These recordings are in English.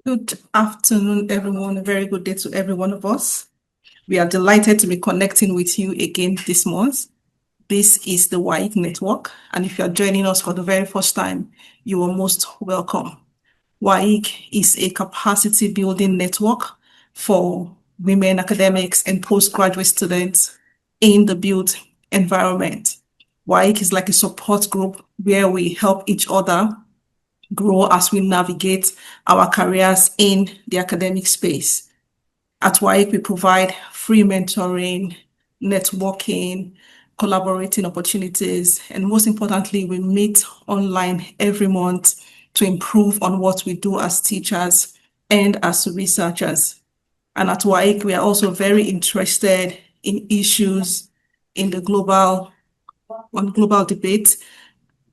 Good afternoon, everyone. A very good day to every one of us. We are delighted to be connecting with you again this month. This is the WAiC network, and if you are joining us for the very first time, you are most welcome. WAiC is a capacity building network for women academics and postgraduate students in the built environment. WAiC is like a support group where we help each other grow as we navigate our careers in the academic space. At WAiC, we provide free mentoring, networking, collaborating opportunities, and most importantly, we meet online every month to improve on what we do as teachers and as researchers. And at WAiC, we are also very interested in issues in the global debate,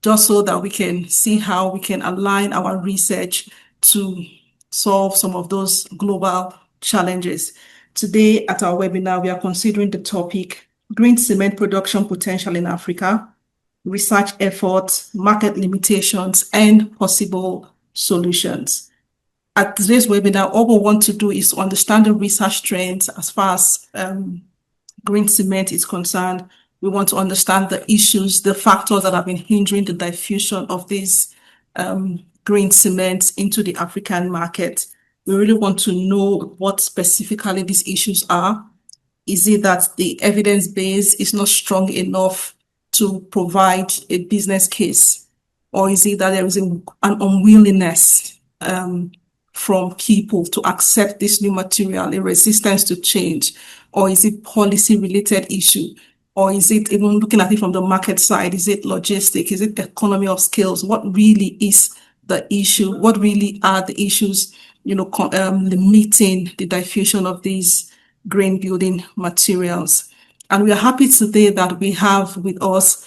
just so that we can see how we can align our research to solve some of those global challenges. Today at our webinar, we are considering the topic, green cement production potential in Africa, research efforts, market limitations, and possible solutions. At today's webinar, all we want to do is to understand the research trends as far as green cement is concerned. We want to understand the issues, the factors that have been hindering the diffusion of these green cement into the African market. We really want to know what specifically these issues are. Is it that the evidence base is not strong enough to provide a business case? Or is it that there is an unwillingness from people to accept this new material, a resistance to change? Or is it policy-related issue? Or is it, even looking at it from the market side, is it logistic? Is it economy of scales? What really is the issue? What really are the issues, limiting the diffusion of these grain building materials? And we are happy today that we have with us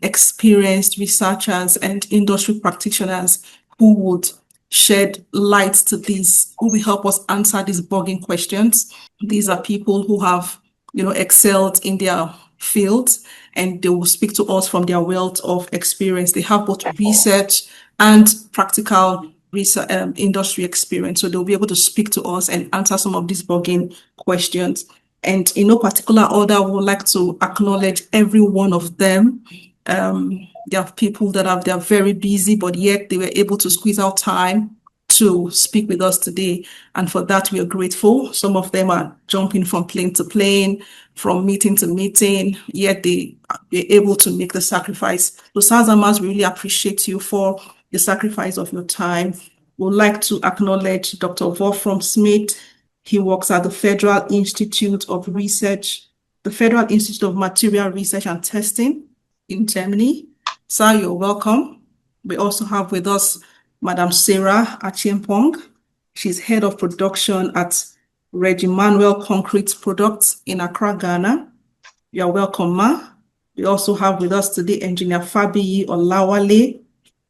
experienced researchers and industry practitioners who would shed light to this, who will help us answer these bugging questions. These are people who have excelled in their fields, and they will speak to us from their wealth of experience. They have both research and practical research, industry experience. So they'll be able to speak to us and answer some of these bugging questions. And in no particular order, we would like to acknowledge every one of them. There are people that they're very busy, but yet they were able to squeeze out time to speak with us today. And for that, we are grateful. Some of them are jumping from plane to plane, from meeting to meeting, yet they're able to make the sacrifice. So Sazamas, we really appreciate you for the sacrifice of your time. We'd like to acknowledge Dr. Wolfram Schmidt. He works at the Federal Institute of Research, the Federal Institute of Material Research and Testing in Germany. Sir, you're welcome. We also have with us Madam Sarah Acheampong. She's head of production at Manuel Concrete Products in Accra, Ghana. You're welcome, Ma. We also have with us today Engineer Fabiyi Olawale.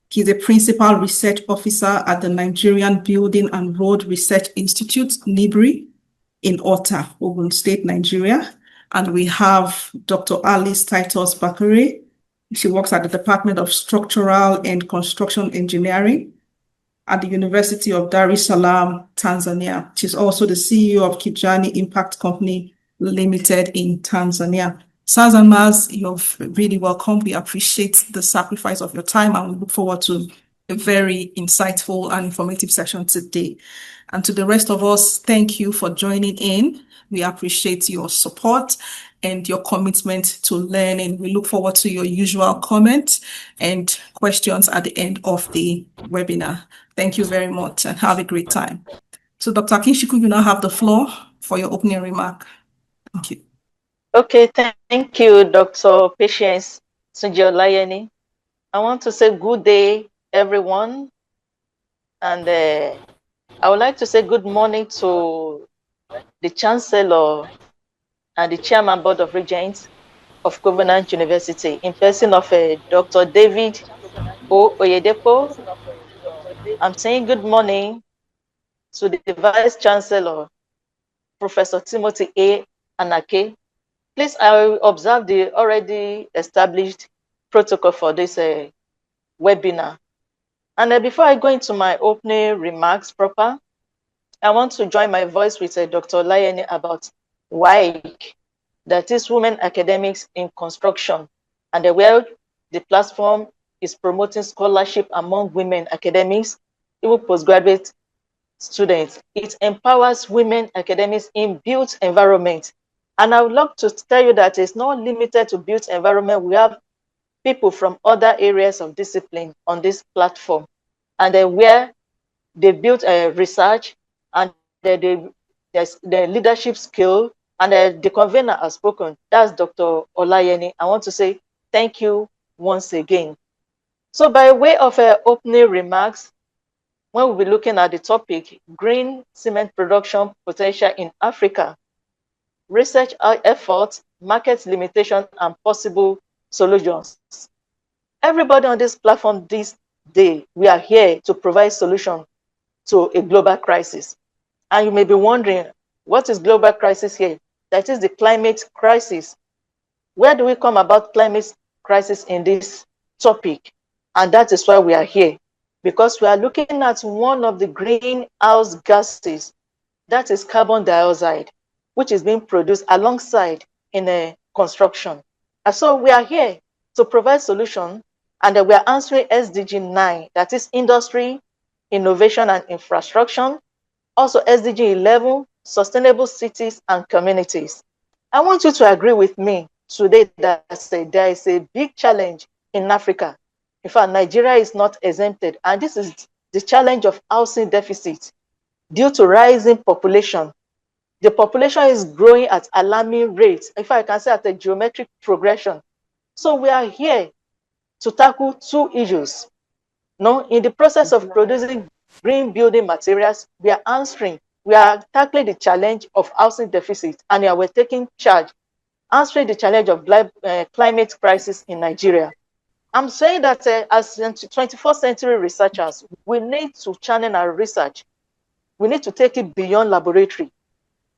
He's a principal research officer at the Nigerian Building and Road Research Institute, NIBRI, in Ota, Ogun State, Nigeria. And we have Dr. Alice Titus Bakera. She works at the Department of Structural and Construction Engineering at the University of Dar es Salaam, Tanzania. She's also the CEO of Kijani Impact Company Limited in Tanzania. Saz and Maz, you're really welcome. We appreciate the sacrifice of your time, and we look forward to a very insightful and informative session today. And to the rest of us, thank you for joining in. We appreciate your support and your commitment to learning. We look forward to your usual comments and questions at the end of the webinar. Thank you very much and have a great time. So Dr. Akinshiku, you now have the floor for your opening remark. Thank you. Okay, thank you, Dr. Patience Tunji-Olayeni. I want to say good day, everyone. And I would like to say good morning to the Chancellor and the Chairman Board of Regents of Covenant University in person of Dr. David O. Oyedepo. I'm saying good morning to the Vice Chancellor, Professor Timothy A. Anake. Please, I will observe the already established protocol for this webinar. And before I go into my opening remarks proper, I want to join my voice with Dr. Olayeni about WAiC, that is Women Academics in Construction, and where the platform is promoting scholarship among women academics, even postgraduate students. It empowers women academics in built environment. And I would love to tell you that it's not limited to built environment. We have people from other areas of discipline on this platform, and where they built a research, and the leadership skill, and the convener has spoken. That's Dr. Olayeni. I want to say thank you once again. So by way of opening remarks, when we'll be looking at the topic, green cement production potential in Africa, research efforts, market limitation, and possible solutions. Everybody on this platform this day, we are here to provide solution to a global crisis. And you may be wondering, what is global crisis here? That is the climate crisis. Where do we come about climate crisis in this topic? And that is why we are here, because we are looking at one of the greenhouse gases, that is carbon dioxide, which is being produced alongside in a construction. And so we are here to provide solution, and we are answering SDG 9, that is industry, innovation and infrastructure. Also SDG 11, sustainable cities and communities. I want you to agree with me today that there is a big challenge in Africa. In fact, Nigeria is not exempted, and this is the challenge of housing deficit due to rising population. The population is growing at alarming rates. In fact, I can say at a geometric progression. So we are here to tackle two issues. No, in the process of producing green building materials, we are tackling the challenge of housing deficit, and we're taking charge, answering the challenge of climate crisis in Nigeria. I'm saying that as 21st century researchers, we need to channel our research. We need to take it beyond laboratory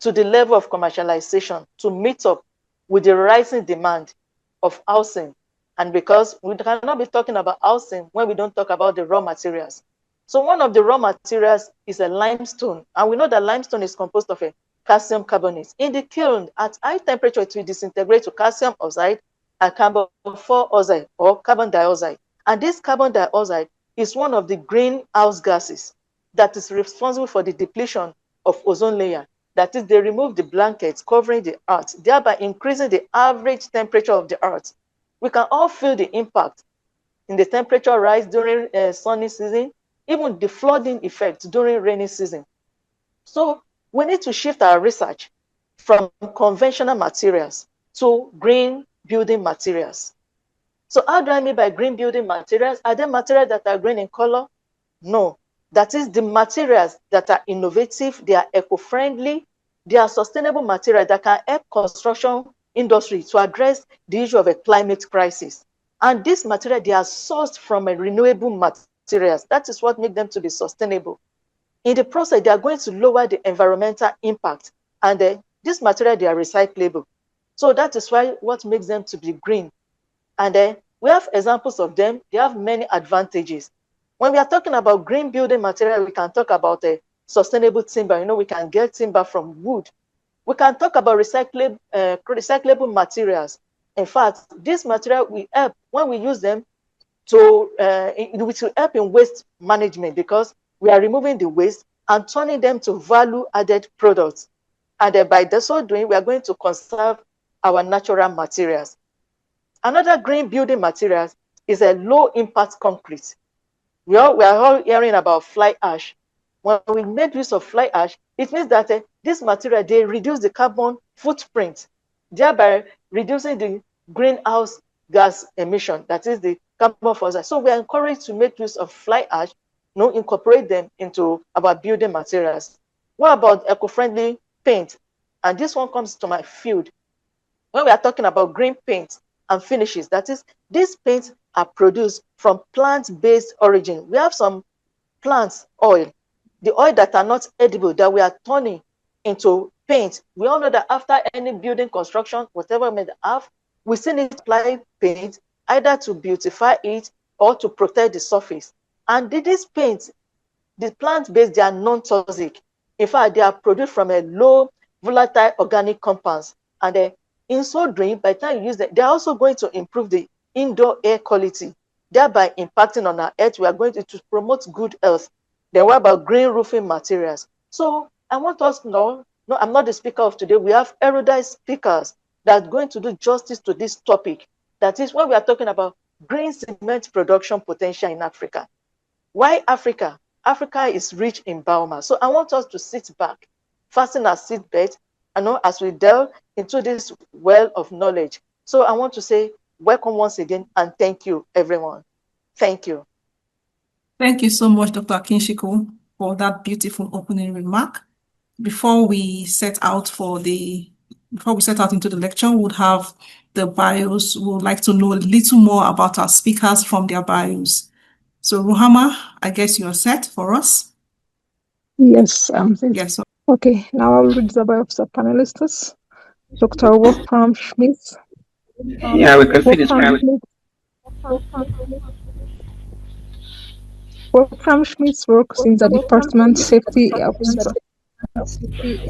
to the level of commercialization to meet up with the rising demand of housing. And because we cannot be talking about housing when we don't talk about the raw materials. So one of the raw materials is a limestone. And we know that limestone is composed of a calcium carbonate. In the kiln, at high temperature, it will disintegrate to calcium oxide and carbon 4 oxide or carbon dioxide. And this carbon dioxide is one of the greenhouse gases that is responsible for the depletion of ozone layer. That is, they remove the blankets covering the earth, thereby increasing the average temperature of the earth. We can all feel the impact in the temperature rise during sunny season, even the flooding effect during rainy season. So we need to shift our research from conventional materials to green building materials. So how do I mean by green building materials? Are they materials that are green in color? No. That is the materials that are innovative, they are eco-friendly, they are sustainable materials that can help construction industry to address the issue of a climate crisis. And these materials, they are sourced from a renewable materials. That is what makes them to be sustainable. In the process, they are going to lower the environmental impact. And this material, they are recyclable. So that is why what makes them to be green. And we have examples of them. They have many advantages. When we are talking about green building material, we can talk about a sustainable timber. You know, we can get timber from wood. We can talk about recyclable materials. In fact, this material will help when we use them it will help in waste management, because we are removing the waste and turning them to value-added products. And by so doing, we are going to conserve our natural materials. Another green building materials is a low-impact concrete. We are all hearing about fly ash. When we make use of fly ash, it means that this material, they reduce the carbon footprint, thereby reducing the greenhouse gas emission, that is the carbon dioxide. So we are encouraged to make use of fly ash, incorporate them into our building materials. What about eco-friendly paint? And this one comes to my field. When we are talking about green paint and finishes, that is, these paints are produced from plant-based origin. We have some plants oil, the oil that are not edible, that we are turning into paint. We all know that after any building construction, whatever we may have, we still need to apply paint either to beautify it or to protect the surface. And these paints, the plant-based, they are non-toxic. In fact, they are produced from a low volatile organic compounds. And in so doing, by the time you use them, they're also going to improve the indoor air quality, thereby impacting on our earth. We are going to promote good health. Then what about green roofing materials? So I want us to know, no, I'm not the speaker of today. We have erudite speakers that are going to do justice to this topic. That is when we are talking about green cement production potential in Africa. Why Africa? Africa is rich in biomass. So I want us to sit back, fasten our seatbelt, as we delve into this well of knowledge. So I want to say welcome once again and thank you, everyone. Thank you. Thank you so much, Dr. Akinshiko, for that beautiful opening remark. Before we set out into the lecture, we would have the bios. We would like to know a little more about our speakers from their bios. So, Ruhama, I guess you are set for us. Yes, I'm set. Yes. Okay, now I'll read the bio of the panelists. Dr. Wolfram Schmidt. Yeah, we can finish. Wolfram Schmidt works in the Department Safety Officer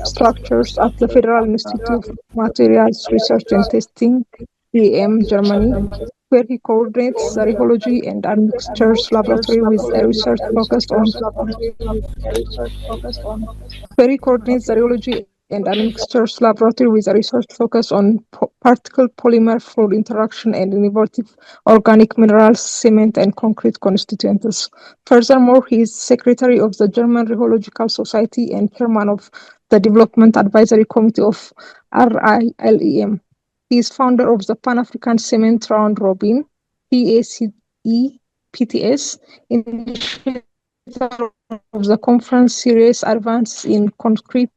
Structures at the Federal Institute of Materials Research and Testing, EM, Germany, where he coordinates the rheology and admixtures laboratory with a research focused on particle polymer fluid interaction and innovative organic minerals, cement, and concrete constituents. Furthermore, he is secretary of the German Rheological Society and chairman of the Development Advisory Committee of RILEM. He is founder of the Pan-African Cement Round Robin, PACE-PTS, initiator of the conference series Advances in Concrete,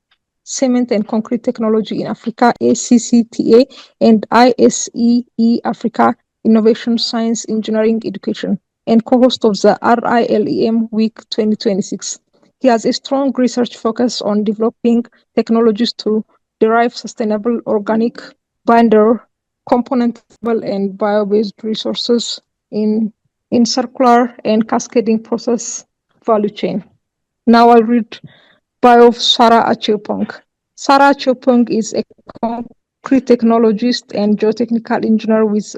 Cement and Concrete Technology in Africa, ACCTA, and ISEE Africa Innovation Science Engineering Education, and co-host of the RILEM Week 2026. He has a strong research focus on developing technologies to derive sustainable organic binder, componentable and bio-based resources in circular and cascading process value chain. Now I'll read bio of Sarah Acheampong. Sarah Acheampong is a concrete technologist and geotechnical engineer with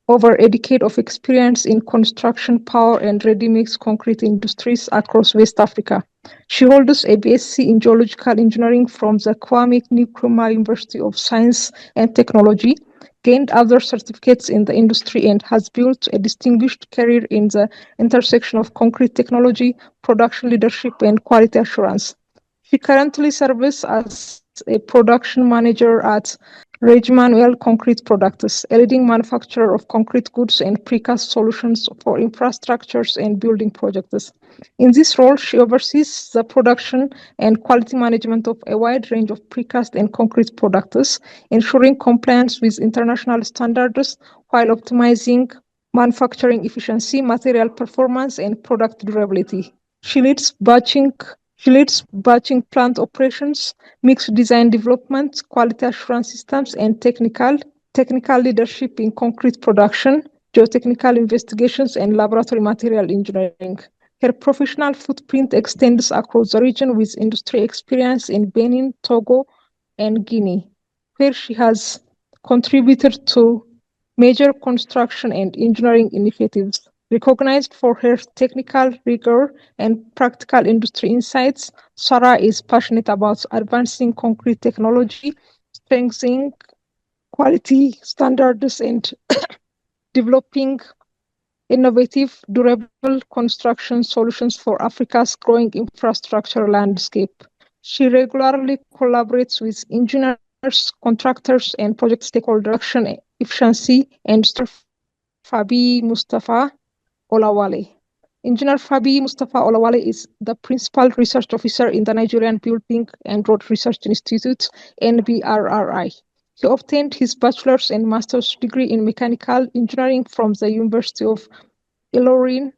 over a decade of experience in construction, power, and ready-mix concrete industries across West Africa. She holds a BSc in geological engineering from the Kwame Nkrumah University of Science and Technology, gained other certificates in the industry, and has built a distinguished career in the intersection of concrete technology, production leadership, and quality assurance. She currently serves as a production manager at Manuel Concrete Products, a leading manufacturer of concrete goods and precast solutions for infrastructures and building projects. In this role, she oversees the production and quality management of a wide range of precast and concrete products, ensuring compliance with international standards while optimizing manufacturing efficiency, material performance, and product durability. She leads batching plant operations, mixed design development, quality assurance systems, and technical leadership in concrete production, geotechnical investigations, and laboratory material engineering. Her professional footprint extends across the region with industry experience in Benin, Togo, and Guinea, where she has contributed to major construction and engineering initiatives. Recognized for her technical rigor and practical industry insights, Sarah is passionate about advancing concrete technology, strengthening quality standards, and developing innovative, durable construction solutions for Africa's growing infrastructure landscape. She regularly collaborates with engineers, contractors, and project stakeholders, action efficiency, and Fabiyi Mustapha Olawale. Engineer Fabiyi Mustapha Olawale is the Principal Research Officer in the Nigerian Building and Road Research Institute, NBRRI. He obtained his bachelor's and master's degree in mechanical engineering from the University of Ilorin,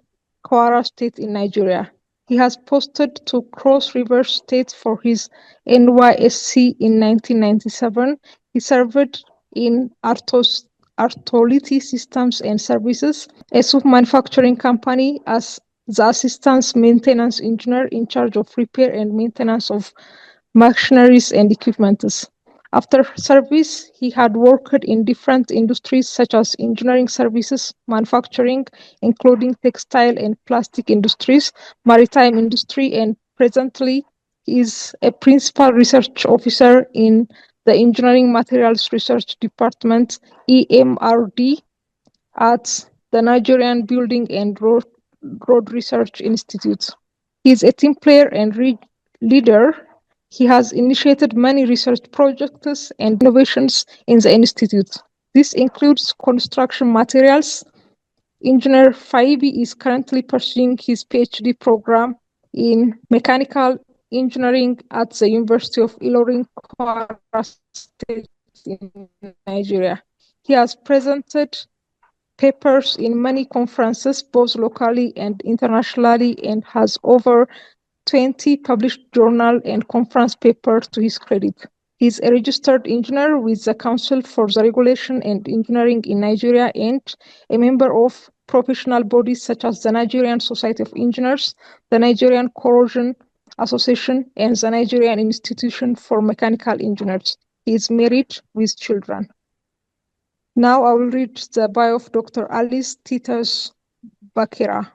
Kwara State in Nigeria. He has posted to Cross River State for his NYSC in 1997. He served in Artoliti Systems and Services, a soup manufacturing company, as the assistant maintenance engineer in charge of repair and maintenance of machineries and equipments. After service, he had worked in different industries such as engineering services, manufacturing, including textile and plastic industries, maritime industry, and presently he is a principal research officer in the Engineering Materials Research Department, EMRD, at the Nigerian Building and Road Research Institute. He is a team player and leader. He has initiated many research projects and innovations in the institute. This includes construction materials. Engineer Fabiyi is currently pursuing his PhD program in mechanical engineering at the University of Ilorin, Kwara State in Nigeria. He has presented papers in many conferences, both locally and internationally, and has over 20 published journal and conference papers to his credit. He is a registered engineer with the Council for the Regulation and Engineering in Nigeria and a member of professional bodies such as the Nigerian Society of Engineers, the Nigerian Corrosion Association, and the Nigerian Institution for Mechanical Engineers. He is married with children. Now I will read the bio of Dr. Alice Titus Bakera.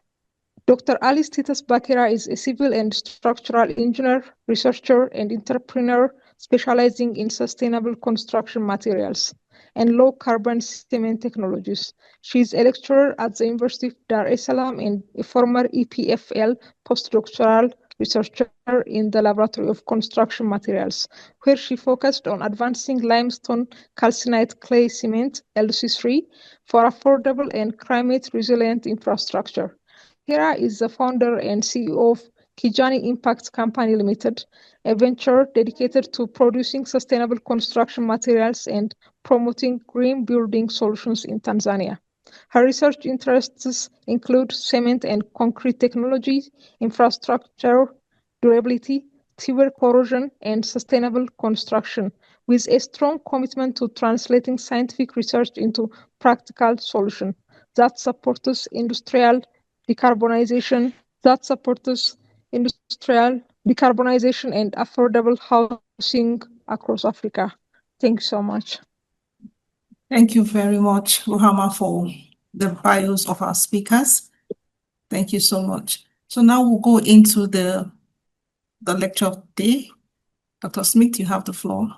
Dr. Alice Titus Bakera is a civil and structural engineer, researcher, and entrepreneur specializing in sustainable construction materials and low-carbon cement technologies. She is a lecturer at the University of Dar es Salaam and a former EPFL postdoctoral researcher in the Laboratory of Construction Materials, where she focused on advancing limestone calcinite clay cement, LC3, for affordable and climate-resilient infrastructure. Bakera is the founder and CEO of Kijani Impact Company Limited, a venture dedicated to producing sustainable construction materials and promoting green building solutions in Tanzania. Her research interests include cement and concrete technology, infrastructure, durability, timber corrosion, and sustainable construction, with a strong commitment to translating scientific research into practical solutions that supports industrial decarbonization and affordable housing across Africa. Thank you so much. Thank you very much, Ruhama, for the bios of our speakers. Thank you so much. So now we'll go into the lecture of the day. Dr. Schmidt, you have the floor.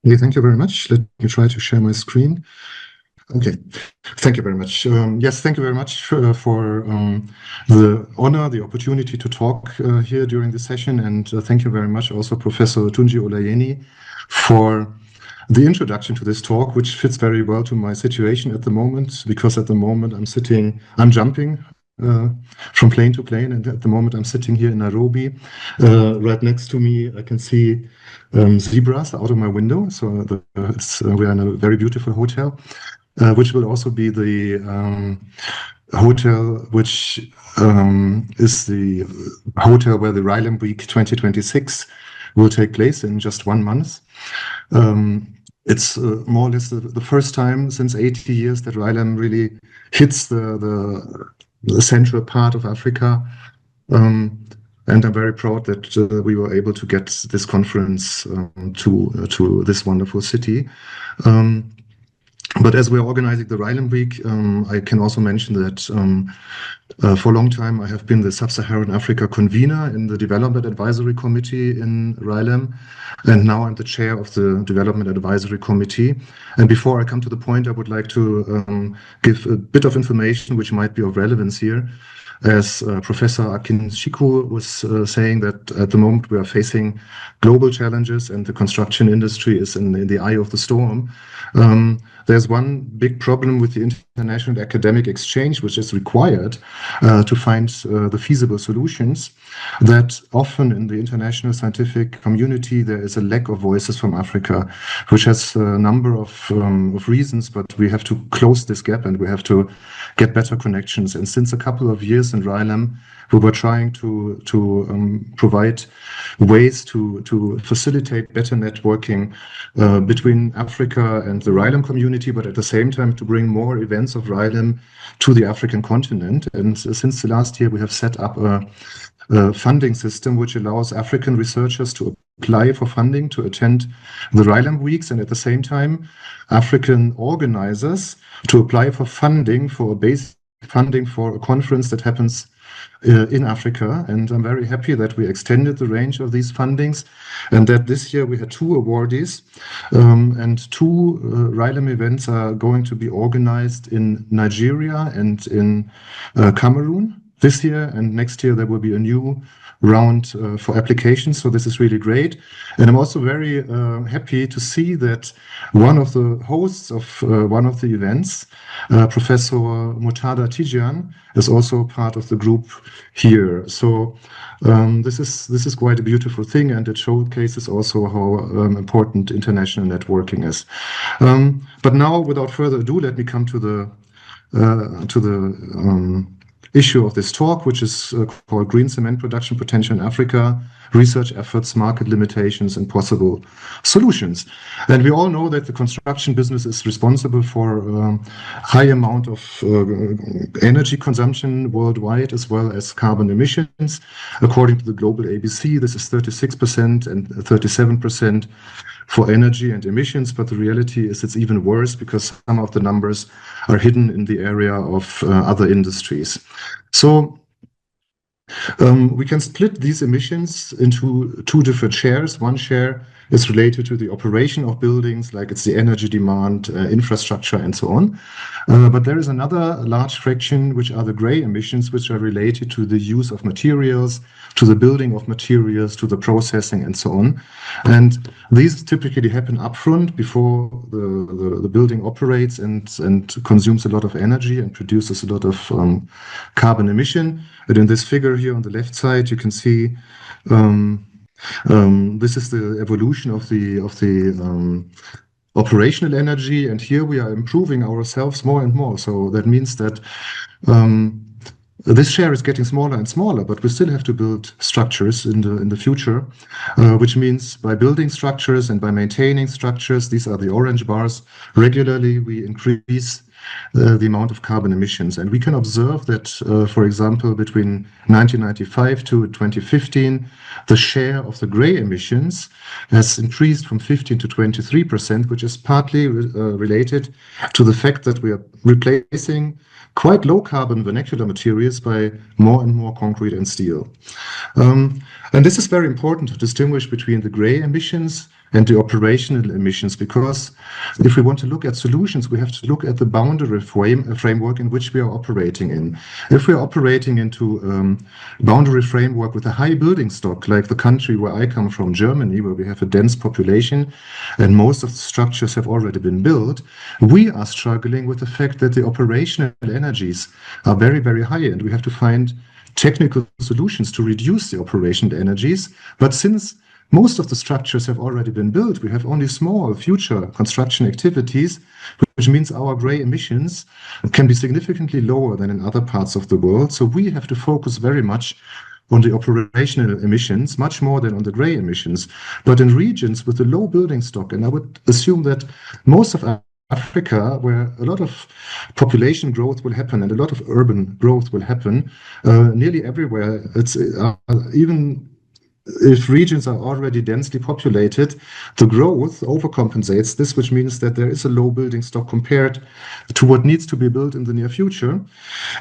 Okay, thank you very much. Let me try to share my screen. Okay, thank you very much. Yes, thank you very much for the honor, the opportunity to talk here during the session. And thank you very much also, Professor Tunji-Olayeni, for the introduction to this talk, which fits very well to my situation at the moment, because at the moment I'm jumping from plane to plane, and at the moment I'm sitting here in Nairobi. Right next to me, I can see zebras out of my window. So we are in a very beautiful hotel, which will also be the hotel which is the hotel where the WAiC 2026 will take place in just 1 month. It's more or less the first time since 80 years that WAiC really hits the central part of Africa. And I'm very proud that we were able to get this conference to this wonderful city. But as we're organizing the WAiC, I can also mention that for a long time I have been the Sub-Saharan Africa convener in the Development Advisory Committee in WAiC, and now I'm the chair of the Development Advisory Committee. And before I come to the point, I would like to give a bit of information which might be of relevance here. As Professor Acheampong was saying, that at the moment we are facing global challenges and the construction industry is in the eye of the storm. There's one big problem with the international academic exchange, which is required to find the feasible solutions, that often in the international scientific community there is a lack of voices from Africa, which has a number of reasons, but we have to close this gap and we have to get better connections. And since a couple of years in WAiC, we were trying to provide ways to facilitate better networking between Africa and the RILEM community, but at the same time to bring more events of RILEM to the African continent. And since the last year, we have set up a funding system which allows African researchers to apply for funding to attend the RILEM weeks, and at the same time, African organizers to apply for funding for a base funding for a conference that happens in Africa. And I'm very happy that we extended the range of these fundings, and that this year we had 2 awardees, and 2 RILEM events are going to be organized in Nigeria and in Cameroon this year, and next year there will be a new round for applications. So this is really great. And I'm also very happy to see that one of the hosts of one of the events, Professor Murtada Tijan, is also part of the group here. So this is quite a beautiful thing, and it showcases also how important international networking is. But now, without further ado, let me come to the issue of this talk, which is called Green Cement Production Potential in Africa, Research Efforts, Market Limitations, and Possible Solutions. And we all know that the construction business is responsible for a high amount of energy consumption worldwide, as well as carbon emissions. According to the global ABC, this is 36% and 37% for energy and emissions, but the reality is it's even worse because some of the numbers are hidden in the area of other industries. So we can split these emissions into 2 different shares. One share is related to the operation of buildings, like it's the energy demand, infrastructure, and so on. But there is another large fraction, which are the gray emissions, which are related to the use of materials, to the building of materials, to the processing, and so on. And these typically happen upfront before the building operates and consumes a lot of energy and produces a lot of carbon emission. And in this figure here on the left side, you can see this is the evolution of the operational energy, and here we are improving ourselves more and more. So that means that this share is getting smaller and smaller, but we still have to build structures in the future, which means by building structures and by maintaining structures, these are the orange bars, regularly we increase the amount of carbon emissions. And we can observe that, for example, between 1995 to 2015, the share of the gray emissions has increased from 15 to 23%, which is partly related to the fact that we are replacing quite low carbon vernacular materials by more and more concrete and steel. And this is very important to distinguish between the gray emissions and the operational emissions, because if we want to look at solutions, we have to look at the boundary framework in which we are operating in. If we are operating into boundary framework with a high building stock, like the country where I come from, Germany, where we have a dense population and most of the structures have already been built, we are struggling with the fact that the operational energies are very, very high, and we have to find technical solutions to reduce the operational energies. But since most of the structures have already been built, we have only small future construction activities, which means our gray emissions can be significantly lower than in other parts of the world. So we have to focus very much on the operational emissions, much more than on the gray emissions. But in regions with a low building stock, and I would assume that most of Africa, where a lot of population growth will happen and a lot of urban growth will happen, nearly everywhere, it's even if regions are already densely populated, the growth overcompensates this, which means that there is a low building stock compared to what needs to be built in the near future.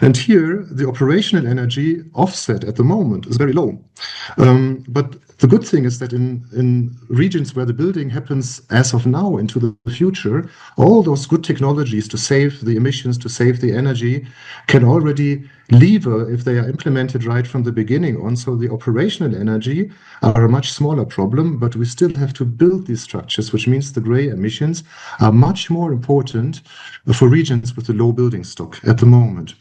And here, the operational energy offset at the moment is very low. But the good thing is that in regions where the building happens as of now into the future, all those good technologies to save the emissions, to save the energy, can already lever if they are implemented right from the beginning on. So the operational energy are a much smaller problem, but we still have to build these structures, which means the gray emissions are much more important for regions with a low building stock at the moment.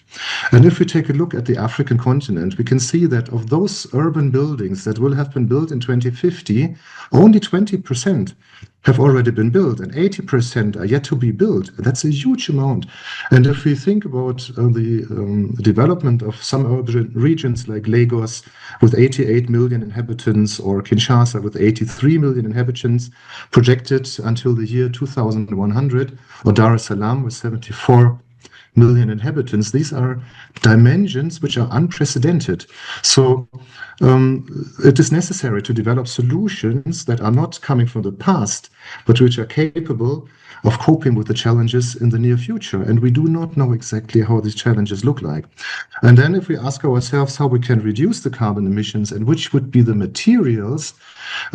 And if we take a look at the African continent, we can see that of those urban buildings that will have been built in 2050, only 20% have already been built, and 80% are yet to be built. That's a huge amount. And if we think about the development of some urban regions like Lagos with 88 million inhabitants, or Kinshasa with 83 million inhabitants projected until the year 2100, or Dar es Salaam with 74 million inhabitants, these are dimensions which are unprecedented. So it is necessary to develop solutions that are not coming from the past, but which are capable of coping with the challenges in the near future. And we do not know exactly how these challenges look like. And then if we ask ourselves how we can reduce the carbon emissions and which would be the materials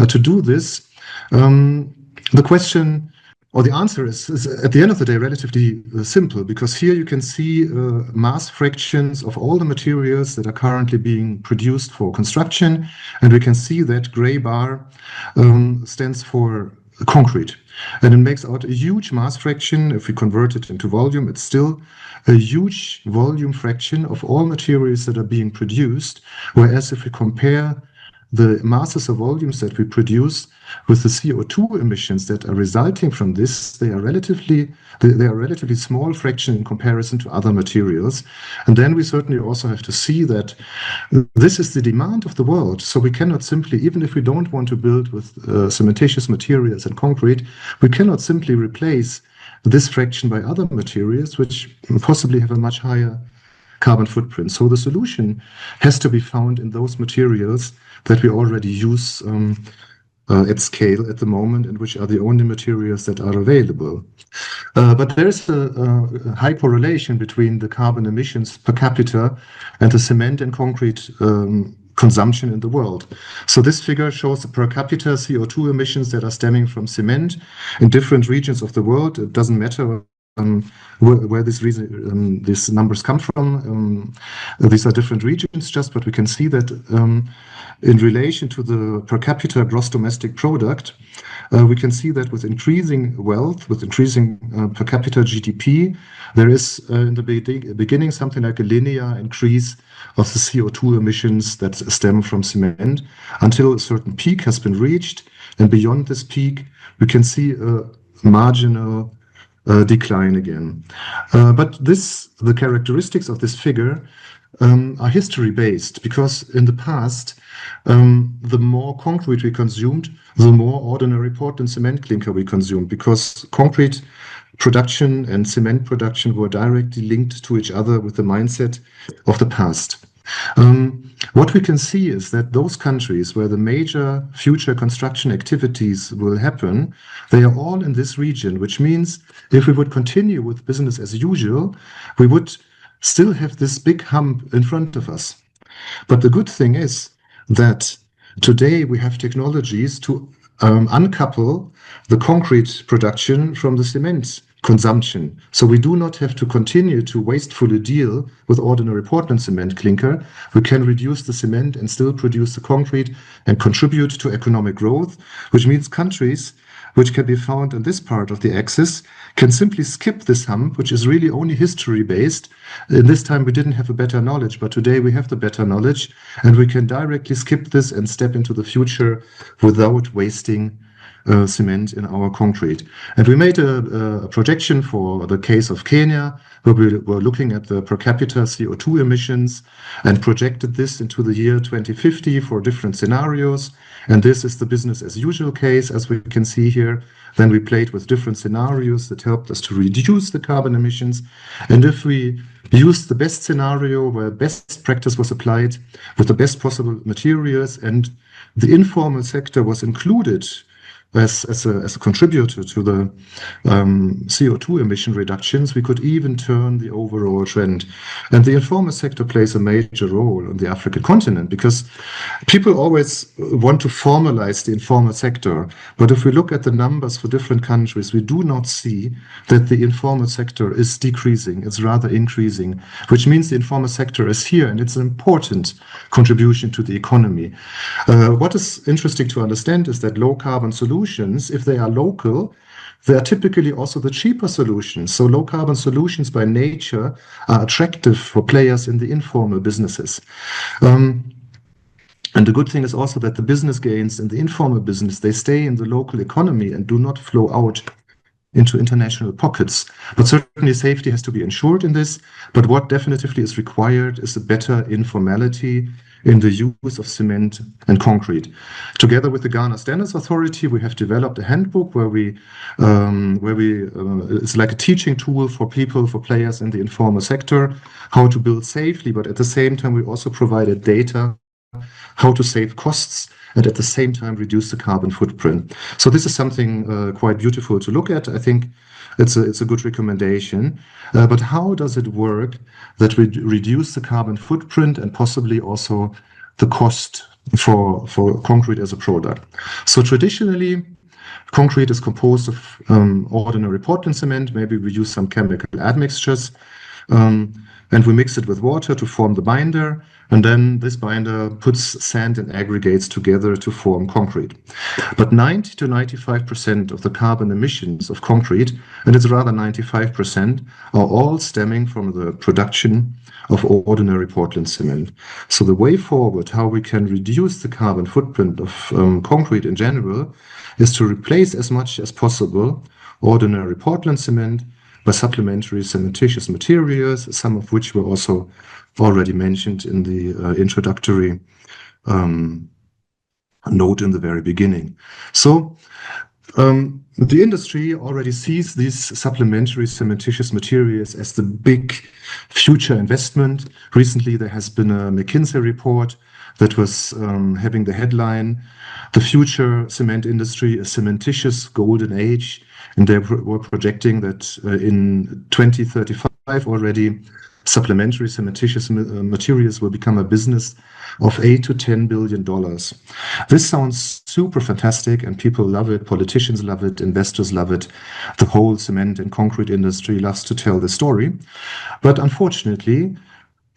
to do this, the question or the answer is at the end of the day relatively simple, because here you can see mass fractions of all the materials that are currently being produced for construction, and we can see that gray bar stands for concrete, and it makes out a huge mass fraction. If we convert it into volume, it's still a huge volume fraction of all materials that are being produced, whereas if we compare the masses of volumes that we produce with the CO2 emissions that are resulting from this, they are relatively small fraction in comparison to other materials. And then we certainly also have to see that this is the demand of the world. So we cannot simply, even if we don't want to build with cementitious materials and concrete, we cannot simply replace this fraction by other materials which possibly have a much higher carbon footprint. So the solution has to be found in those materials that we already use at scale at the moment, and which are the only materials that are available. But there is a high correlation between the carbon emissions per capita and the cement and concrete consumption in the world. So this figure shows the per capita CO2 emissions that are stemming from cement in different regions of the world. It doesn't matter where these numbers come from. These are different regions just, but we can see that in relation to the per capita gross domestic product, we can see that with increasing wealth, with increasing per capita GDP, there is in the beginning something like a linear increase of the CO2 emissions that stem from cement until a certain peak has been reached. And beyond this peak, we can see a marginal decline again. But the characteristics of this figure are history-based, because in the past, the more concrete we consumed, the more ordinary Portland cement clinker we consumed, because concrete production and cement production were directly linked to each other with the mindset of the past. What we can see is that those countries where the major future construction activities will happen, they are all in this region, which means if we would continue with business as usual, we would still have this big hump in front of us. But the good thing is that today we have technologies to uncouple the concrete production from the cement consumption. So we do not have to continue to wastefully deal with ordinary Portland cement clinker. We can reduce the cement and still produce the concrete and contribute to economic growth, which means countries which can be found in this part of the axis can simply skip this hump, which is really only history-based. In this time we didn't have a better knowledge, but today we have the better knowledge, and we can directly skip this and step into the future without wasting cement in our concrete. And we made a projection for the case of Kenya, where we were looking at the per capita CO2 emissions and projected this into the year 2050 for different scenarios. And this is the business as usual case, as we can see here. Then we played with different scenarios that helped us to reduce the carbon emissions. And if we used the best scenario where best practice was applied with the best possible materials, and the informal sector was included as a contributor to the CO2 emission reductions, we could even turn the overall trend. And the informal sector plays a major role on the African continent, because people always want to formalize the informal sector. But if we look at the numbers for different countries, we do not see that the informal sector is decreasing. It's rather increasing, which means the informal sector is here, and it's an important contribution to the economy. What is interesting to understand is that low carbon solutions, if they are local, they are typically also the cheaper solutions. So low carbon solutions by nature are attractive for players in the informal businesses. And the good thing is also that the business gains in the informal business, they stay in the local economy and do not flow out into international pockets. But certainly safety has to be ensured in this. But what definitively is required is a better informality in the use of cement and concrete. Together with the Ghana Standards Authority, we have developed a handbook where it's like a teaching tool for people, for players in the informal sector, how to build safely. But at the same time, we also provided data how to save costs and at the same time reduce the carbon footprint. So this is something quite beautiful to look at. I think it's a good recommendation. But how does it work that we reduce the carbon footprint and possibly also the cost for concrete as a product? So traditionally, concrete is composed of ordinary Portland cement. Maybe we use some chemical admixtures. And we mix it with water to form the binder, and then this binder puts sand and aggregates together to form concrete. But 90 to 95% of the carbon emissions of concrete, and it's rather 95%, are all stemming from the production of ordinary Portland cement. So the way forward, how we can reduce the carbon footprint of concrete in general, is to replace as much as possible ordinary Portland cement by supplementary cementitious materials, some of which were also already mentioned in the introductory note in the very beginning. So the industry already sees these supplementary cementitious materials as the big future investment. Recently, there has been a McKinsey report that was having the headline, "The Future Cement Industry, a Cementitious Golden Age." And they were projecting that in 2035 already, supplementary cementitious materials will become a business of $8 to $10 billion. This sounds super fantastic, and people love it. Politicians love it. Investors love it. The whole cement and concrete industry loves to tell the story. But unfortunately,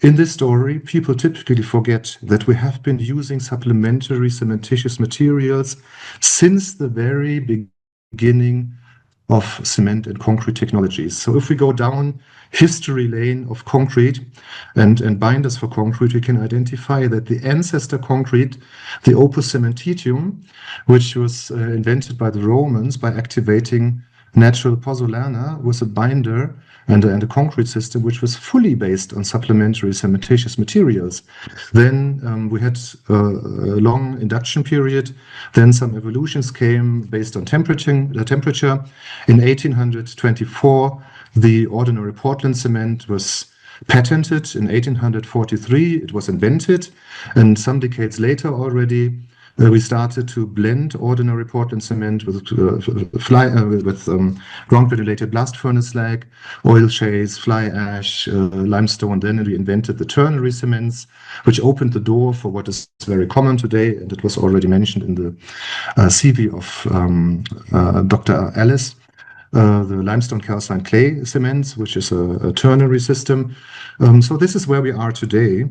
in this story, people typically forget that we have been using supplementary cementitious materials since the very beginning of cement and concrete technologies. So if we go down history lane of concrete and binders for concrete, we can identify that the ancestor concrete, the opus cementitium, which was invented by the Romans by activating natural pozzolana, was a binder and a concrete system which was fully based on supplementary cementitious materials. Then we had a long induction period. Then some evolutions came based on temperature. In 1824, the ordinary Portland cement was patented. In 1843, it was invented. And some decades later already, we started to blend ordinary Portland cement with ground-granulated blast furnace slag, oil shales, fly ash, limestone. Then we invented the ternary cements, which opened the door for what is very common today, and it was already mentioned in the CV of Dr. Alice, the limestone calcine clay cements, which is a ternary system. So this is where we are today.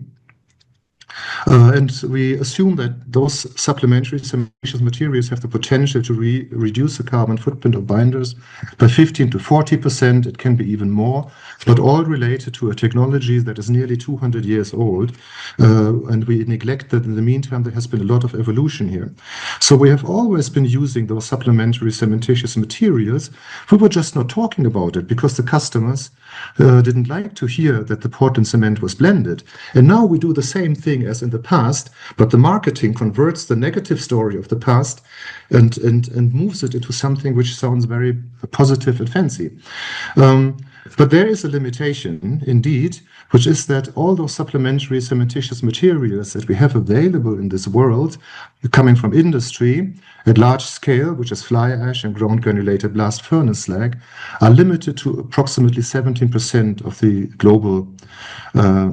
And we assume that those supplementary cementitious materials have the potential to reduce the carbon footprint of binders by 15 to 40%. It can be even more, but all related to a technology that is nearly 200 years old. And we neglect that in the meantime, there has been a lot of evolution here. So we have always been using those supplementary cementitious materials. We were just not talking about it because the customers didn't like to hear that the Portland cement was blended. And now we do the same thing as in the past, but the marketing converts the negative story of the past and moves it into something which sounds very positive and fancy. But there is a limitation, indeed, which is that all those supplementary cementitious materials that we have available in this world, coming from industry at large scale, which is fly ash and ground-granulated blast furnace slag, are limited to approximately 17% of the global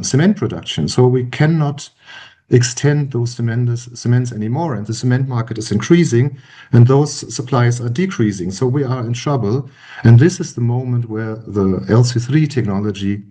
cement production. So we cannot extend those cements anymore, and the cement market is increasing and those supplies are decreasing. So we are in trouble, and this is the moment where the LC3 technology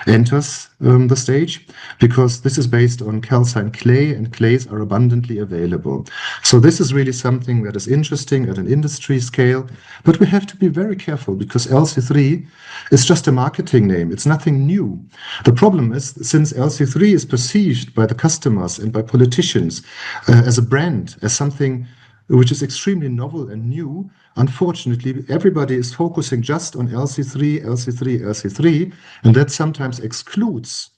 enters the stage, because this is based on calcine clay and clays are abundantly available. So this is really something that is interesting at an industry scale, but we have to be very careful because LC3 is just a marketing name. It's nothing new. The problem is, since LC3 is perceived by the customers and by politicians as a brand, as something which is extremely novel and new, unfortunately, everybody is focusing just on LC3, LC3, LC3, and that sometimes excludes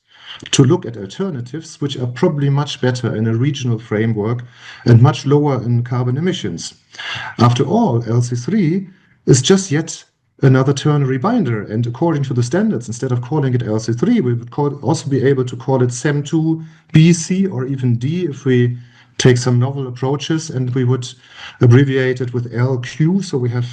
to look at alternatives which are probably much better in a regional framework and much lower in carbon emissions. After all, LC3 is just yet another ternary binder, and according to the standards, instead of calling it LC3, we would also be able to call it SEM2, B, C, or even D if we take some novel approaches, and we would abbreviate it with LQ, so we have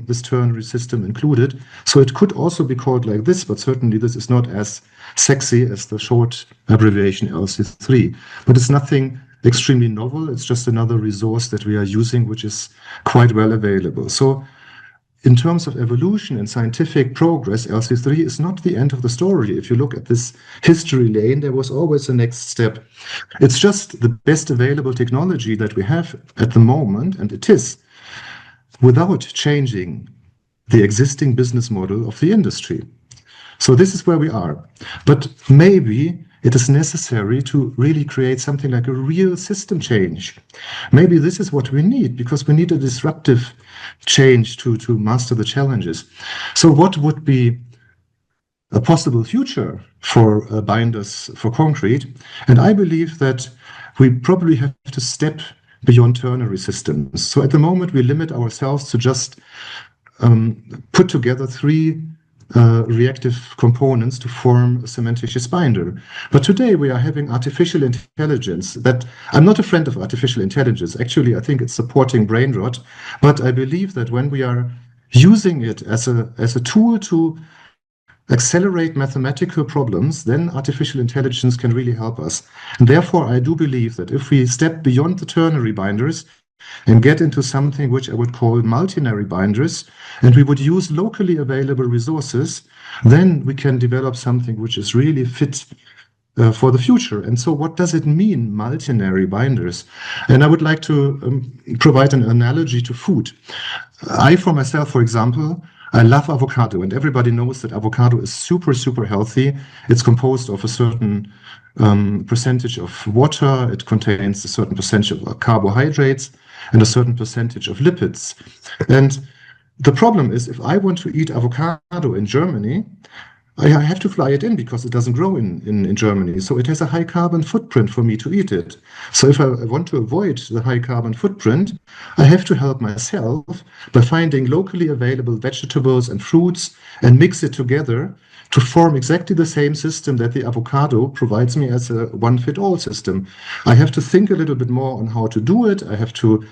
this ternary system included. So it could also be called like this, but certainly this is not as sexy as the short abbreviation LC3. But it's nothing extremely novel, it's just another resource that we are using, which is quite well available. So in terms of evolution and scientific progress, LC3 is not the end of the story. If you look at this history lane, there was always a next step. It's just the best available technology that we have at the moment, and it is without changing the existing business model of the industry. So this is where we are. But maybe it is necessary to really create something like a real system change. Maybe this is what we need, because we need a disruptive change to master the challenges. So what would be a possible future for binders for concrete? And I believe that we probably have to step beyond ternary systems. So at the moment, we limit ourselves to just put together three reactive components to form a cementitious binder. But today we are having artificial intelligence that I'm not a friend of artificial intelligence. Actually, I think it's supporting brain rot. But I believe that when we are using it as a tool to accelerate mathematical problems, then artificial intelligence can really help us. And therefore, I do believe that if we step beyond the ternary binders and get into something which I would call multinary binders, and we would use locally available resources, then we can develop something which is really fit for the future. And so what does it mean, multinary binders? And I would like to provide an analogy to food. I, for myself, for example, I love avocado, and everybody knows that avocado is super, super healthy. It's composed of a certain percentage of water. It contains a certain percentage of carbohydrates and a certain percentage of lipids. And the problem is, if I want to eat avocado in Germany, I have to fly it in because it doesn't grow in Germany. So it has a high carbon footprint for me to eat it. So if I want to avoid the high carbon footprint, I have to help myself by finding locally available vegetables and fruits and mix it together to form exactly the same system that the avocado provides me as a one-fit-all system. I have to think a little bit more on how to do it. I have to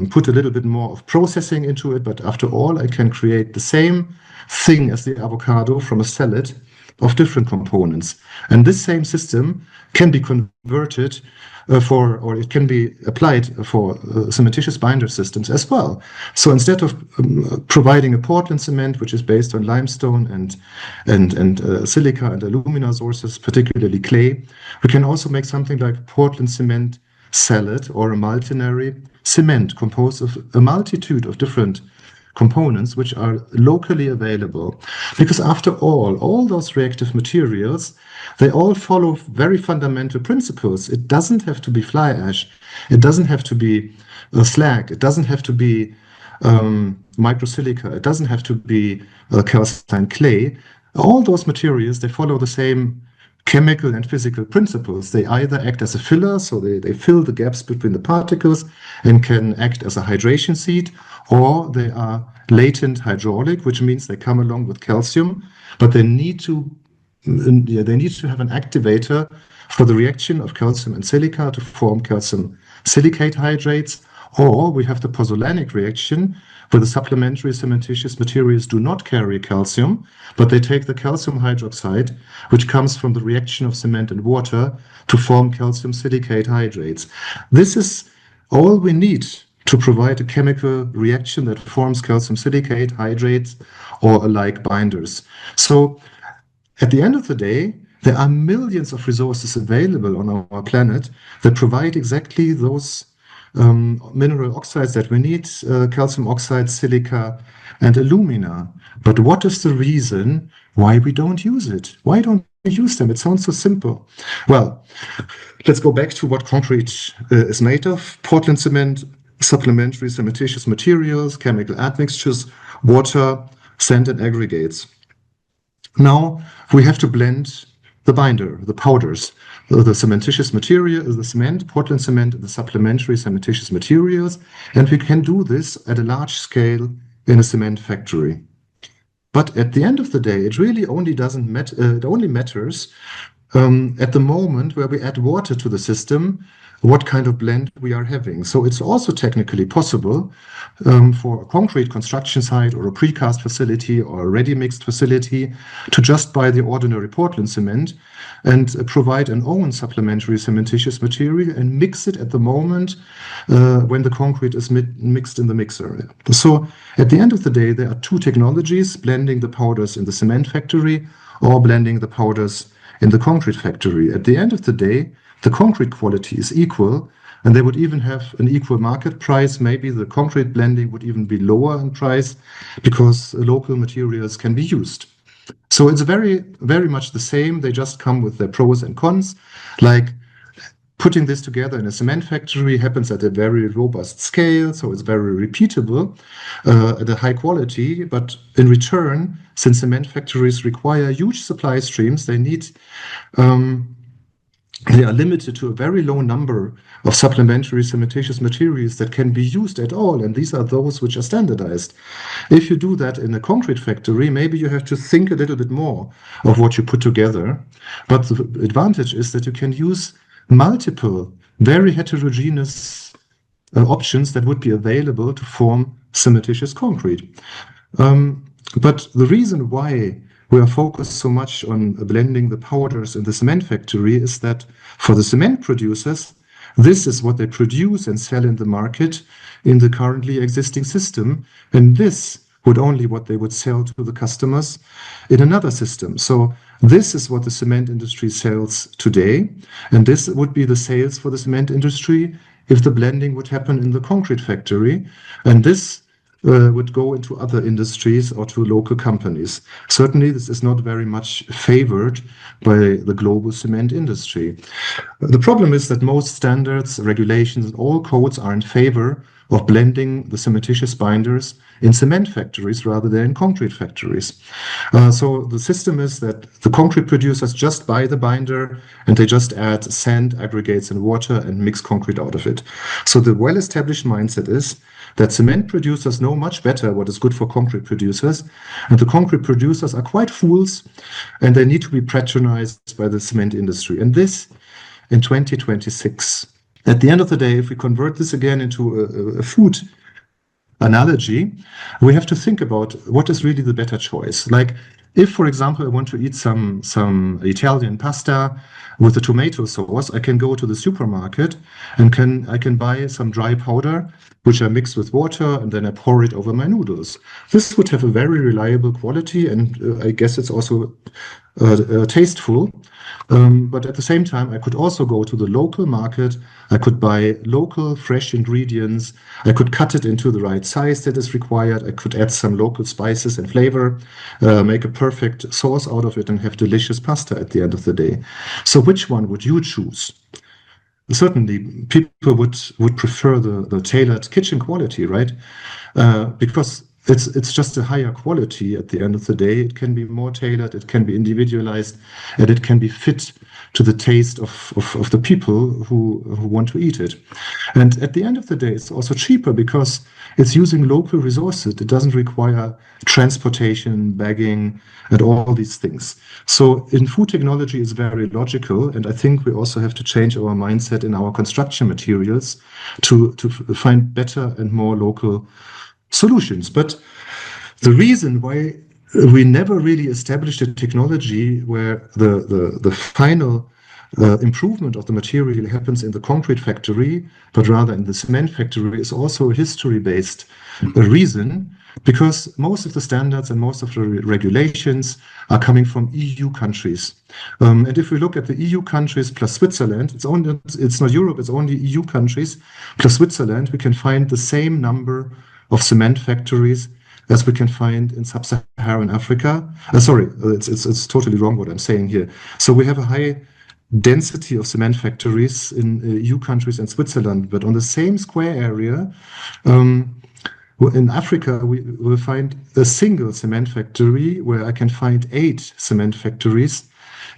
put a little bit more of processing into it, but after all, I can create the same thing as the avocado from a salad of different components. And this same system can be converted or it can be applied for cementitious binder systems as well. So instead of providing a Portland cement, which is based on limestone and silica and alumina sources, particularly clay, we can also make something like Portland cement salad or a multinary cement composed of a multitude of different components which are locally available. Because after all those reactive materials, they all follow very fundamental principles. It doesn't have to be fly ash. It doesn't have to be slag. It doesn't have to be microsilica. It doesn't have to be calcine clay. All those materials, they follow the same chemical and physical principles. They either act as a filler, so they fill the gaps between the particles and can act as a hydration seed, or they are latent hydraulic, which means they come along with calcium, but they need to have an activator for the reaction of calcium and silica to form calcium silicate hydrates. Or we have the pozzolanic reaction, where the supplementary cementitious materials do not carry calcium, but they take the calcium hydroxide, which comes from the reaction of cement and water, to form calcium silicate hydrates. This is all we need to provide a chemical reaction that forms calcium silicate hydrates or alike binders. So at the end of the day, there are millions of resources available on our planet that provide exactly those mineral oxides that we need, calcium oxide, silica, and alumina. But what is the reason why we don't use it? Why don't we use them? It sounds so simple. Well, let's go back to what concrete is made of. Portland cement, supplementary cementitious materials, chemical admixtures, water, sand, and aggregates. Now we have to blend the binder, the powders. The cementitious material is the cement, Portland cement, and the supplementary cementitious materials. And we can do this at a large scale in a cement factory. But at the end of the day, it really only doesn't matter. It only matters at the moment where we add water to the system, what kind of blend we are having. So it's also technically possible for a concrete construction site or a precast facility or a ready-mixed facility to just buy the ordinary Portland cement and provide an own supplementary cementitious material and mix it at the moment when the concrete is mixed in the mixer. So at the end of the day, there are two technologies, blending the powders in the cement factory or blending the powders in the concrete factory. At the end of the day, the concrete quality is equal, and they would even have an equal market price. Maybe the concrete blending would even be lower in price because local materials can be used. So it's very, very much the same. They just come with their pros and cons. Like putting this together in a cement factory happens at a very robust scale, so it's very repeatable at a high quality. But in return, since cement factories require huge supply streams, they are limited to a very low number of supplementary cementitious materials that can be used at all, and these are those which are standardized. If you do that in a concrete factory, maybe you have to think a little bit more of what you put together. But the advantage is that you can use multiple, very heterogeneous options that would be available to form cementitious concrete. But the reason why we are focused so much on blending the powders in the cement factory is that for the cement producers, this is what they produce and sell in the market in the currently existing system. And this would only what they would sell to the customers in another system. So this is what the cement industry sells today. And this would be the sales for the cement industry if the blending would happen in the concrete factory. And this would go into other industries or to local companies. Certainly, this is not very much favored by the global cement industry. The problem is that most standards, regulations, and all codes are in favor of blending the cementitious binders in cement factories rather than in concrete factories. So the system is that the concrete producers just buy the binder and they just add sand, aggregates, and water and mix concrete out of it. So the well-established mindset is that cement producers know much better what is good for concrete producers, and the concrete producers are quite fools, and they need to be patronized by the cement industry. And this in 2026. At the end of the day, if we convert this again into a food analogy, we have to think about what is really the better choice. Like if, for example, I want to eat some Italian pasta with a tomato sauce, I can go to the supermarket and I can buy some dry powder, which I mix with water, and then I pour it over my noodles. This would have a very reliable quality, and I guess it's also tasteful. But at the same time, I could also go to the local market. I could buy local fresh ingredients. I could cut it into the right size that is required. I could add some local spices and flavor, make a perfect sauce out of it, and have delicious pasta at the end of the day. So which one would you choose? Certainly, people would prefer the tailored kitchen quality, right? Because it's just a higher quality at the end of the day. It can be more tailored, it can be individualized, and it can be fit to the taste of the people who want to eat it. And at the end of the day, it's also cheaper because it's using local resources. It doesn't require transportation, bagging, and all these things. So in food technology, it's very logical. And I think we also have to change our mindset in our construction materials to find better and more local solutions. But the reason why we never really established a technology where the final improvement of the material happens in the concrete factory, but rather in the cement factory, is also a history-based reason, because most of the standards and most of the regulations are coming from EU countries. And if we look at the EU countries plus Switzerland, it's not Europe, it's only EU countries plus Switzerland, we can find the same number of cement factories as we can find in sub-Saharan Africa. Sorry, it's totally wrong what I'm saying here. So we have a high density of cement factories in EU countries and Switzerland, but on the same square area, in Africa, we will find a single cement factory where I can find 8 cement factories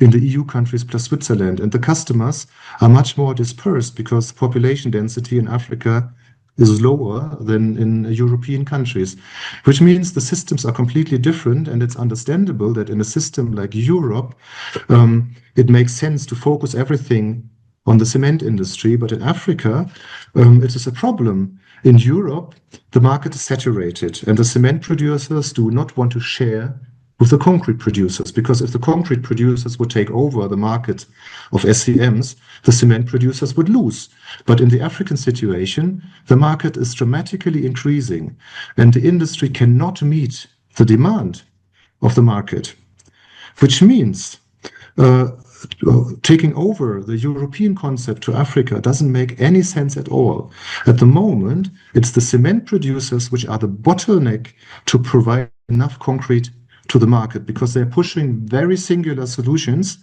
in the EU countries plus Switzerland. And the customers are much more dispersed because population density in Africa is lower than in European countries, which means the systems are completely different. And it's understandable that in a system like Europe, it makes sense to focus everything on the cement industry. But in Africa, it is a problem. In Europe, the market is saturated, and the cement producers do not want to share with the concrete producers, because if the concrete producers would take over the market of SCMs, the cement producers would lose. But in the African situation, the market is dramatically increasing, and the industry cannot meet the demand of the market, which means taking over the European concept to Africa doesn't make any sense at all. At the moment, it's the cement producers which are the bottleneck to provide enough concrete to the market, because they're pushing very singular solutions.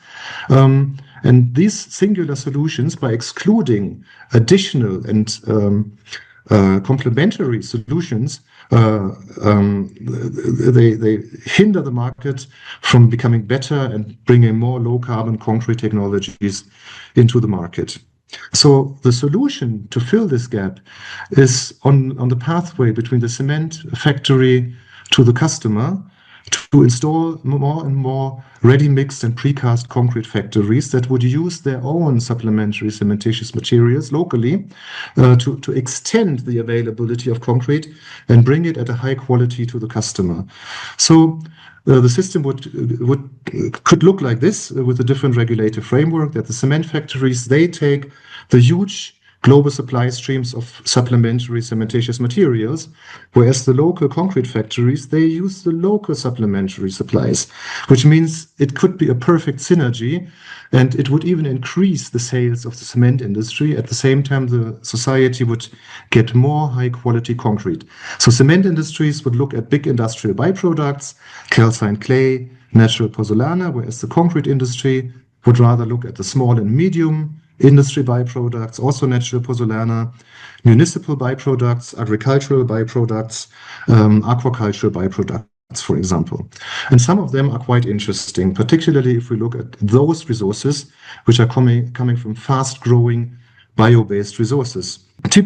And these singular solutions, by excluding additional and complementary solutions, they hinder the market from becoming better and bringing more low carbon concrete technologies into the market. So the solution to fill this gap is on the pathway between the cement factory to the customer, to install more and more ready-mixed and precast concrete factories that would use their own supplementary cementitious materials locally to extend the availability of concrete and bring it at a high quality to the customer. So the system could look like this with a different regulative framework, that the cement factories, they take the huge global supply streams of supplementary cementitious materials, whereas the local concrete factories, they use the local supplementary supplies, which means it could be a perfect synergy, and it would even increase the sales of the cement industry. At the same time, the society would get more high quality concrete. So cement industries would look at big industrial byproducts, calcined clay, natural pozzolana, whereas the concrete industry would rather look at the small and medium industry byproducts, also natural pozzolana, municipal byproducts, agricultural byproducts, aquaculture byproducts, for example. And some of them are quite interesting, particularly if we look at those resources which are coming from fast-growing bio-based resources.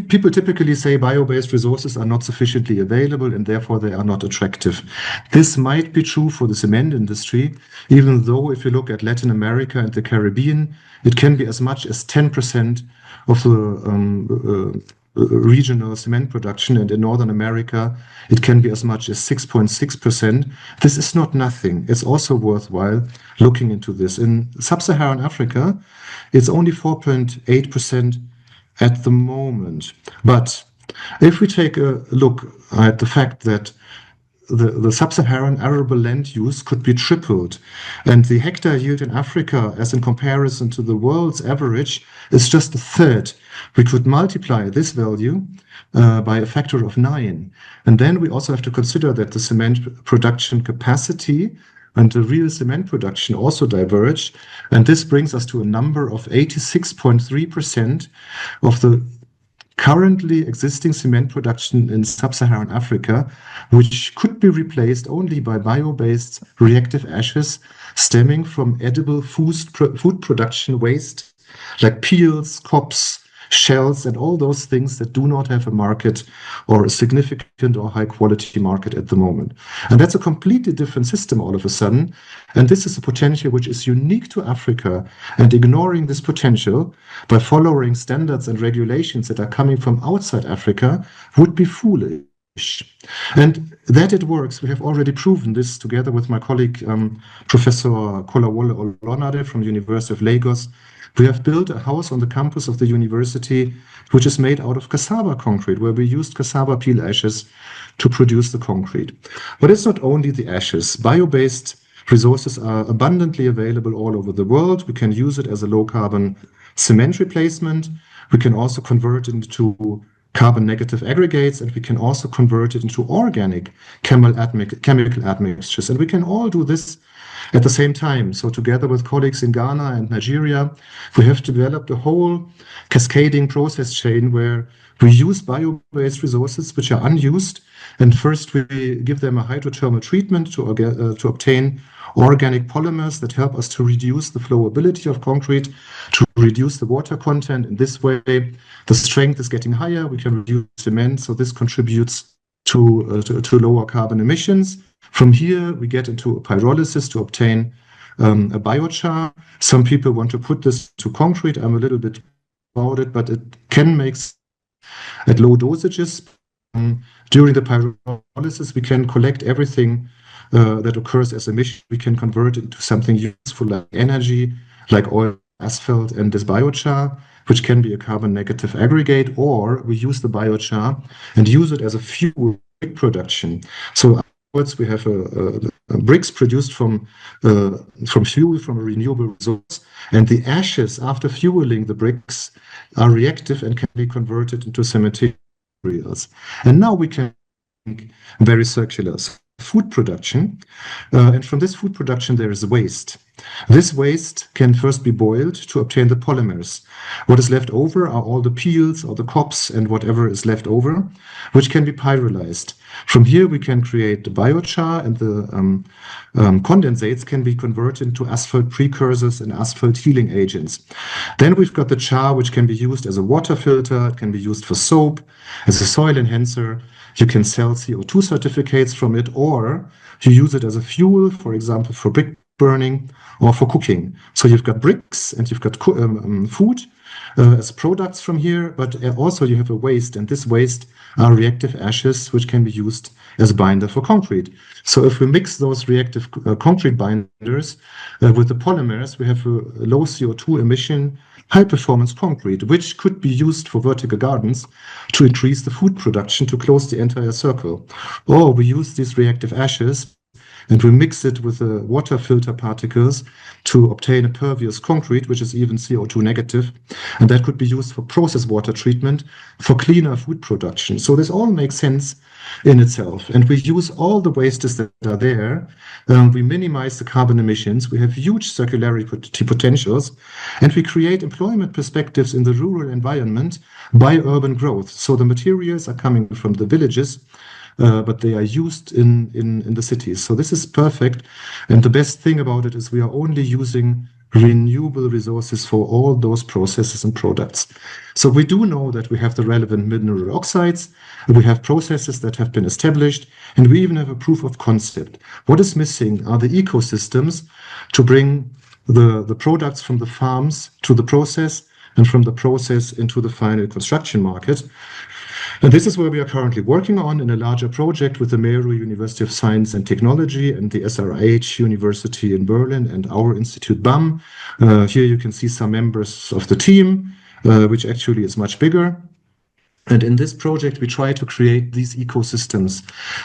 People typically say bio-based resources are not sufficiently available and therefore they are not attractive. This might be true for the cement industry, even though if you look at Latin America and the Caribbean, it can be as much as 10% of the regional cement production, and in Northern America, it can be as much as 6.6%. This is not nothing. It's also worthwhile looking into this. In sub-Saharan Africa, it's only 4.8% at the moment. But if we take a look at the fact that the sub-Saharan arable land use could be tripled, and the hectare yield in Africa, as in comparison to the world's average, is just a third. We could multiply this value by a factor of 9. And then we also have to consider that the cement production capacity and the real cement production also diverge. And this brings us to a number of 86.3% of the currently existing cement production in sub-Saharan Africa, which could be replaced only by bio-based reactive ashes stemming from edible food production waste, like peels, cobs, shells, and all those things that do not have a market or a significant or high quality market at the moment. And that's a completely different system all of a sudden. And this is a potential which is unique to Africa, and ignoring this potential by following standards and regulations that are coming from outside Africa would be foolish. And that it works, we have already proven this together with my colleague, Professor Olawale from the University of Lagos, We have built a house on the campus of the university, which is made out of cassava concrete, where we used cassava peel ashes to produce the concrete. But it's not only the ashes. Bio-based resources are abundantly available all over the world. We can use it as a low-carbon cement replacement. We can also convert it into carbon negative aggregates, and we can also convert it into organic chemical admixtures. And we can all do this at the same time. So together with colleagues in Ghana and Nigeria, we have developed a whole cascading process chain where we use bio-based resources which are unused, and first we give them a hydrothermal treatment to obtain organic polymers that help us to reduce the flowability of concrete, to reduce the water content. In this way, the strength is getting higher. We can reduce cement, so this contributes to lower carbon emissions. From here, we get into a pyrolysis to obtain a biochar. Some people want to put this to concrete. I'm a little bit about it, but it can make at low dosages. During the pyrolysis, we can collect everything that occurs as emission. We can convert it into something useful like energy, like oil, asphalt, and this biochar, which can be a carbon negative aggregate, or we use the biochar and use it as a fuel production. So we have bricks produced from fuel from a renewable resource, and the ashes after fueling the bricks are reactive and can be converted into cementitious materials. And now we can think very circular. So food production, and from this food production there is waste. This waste can first be boiled to obtain the polymers. What is left over are all the peels or the cobs and whatever is left over, which can be pyrolyzed. From here we can create the biochar, and the condensates can be converted into asphalt precursors and asphalt healing agents. Then we've got the char, which can be used as a water filter, it can be used for soap, as a soil enhancer. You can sell CO2 certificates from it, or you use it as a fuel, for example, for brick burning or for cooking. So you've got bricks and you've got food as products from here, but also you have a waste, and this waste are reactive ashes which can be used as binder for concrete. So if we mix those reactive concrete binders with the polymers, we have a low CO2 emission, high performance concrete, which could be used for vertical gardens to increase the food production to close the entire circle. Or we use these reactive ashes and we mix it with the water filter particles to obtain a pervious concrete, which is even CO2 negative. And that could be used for process water treatment for cleaner food production. So this all makes sense in itself. And we use all the wastes that are there. We minimize the carbon emissions. We have huge circularity potentials. And we create employment perspectives in the rural environment by urban growth. So the materials are coming from the villages, but they are used in the cities. So this is perfect. And the best thing about it is we are only using renewable resources for all those processes and products. So we do know that we have the relevant mineral oxides, we have processes that have been established, and we even have a proof of concept. What is missing are the ecosystems to bring the products from the farms to the process, and from the process into the final construction market. And this is where we are currently working on in a larger project with the Meru University of Science and Technology and the SRH University in Berlin and our institute BAM. Here you can see some members of the team, which actually is much bigger. And in this project, we try to create these ecosystems.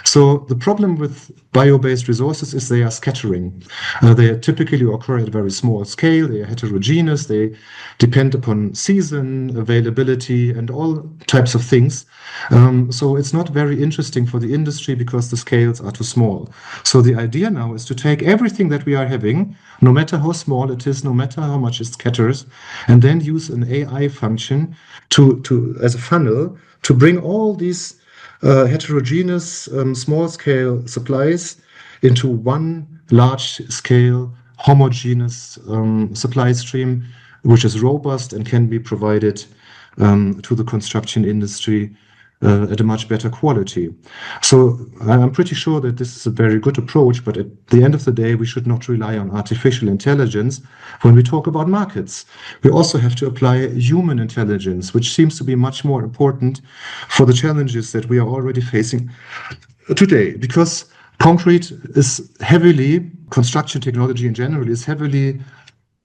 So the problem with bio-based resources is they are scattering. They typically occur at a very small scale. They are heterogeneous. They depend upon season, availability, and all types of things. So it's not very interesting for the industry because the scales are too small. So the idea now is to take everything that we are having, no matter how small it is, no matter how much it scatters, and then use an AI function to as a funnel to bring all these heterogeneous small-scale supplies into one large-scale homogeneous supply stream, which is robust and can be provided to the construction industry at a much better quality. So I'm pretty sure that this is a very good approach, but at the end of the day, we should not rely on artificial intelligence when we talk about markets. We also have to apply human intelligence, which seems to be much more important for the challenges that we are already facing today, because concrete is heavily, construction technology in general is heavily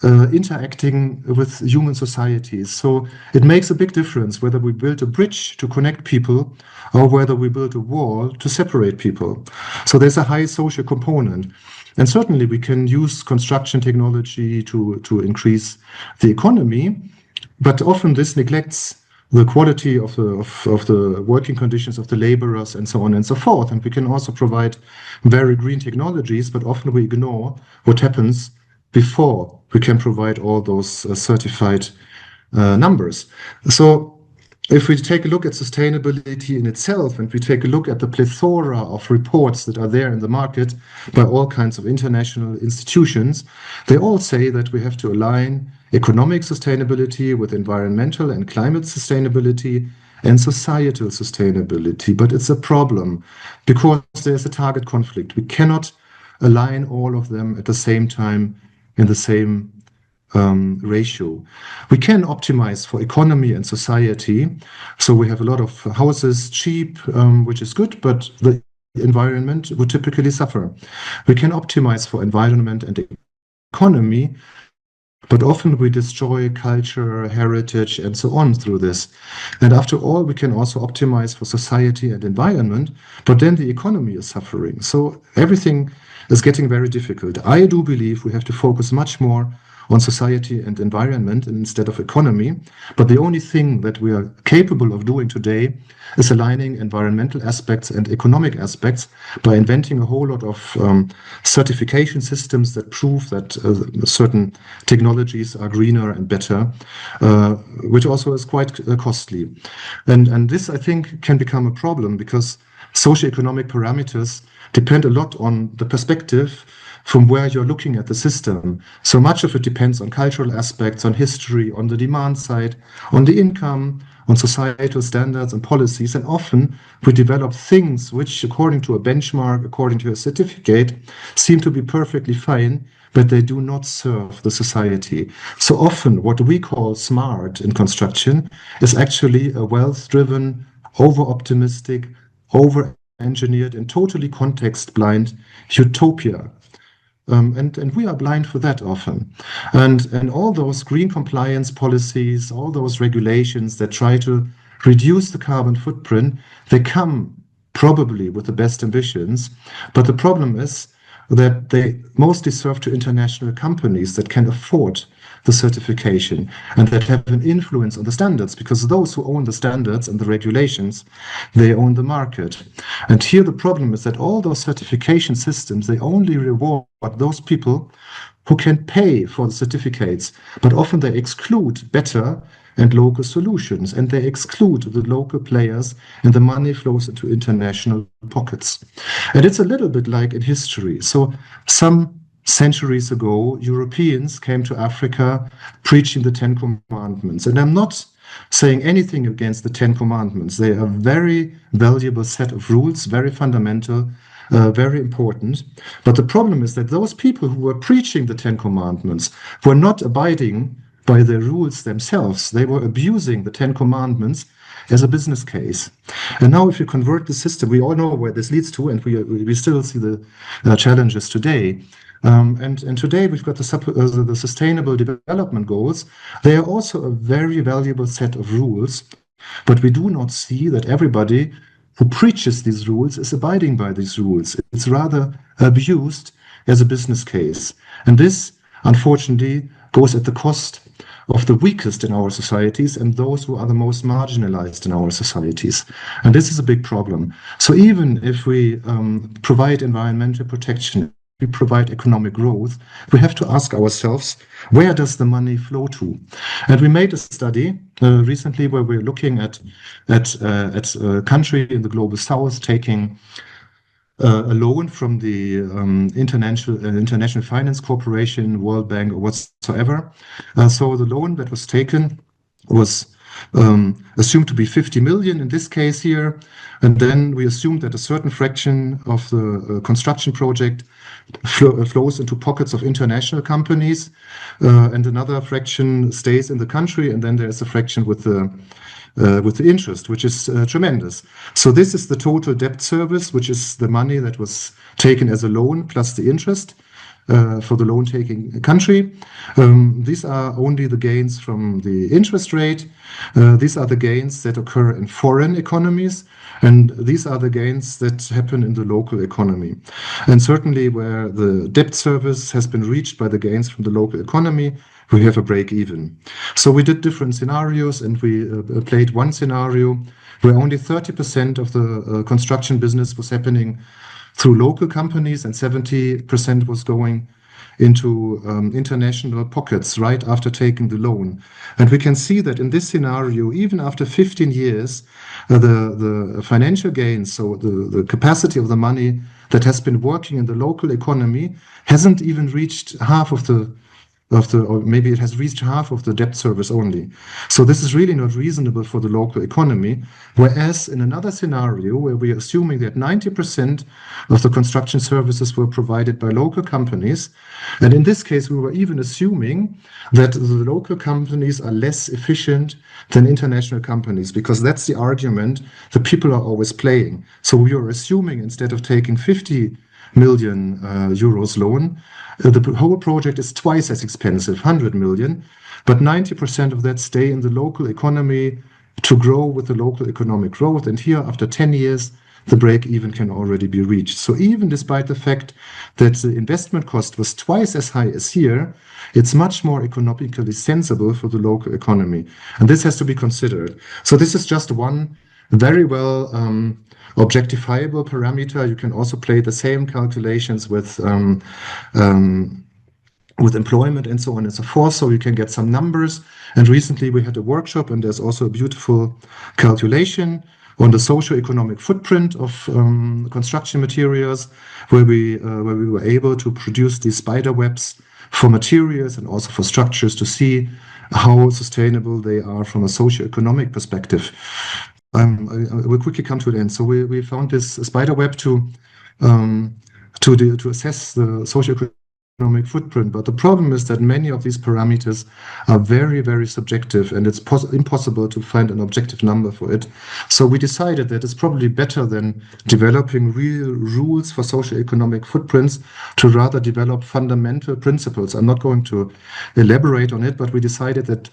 interacting with human societies. So it makes a big difference whether we build a bridge to connect people or whether we build a wall to separate people. So there's a high social component. And certainly we can use construction technology to increase the economy, but often this neglects the quality of the working conditions of the laborers and so on and so forth. And we can also provide very green technologies, but often we ignore what happens before we can provide all those certified numbers. So if we take a look at sustainability in itself, and we take a look at the plethora of reports that are there in the market by all kinds of international institutions, they all say that we have to align economic sustainability with environmental and climate sustainability and societal sustainability. But it's a problem because there's a target conflict. We cannot align all of them at the same time in the same ratio. We can optimize for economy and society. So we have a lot of houses cheap, which is good, but the environment would typically suffer. We can optimize for environment and economy, but often we destroy culture, heritage, and so on through this. And after all, we can also optimize for society and environment, but then the economy is suffering. So everything is getting very difficult. I do believe we have to focus much more on society and environment instead of economy. But the only thing that we are capable of doing today is aligning environmental aspects and economic aspects by inventing a whole lot of certification systems that prove that certain technologies are greener and better, which also is quite costly. And this, I think, can become a problem because socioeconomic parameters depend a lot on the perspective from where you're looking at the system. So much of it depends on cultural aspects, on history, on the demand side, on the income, on societal standards and policies. And often we develop things which, according to a benchmark, according to a certificate, seem to be perfectly fine, but they do not serve the society. So often what we call smart in construction is actually a wealth-driven, over-optimistic, over-engineered and totally context-blind utopia. And we are blind for that often. And all those green compliance policies, all those regulations that try to reduce the carbon footprint, they come probably with the best ambitions. But the problem is that they mostly serve to international companies that can afford the certification and that have an influence on the standards, because those who own the standards and the regulations, they own the market. And here the problem is that all those certification systems, they only reward those people who can pay for the certificates, but often they exclude better and local solutions, and they exclude the local players, and the money flows into international pockets. And it's a little bit like in history. So some centuries ago, Europeans came to Africa preaching the Ten Commandments. And I'm not saying anything against the Ten Commandments. They are a very valuable set of rules, very fundamental, very important. But the problem is that those people who were preaching the Ten Commandments were not abiding by the rules themselves. They were abusing the Ten Commandments as a business case. And now if you convert the system, we all know where this leads to, and we still see the challenges today. And today we've got the Sustainable Development Goals. They are also a very valuable set of rules, but we do not see that everybody who preaches these rules is abiding by these rules. It's rather abused as a business case. And this, unfortunately, goes at the cost of the weakest in our societies and those who are the most marginalized in our societies. And this is a big problem. So even if we provide environmental protection, we provide economic growth, we have to ask ourselves, where does the money flow to? And we made a study recently where we're looking at a country in the global south taking a loan from the International Finance Corporation, World Bank, or whatsoever. So the loan that was taken was assumed to be 50 million in this case here. And then we assumed that a certain fraction of the construction project flows into pockets of international companies, and another fraction stays in the country, and then there's a fraction with the interest, which is tremendous. So this is the total debt service, which is the money that was taken as a loan plus the interest. for the loan-taking country. These are only the gains from the interest rate. These are the gains that occur in foreign economies, and these are the gains that happen in the local economy. And certainly where the debt service has been reached by the gains from the local economy, we have a break even. So we did different scenarios, and we played one scenario where only 30% of the construction business was happening through local companies and 70% was going into international pockets right after taking the loan. And we can see that in this scenario, even after 15 years, the financial gains, so the capacity of the money that has been working in the local economy hasn't even reached half of the or maybe it has reached half of the debt service only. So this is really not reasonable for the local economy. Whereas in another scenario where we are assuming that 90% of the construction services were provided by local companies, and in this case we were even assuming that the local companies are less efficient than international companies, because that's the argument that people are always playing. So we are assuming instead of taking 50 million euros loan, the whole project is twice as expensive, 100 million, but 90% of that stay in the local economy to grow with the local economic growth. And here, after 10 years, the break even can already be reached. So even despite the fact that the investment cost was twice as high as here, it's much more economically sensible for the local economy. And this has to be considered. So this is just one very well objectifiable parameter. You can also play the same calculations with employment and so on and so forth, so you can get some numbers. And recently we had a workshop, and there's also a beautiful calculation on the socio-economic footprint of construction materials, where we were able to produce these spider webs for materials and also for structures to see how sustainable they are from a socio-economic perspective. I will quickly come to the end. So we found this spider web to assess the socio-economic footprint. But the problem is that many of these parameters are very, very subjective, and it's impossible to find an objective number for it. So we decided that it's probably better than developing real rules for socio-economic footprints to rather develop fundamental principles. I'm not going to elaborate on it, but we decided that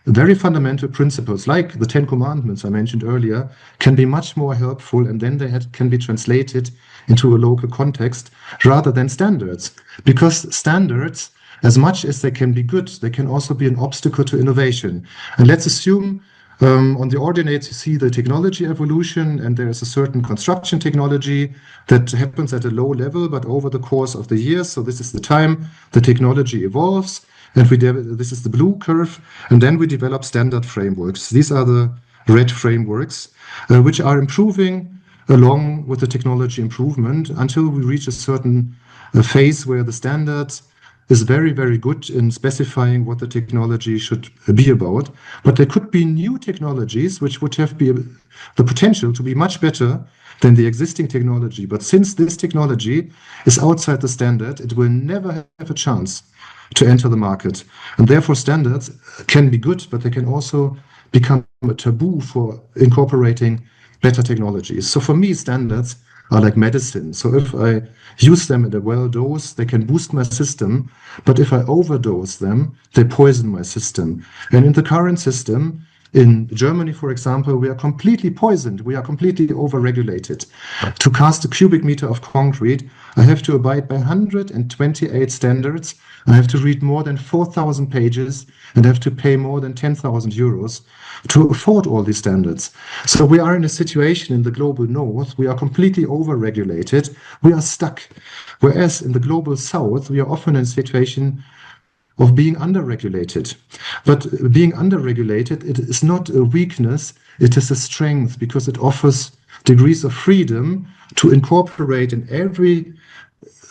very fundamental principles, like the 10 Commandments I mentioned earlier, can be much more helpful, and then they can be translated into a local context rather than standards. Because standards, as much as they can be good, they can also be an obstacle to innovation. And let's assume on the ordinates you see the technology evolution, and there is a certain construction technology that happens at a low level, but over the course of the years, so this is the time the technology evolves, and this is the blue curve, and then we develop standard frameworks. These are the red frameworks, which are improving along with the technology improvement until we reach a certain phase where the standard is very, very good in specifying what the technology should be about. But there could be new technologies which would have the potential to be much better than the existing technology. But since this technology is outside the standard, it will never have a chance to enter the market. And therefore standards can be good, but they can also become a taboo for incorporating better technologies. So for me, standards are like medicine. So if I use them at a well dose, they can boost my system. But if I overdose them, they poison my system. And in the current system, in Germany, for example, we are completely poisoned. We are completely overregulated. To cast a cubic meter of concrete, I have to abide by 128 standards. I have to read more than 4,000 pages and have to pay more than 10,000 euros to afford all these standards. So we are in a situation in the global north, we are completely overregulated, we are stuck. Whereas in the global south, we are often in a situation of being underregulated. But being underregulated, it is not a weakness, it is a strength, because it offers degrees of freedom to incorporate in every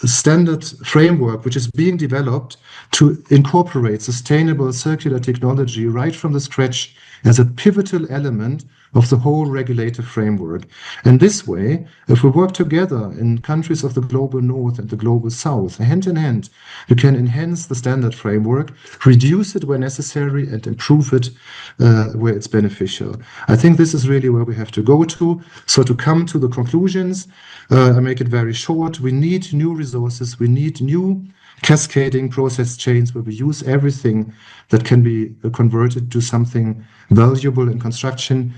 standard framework which is being developed to incorporate sustainable circular technology right from the scratch as a pivotal element of the whole regulative framework. And this way, if we work together in countries of the global north and the global south, hand in hand, you can enhance the standard framework, reduce it where necessary, and improve it where it's beneficial. I think this is really where we have to go to. So to come to the conclusions, I make it very short. We need new resources. We need new cascading process chains where we use everything that can be converted to something valuable in construction.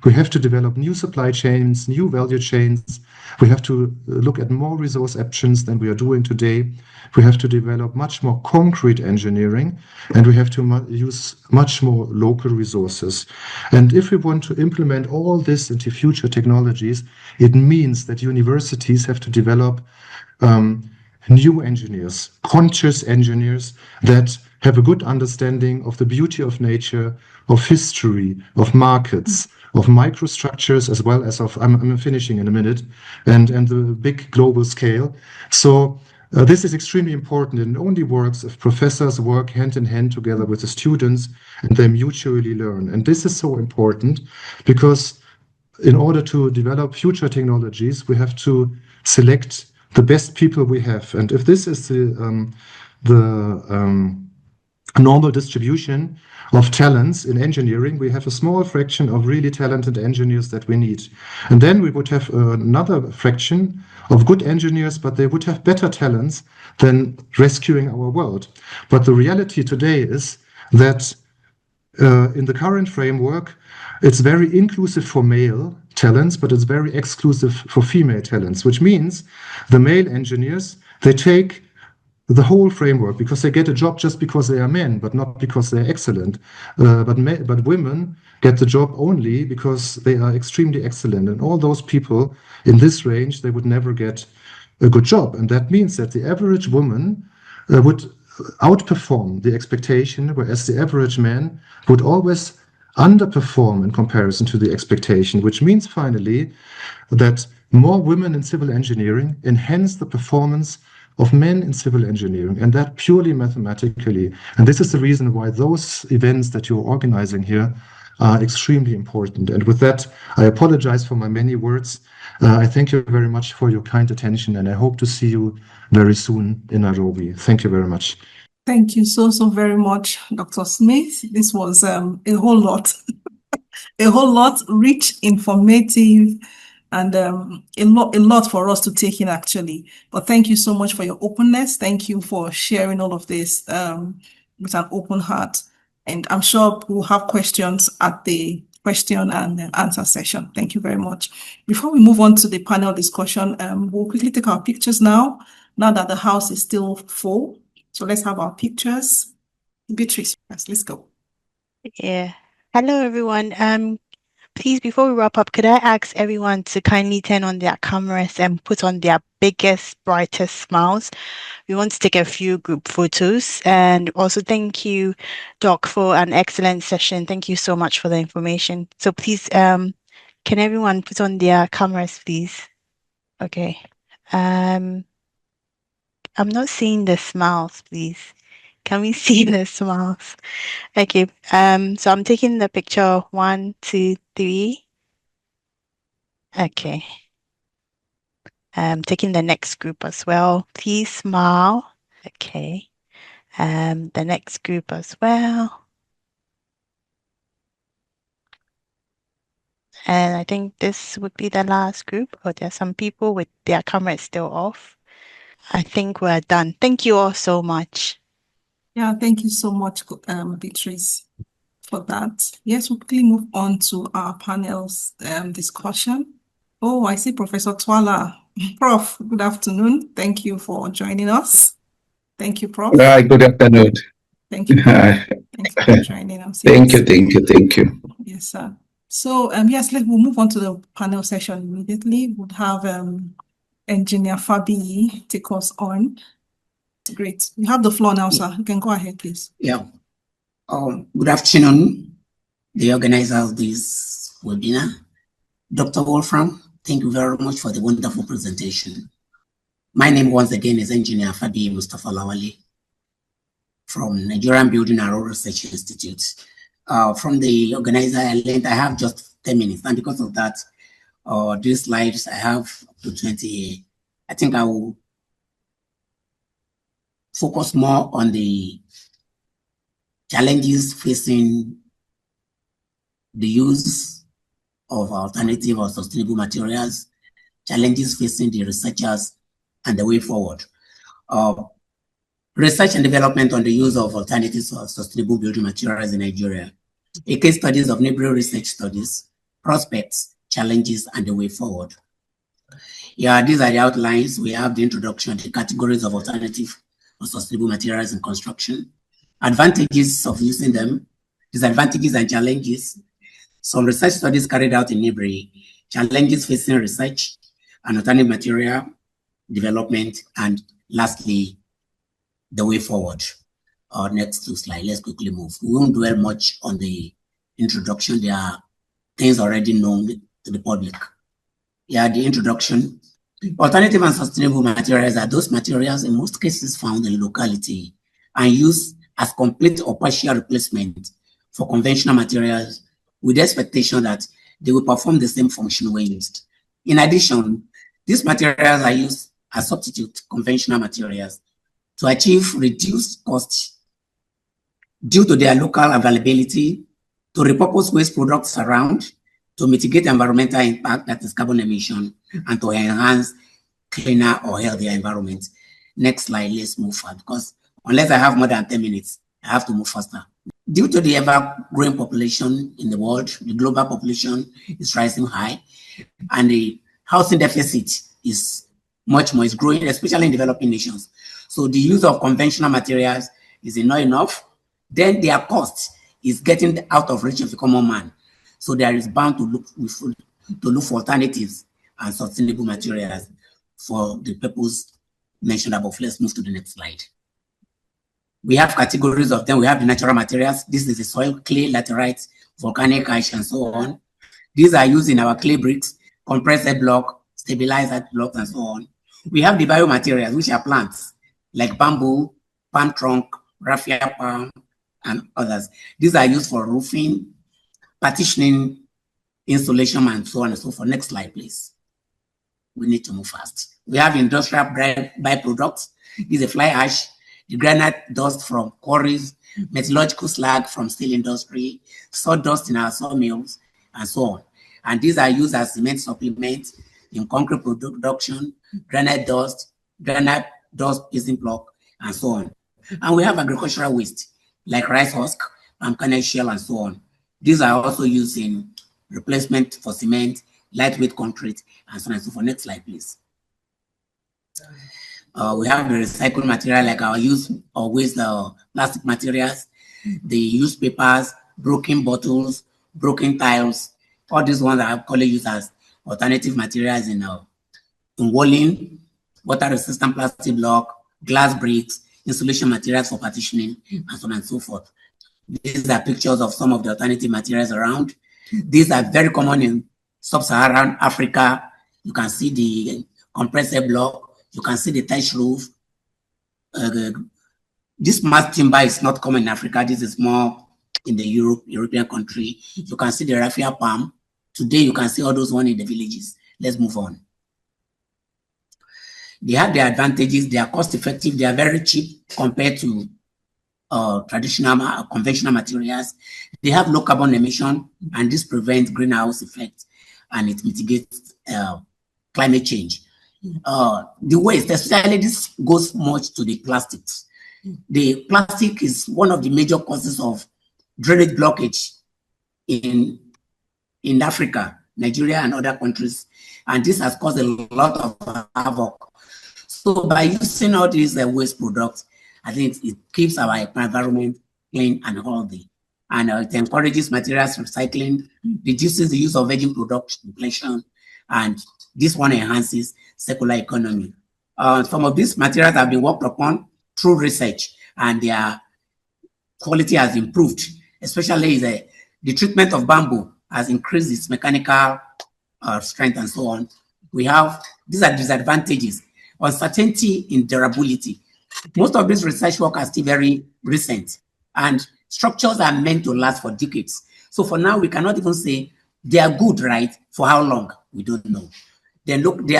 We have to develop new supply chains, new value chains. We have to look at more resource options than we are doing today. We have to develop much more concrete engineering, and we have to use much more local resources. And if we want to implement all this into future technologies, it means that universities have to develop new engineers, conscious engineers that have a good understanding of the beauty of nature, of history, of markets, of microstructures, as well as of, I'm finishing in a minute, and the big global scale. So this is extremely important, and it only works if professors work hand in hand together with the students and they mutually learn. And this is so important because in order to develop future technologies, we have to select the best people we have. And if this is the normal distribution of talents in engineering, we have a small fraction of really talented engineers that we need. And then we would have another fraction of good engineers, but they would have better talents than rescuing our world. But the reality today is that in the current framework, it's very inclusive for male talents, but it's very exclusive for female talents, which means the male engineers, they take the whole framework because they get a job just because they are men, but not because they're excellent. But women get the job only because they are extremely excellent. And all those people in this range, they would never get a good job. And that means that the average woman would outperform the expectation, whereas the average man would always underperform in comparison to the expectation, which means finally that more women in civil engineering enhance the performance of men in civil engineering, and that purely mathematically. And this is the reason why those events that you're organizing here are extremely important. And with that, I apologize for my many words. I thank you very much for your kind attention, and I hope to see you very soon in Nairobi. Thank you very much. Thank you so very much, Dr. Smith. This was a whole lot, rich, informative, and a lot for us to take in actually. But thank you so much for your openness. Thank you for sharing all of this with an open heart. And I'm sure we'll have questions at the question and answer session. Thank you very much. Before we move on to the panel discussion, we'll quickly take our pictures now that the house is still full. So let's have our pictures. Beatrice, let's go. Yeah. Hello, everyone. Please, before we wrap up, could I ask everyone to kindly turn on their cameras and put on their biggest, brightest smiles? We want to take a few group photos. And also thank you, Doc, for an excellent session. Thank you so much for the information. So please, can everyone put on their cameras, please? Okay. I'm not seeing the smiles, please. Can we see the smiles? Okay. So I'm taking the picture 1, 2, 3. Okay. Taking the next group as well. Please smile. Okay. The next group as well. And I think this would be the last group. Oh, there are some people with their cameras still off. I think we're done. Thank you all so much. Yeah, thank you so much, Beatrice, for that. Yes, we'll quickly move on to our panel's discussion. Oh, I see Professor Twala. Prof, good afternoon. Thank you for joining us. Thank you, Prof. Good afternoon. Thank you. Thanks for joining us. Thank you. Yes, sir. So, yes, we'll move on to the panel session immediately. We'll have Engineer Fabiyi take us on. Great. You have the floor now, sir. You can go ahead, please. Yeah. Good afternoon, the organizer of this webinar. Dr. Wolfram, thank you very much for the wonderful presentation. My name once again is Engineer Fabiyi Mustapha Olawale from Nigerian Building and Road Research Institute. From the organizer, I have just 10 minutes, and because of that, these slides I have up to 20. I think I will focus more on the challenges facing the use of alternative or sustainable materials, challenges facing the researchers, and the way forward. Research and development on the use of alternatives or sustainable building materials in Nigeria. A case studies of neighboring research studies, prospects, challenges, and the way forward. Yeah, these are the outlines. We have the introduction, the categories of alternative or sustainable materials in construction, advantages of using them, disadvantages and challenges, some research studies carried out in Nibri, challenges facing research and alternative material development, and lastly, the way forward. Next two slide, let's quickly move. We won't dwell much on the introduction. There are things already known to the public. Yeah, the introduction. Alternative and sustainable materials are those materials in most cases found in locality and used as complete or partial replacement for conventional materials with the expectation that they will perform the same function when used. In addition, these materials are used as substitute conventional materials to achieve reduced costs due to their local availability, to repurpose waste products around, to mitigate environmental impact, that is carbon emission, and to enhance cleaner or healthier environment. Next slide, let's move forward, because unless I have more than 10 minutes, I have to move faster. Due to the ever-growing population in the world, the global population is rising high, and the housing deficit is much more, is growing, especially in developing nations. So the use of conventional materials is not enough. Then their cost is getting out of reach of the common man. So there is bound to look for alternatives and sustainable materials for the purpose mentioned above. Let's move to the next slide. We have categories of them. We have the natural materials. This is the soil, clay, laterite, volcanic ash, and so on. These are used in our clay bricks, compressed block, stabilized blocks, and so on. We have the biomaterials, which are plants like bamboo, palm trunk, raffia palm, and others. These are used for roofing, partitioning, insulation, and so on and so forth. Next slide, please. We need to move fast. We have industrial byproducts. This is a fly ash, the granite dust from quarries, metallurgical slag from steel industry, sawdust in our sawmills, and so on. And these are used as cement supplement in concrete production, granite dust piecing block, and so on. And we have agricultural waste, like rice husk, palm kernel shell, and so on. These are also used in replacement for cement, lightweight concrete, and so on and so forth. Next slide, please. We have the recycled material, like our use or waste plastic materials, the used papers, broken bottles, broken tiles. All these ones are commonly used as alternative materials in walling, water-resistant plastic block, glass bricks, insulation materials for partitioning, and so on and so forth. These are pictures of some of the alternative materials around. These are very common in sub-Saharan Africa. You can see the compressor block. You can see the thatch roof. This mass timber is not common in Africa. This is more in the European country. You can see the raffia palm. Today, you can see all those ones in the villages. Let's move on. They have their advantages. They are cost effective. They are very cheap compared to traditional conventional materials. They have low carbon emission, and this prevents greenhouse effect, and it mitigates climate change. The waste, especially this goes much to the plastics. The plastic is one of the major causes of drainage blockage in Africa, Nigeria, and other countries, and this has caused a lot of havoc. So by using all these waste products, I think it keeps our environment clean and healthy, and it encourages materials recycling, reduces the use of virgin product depletion, and this one enhances circular economy. Some of these materials have been worked upon through research, and their quality has improved, especially the treatment of bamboo has increased its mechanical strength and so on. We have, these are disadvantages, uncertainty in durability. Most of this research work are still very recent, and structures are meant to last for decades. So for now, we cannot even say they are good, right? For how long? We don't know. Then look, they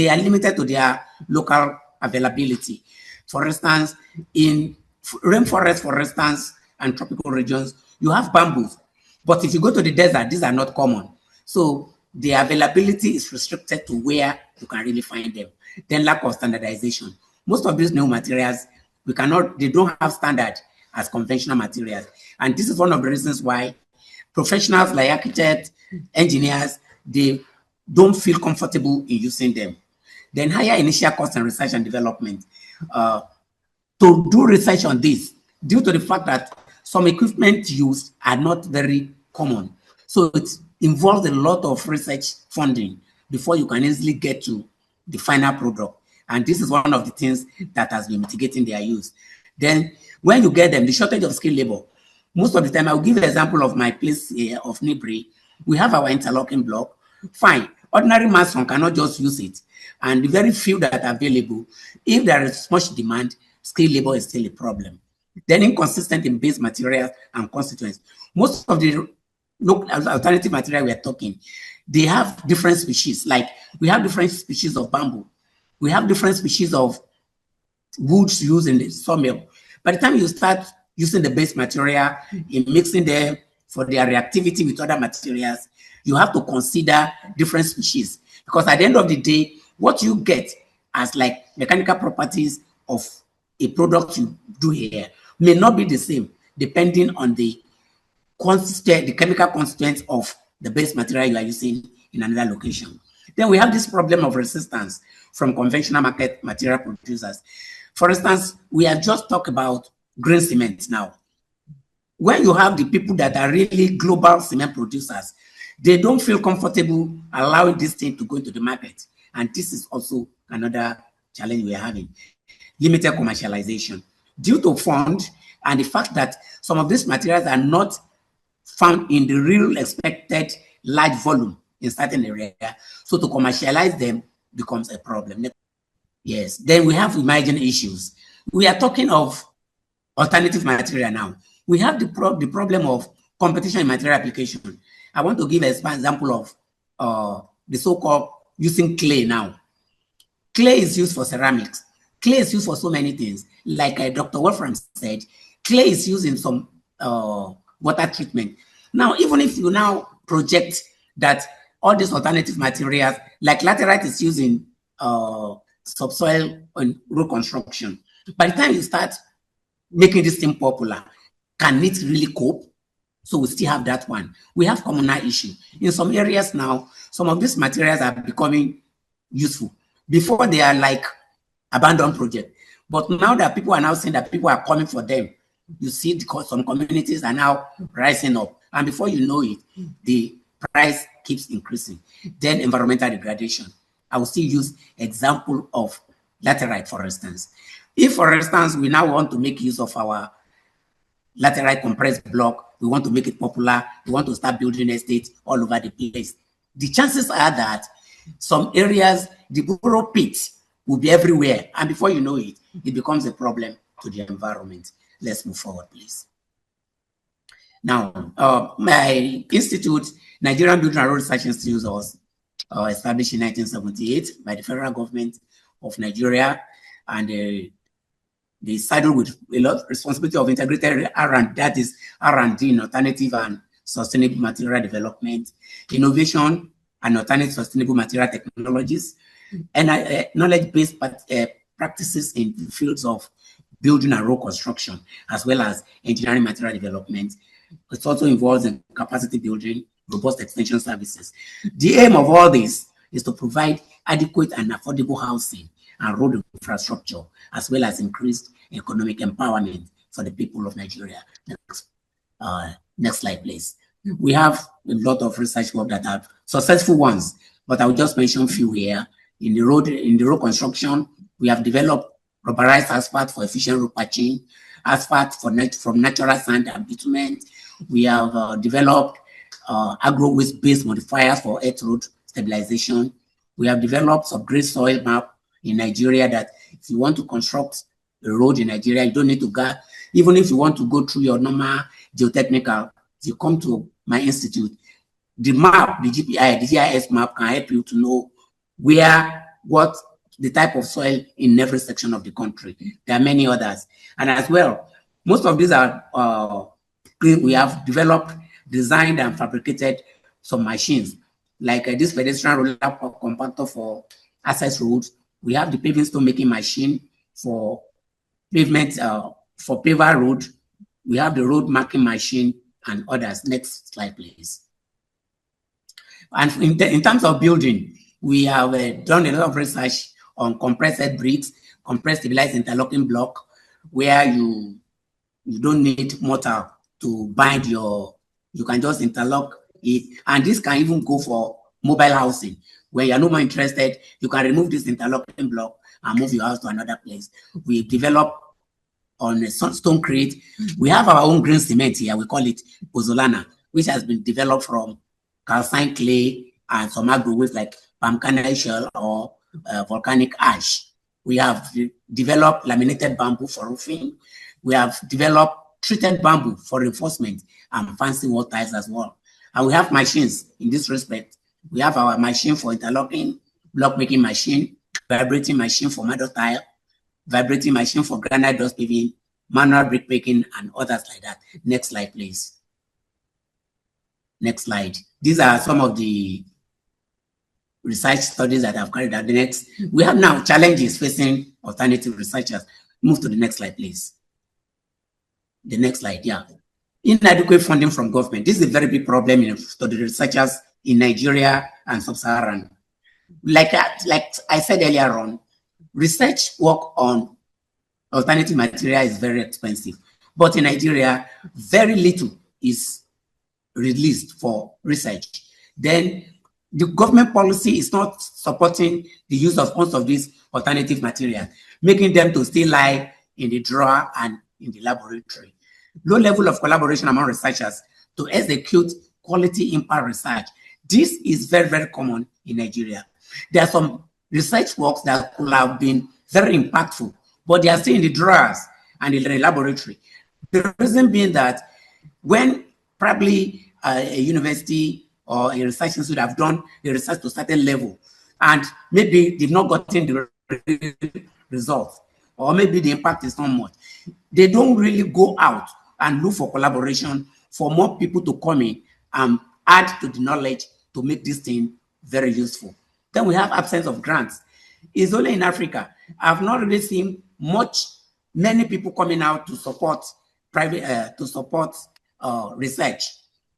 are limited to their local availability. For instance, in rainforest, for instance, and tropical regions, you have bamboos. But if you go to the desert, these are not common. So the availability is restricted to where you can really find them. Then lack of standardization. Most of these new materials they don't have standard as conventional materials. And this is one of the reasons why professionals like architects, engineers, they don't feel comfortable in using them. Then higher initial cost and research and development. To do research on this, due to the fact that some equipment used are not very common. So it involves a lot of research funding before you can easily get to the final product. And this is one of the things that has been mitigating their use. Then when you get them, the shortage of skilled labor. Most of the time, I'll give an example of my place here of Nibri. We have our interlocking block. Fine. Ordinary mason cannot just use it. And the very few that are available, if there is much demand, skilled labor is still a problem. Then inconsistent in base materials and constituents. Most of the alternative material we are talking, they have different species. Like we have different species of bamboo. We have different species of woods used in the sawmill. By the time you start using the base material in mixing them for their reactivity with other materials, you have to consider different species. Because at the end of the day, what you get as like mechanical properties of a product you do here may not be the same depending on the chemical constituents of the base material you are using in another location. Then we have this problem of resistance from conventional market material producers. For instance, we have just talked about green cement now. When you have the people that are really global cement producers, they don't feel comfortable allowing this thing to go into the market. And this is also another challenge we are having. Limited commercialization. Due to fund and the fact that some of these materials are not found in the real expected large volume in certain areas, so to commercialize them becomes a problem. Yes, then we have emerging issues. We are talking of alternative material now. We have the problem of competition in material application. I want to give an example of the so-called using clay now. Clay is used for ceramics. Clay is used for so many things. Like Dr. Wolfram said, clay is used in some water treatment. Now, even if you now project that all these alternative materials, like laterite is used in subsoil and road construction, by the time you start making this thing popular, can it really cope? So we still have that one. We have communal issue. In some areas now, some of these materials are becoming useful. Before they are like abandoned project. But now that people are now saying that people are coming for them, you see some communities are now rising up. And before you know it, the price keeps increasing. Then environmental degradation. I will still use example of laterite, for instance. If, for instance, we now want to make use of our laterite compressed block, we want to make it popular, we want to start building estates all over the place, the chances are that some areas, the borrow pit will be everywhere. And before you know it, it becomes a problem to the environment. Let's move forward, please. Now, my institute, Nigerian Building and Road Research Institute, was established in 1978 by the federal government of Nigeria, and they saddled with a lot of responsibility of integrated R&D, that is R&D in alternative and sustainable material development, innovation and alternative sustainable material technologies, and knowledge-based practices in the fields of building and road construction, as well as engineering material development. It also involves in capacity building, robust extension services. The aim of all this is to provide adequate and affordable housing and road infrastructure, as well as increased economic empowerment for the people of Nigeria. Next slide, please. We have a lot of research work that are successful ones, but I'll just mention a few here. In the road construction, we have developed rubberized asphalt for efficient road patching, asphalt from natural sand and bitumen. We have developed agro waste-based modifiers for earth road stabilization. We have developed subgrade soil map in Nigeria that if you want to construct a road in Nigeria, you don't need to go, even if you want to go through your normal geotechnical, if you come to my institute, the map, the GIS map can help you to know what the type of soil in every section of the country. There are many others. And as well, most of these are, we have developed, designed and fabricated some machines, like this pedestrian roller compactor for access roads. We have the paving stone making machine for pavement for paver road. We have the road marking machine and others. Next slide, please. And in terms of building, we have done a lot of research on compressed bricks, compressed stabilized interlocking block, where you don't need mortar to bind you can just interlock it. And this can even go for mobile housing. When you're no more interested, you can remove this interlocking block and move your house to another place. We develop on a stone crate. We have our own green cement here. We call it Pozzolana, which has been developed from calcine clay and some agro-waste like palm kernel shell or volcanic ash. We have developed laminated bamboo for roofing. We have developed treated bamboo for reinforcement and fancy wall tiles as well. And we have machines in this respect. We have our machine for interlocking, block making machine, vibrating machine for metal tile, vibrating machine for granite dust paving, manual brick making, and others like that. Next slide, please. Next slide. These are some of the research studies that I've carried out. The next, we have now challenges facing alternative researchers. Move to the next slide, please. The next slide, yeah. Inadequate funding from government. This is a very big problem for the researchers in Nigeria and Sub-Saharan. Like I said earlier on, research work on alternative material is very expensive. But in Nigeria, very little is released for research. Then the government policy is not supporting the use of most of these alternative materials, making them to still lie in the drawer and in the laboratory. Low level of collaboration among researchers to execute quality impact research. This is very, very common in Nigeria. There are some research works that could have been very impactful, but they are still in the drawers and in the laboratory. The reason being that when probably a university or a research institute have done the research to a certain level, and maybe they've not gotten the results, or maybe the impact is not much, they don't really go out and look for collaboration for more people to come in and add to the knowledge to make this thing very useful. Then we have absence of grants. It's only in Africa. I've not really seen many people coming out to support private, research.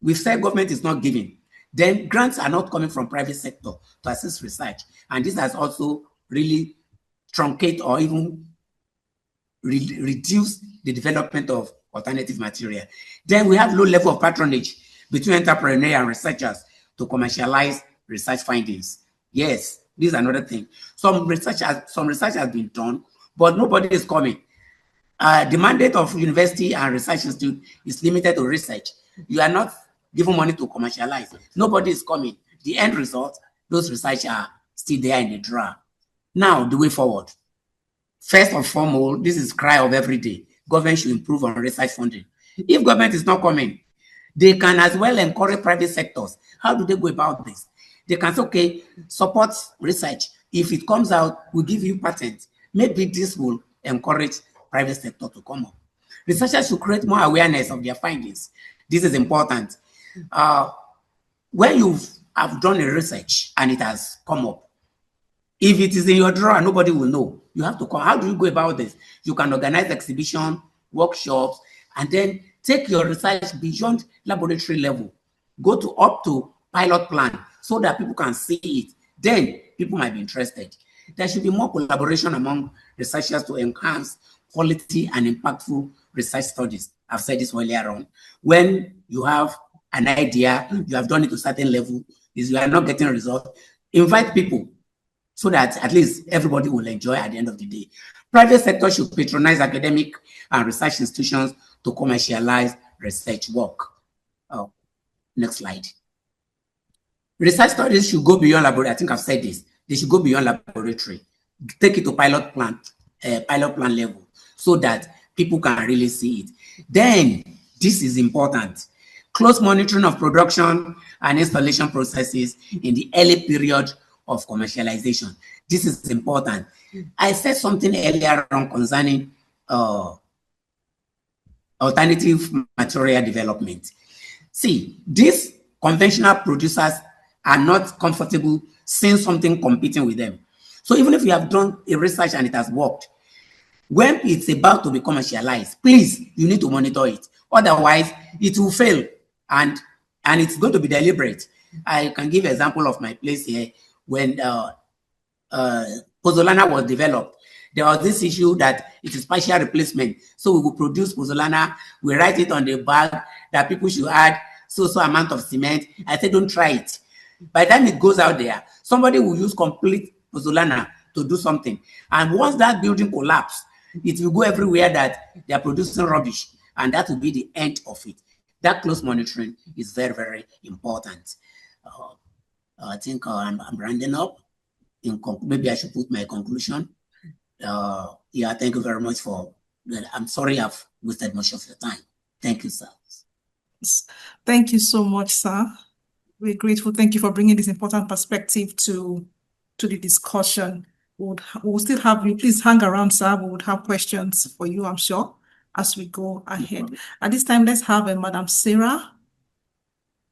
We've said government is not giving. Then grants are not coming from private sector to assist research. And this has also really truncated or even reduced the development of alternative material. Then we have low level of patronage between entrepreneurs and researchers to commercialize research findings. Yes, this is another thing. Some research has been done, but nobody is coming. The mandate of university and research institute is limited to research. You are not given money to commercialize. Nobody is coming. The end result, those research are still there in the drawer. Now, the way forward. First and foremost, this is cry of every day. Government should improve on research funding. If government is not coming, they can as well encourage private sectors. How do they go about this? They can say, okay, support research. If it comes out, we'll give you patents. Maybe this will encourage private sector to come up. Researchers should create more awareness of their findings. This is important. When you have done a research and it has come up, if it is in your drawer, nobody will know. You have to come. How do you go about this? You can organize exhibition, workshops, and then take your research beyond laboratory level. Go up to pilot plan so that people can see it. Then people might be interested. There should be more collaboration among researchers to enhance quality and impactful research studies. I've said this earlier on. When you have an idea, you have done it to a certain level, you are not getting results, invite people so that at least everybody will enjoy at the end of the day. Private sector should patronize academic and research institutions to commercialize research work. Next slide. Research studies should go beyond laboratory. I think I've said this. They should go beyond laboratory. Take it to pilot plan level so that people can really see it. Then, this is important. Close monitoring of production and installation processes in the early period of commercialization. This is important. I said something earlier on concerning alternative material development. See, these conventional producers are not comfortable seeing something competing with them. So even if you have done a research and it has worked, When it's about to be commercialized, please, you need to monitor it. Otherwise, it will fail, and it's going to be deliberate. I can give an example of my place here. When Pozzolana was developed, there was this issue that it is partial replacement. So we will produce Pozzolana, we write it on the bag that people should add so amount of cement. I said, don't try it. By the time it goes out there, somebody will use complete Pozzolana to do something. And once that building collapses, it will go everywhere that they are producing rubbish, and that will be the end of it. That close monitoring is very, very important. I think I'm rounding up. Maybe I should put my conclusion. Yeah, thank you very much for that. I'm sorry I've wasted much of your time. Thank you, sir. Thank you so much, sir. We're grateful. Thank you for bringing this important perspective to the discussion. We'll still have you. Please hang around, sir. We would have questions for you, I'm sure, as we go ahead. At this time, let's have Madam Sarah.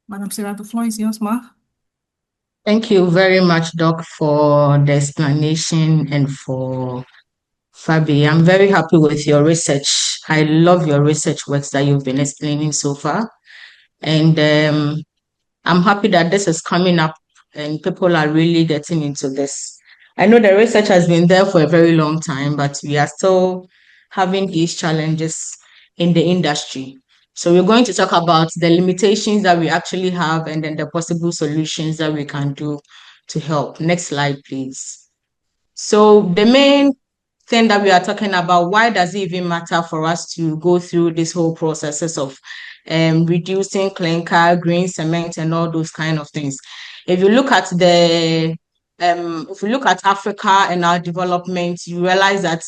Madam Sarah, the floor is yours, ma. Thank you very much, Doc, for the explanation and for Fabiyi. I'm very happy with your research. I love your research works that you've been explaining so far. And I'm happy that this is coming up and people are really getting into this. I know the research has been there for a very long time, but we are still having these challenges in the industry. So we're going to talk about the limitations that we actually have and then the possible solutions that we can do to help. Next slide, please. So the main thing that we are talking about, why does it even matter for us to go through this whole processes of reducing clinker, green cement, and all those kind of things? If you look at Africa and our development, you realize that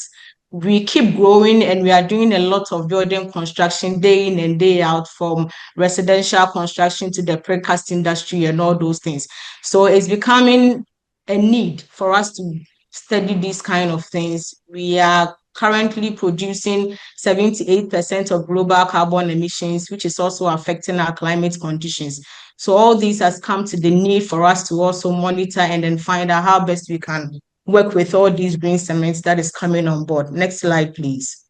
we keep growing and we are doing a lot of building construction day in and day out, from residential construction to the precast industry and all those things. So it's becoming a need for us to study these kind of things. We are currently producing 78% of global carbon emissions, which is also affecting our climate conditions. So all this has come to the need for us to also monitor and then find out how best we can work with all these green cements that is coming on board. Next slide, please.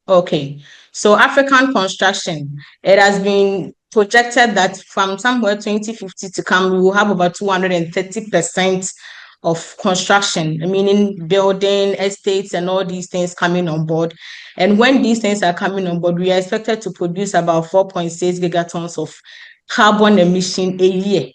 Okay, so African construction, it has been projected that from somewhere 2050 to come, we will have about 230% of construction, meaning building, estates, and all these things coming on board. And when these things are coming on board, we are expected to produce about 4.6 gigatons of carbon emission a year,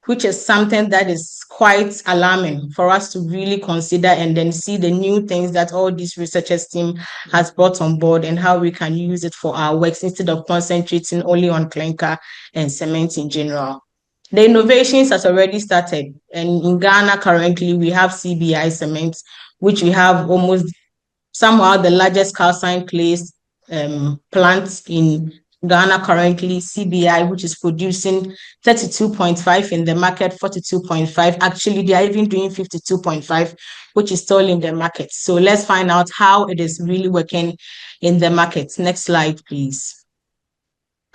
which is something that is quite alarming for us to really consider and then see the new things that all this researchers team has brought on board and how we can use it for our works instead of concentrating only on clinker and cement in general. The innovations has already started, and in Ghana currently we have CBI cement, which we have almost somehow the largest calcined clays plant in Ghana currently, CBI, which is producing 32.5 in the market, 42.5. Actually, they are even doing 52.5, which is still in the market. So let's find out how it is really working in the market. Next slide, please.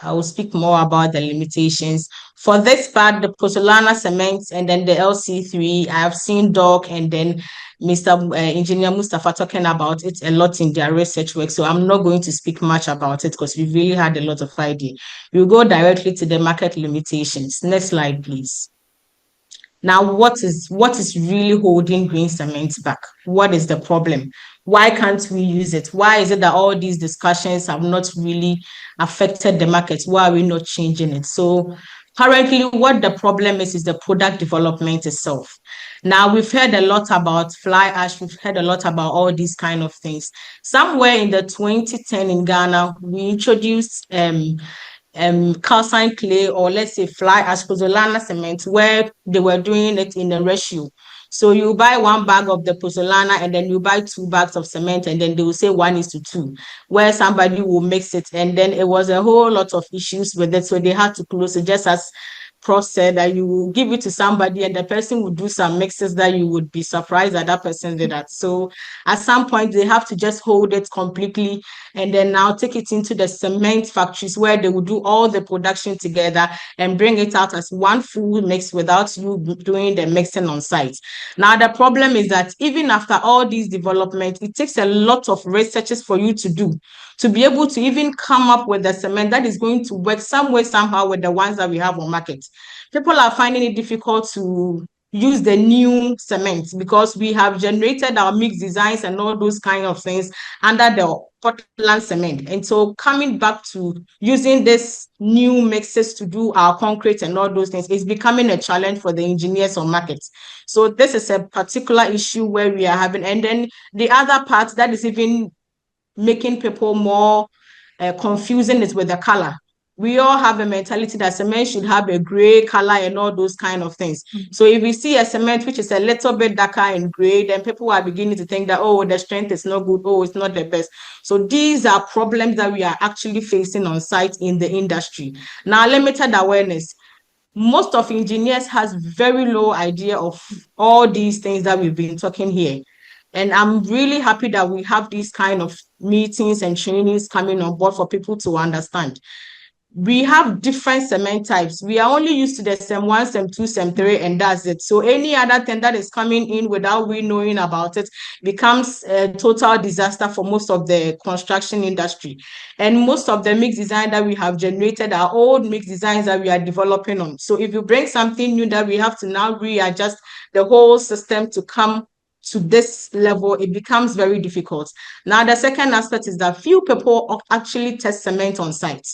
I will speak more about the limitations. For this part, the Pozzolana cement and then the LC3, I have seen Doc and then Mr. Engineer Mustapha talking about it a lot in their research work. So I'm not going to speak much about it because we really had a lot of idea. We'll go directly to the market limitations. Next slide, please. Now, what is really holding green cement back? What is the problem? Why can't we use it? Why is it that all these discussions have not really affected the market? Why are we not changing it? So currently, what the problem is the product development itself. Now, we've heard a lot about fly ash. We've heard a lot about all these kind of things. Somewhere in the 2010 in Ghana, we introduced calcined clay, or let's say fly ash pozzolana cement, where they were doing it in a ratio. So you buy 1 bag of the pozzolana and then you buy 2 bags of cement, and then they will say 1:2, where somebody will mix it. And then it was a whole lot of issues with it. So they had to close it, just as process that you will give it to somebody and the person will do some mixes that you would be surprised that that person did that. So at some point they have to just hold it completely and then now take it into the cement factories where they will do all the production together and bring it out as one full mix without you doing the mixing on site. Now the problem is that even after all these developments, it takes a lot of researches for you to do to be able to even come up with a cement that is going to work some way, somehow with the ones that we have on market. People are finding it difficult to use the new cement because we have generated our mix designs and all those kind of things under the Portland cement. And so coming back to using this new mixes to do our concrete and all those things is becoming a challenge for the engineers on markets. So this is a particular issue where we are having. And then the other part that is even making people more confusing is with the color. We all have a mentality that cement should have a gray color and all those kind of things. So if we see a cement which is a little bit darker in gray, then people are beginning to think that, oh, the strength is not good, oh, it's not the best. So these are problems that we are actually facing on site in the industry. Now, limited awareness. Most of engineers has very low idea of all these things that we've been talking here. And I'm really happy that we have these kind of meetings and trainings coming on board for people to understand. We have different cement types. We are only used to the SEM1, SEM2, SEM3, and that's it. So any other thing that is coming in without we knowing about it becomes a total disaster for most of the construction industry. And most of the mix design that we have generated are old mix designs that we are developing on. So if you bring something new that we have to now readjust the whole system to come to this level, it becomes very difficult. Now, the second aspect is that few people actually test cement on site.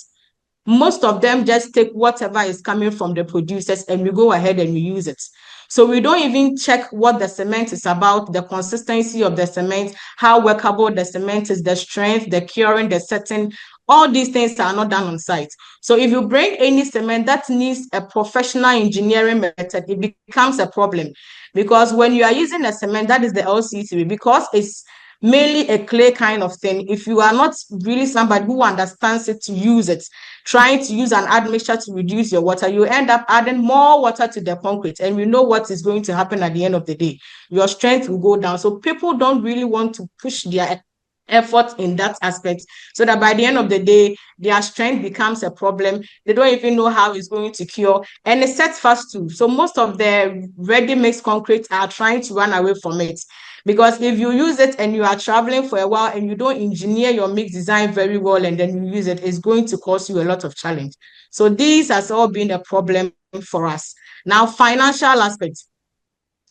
Most of them just take whatever is coming from the producers and we go ahead and we use it. So we don't even check what the cement is about, the consistency of the cement, how workable the cement is, the strength, the curing, the setting. All these things are not done on site. So if you bring any cement that needs a professional engineering method, it becomes a problem. Because when you are using a cement, that is the LC3, because it's mainly a clay kind of thing. If you are not really somebody who understands it to use it, trying to use an admixture to reduce your water, you end up adding more water to the concrete. And we know what is going to happen at the end of the day. Your strength will go down. So people don't really want to push their effort in that aspect, so that by the end of the day, their strength becomes a problem. They don't even know how it's going to cure, and it sets fast too. So most of the ready-mix concrete are trying to run away from it, because if you use it and you are traveling for a while and you don't engineer your mix design very well and then you use it, it's going to cause you a lot of challenge. So these has all been a problem for us. Now, financial aspects.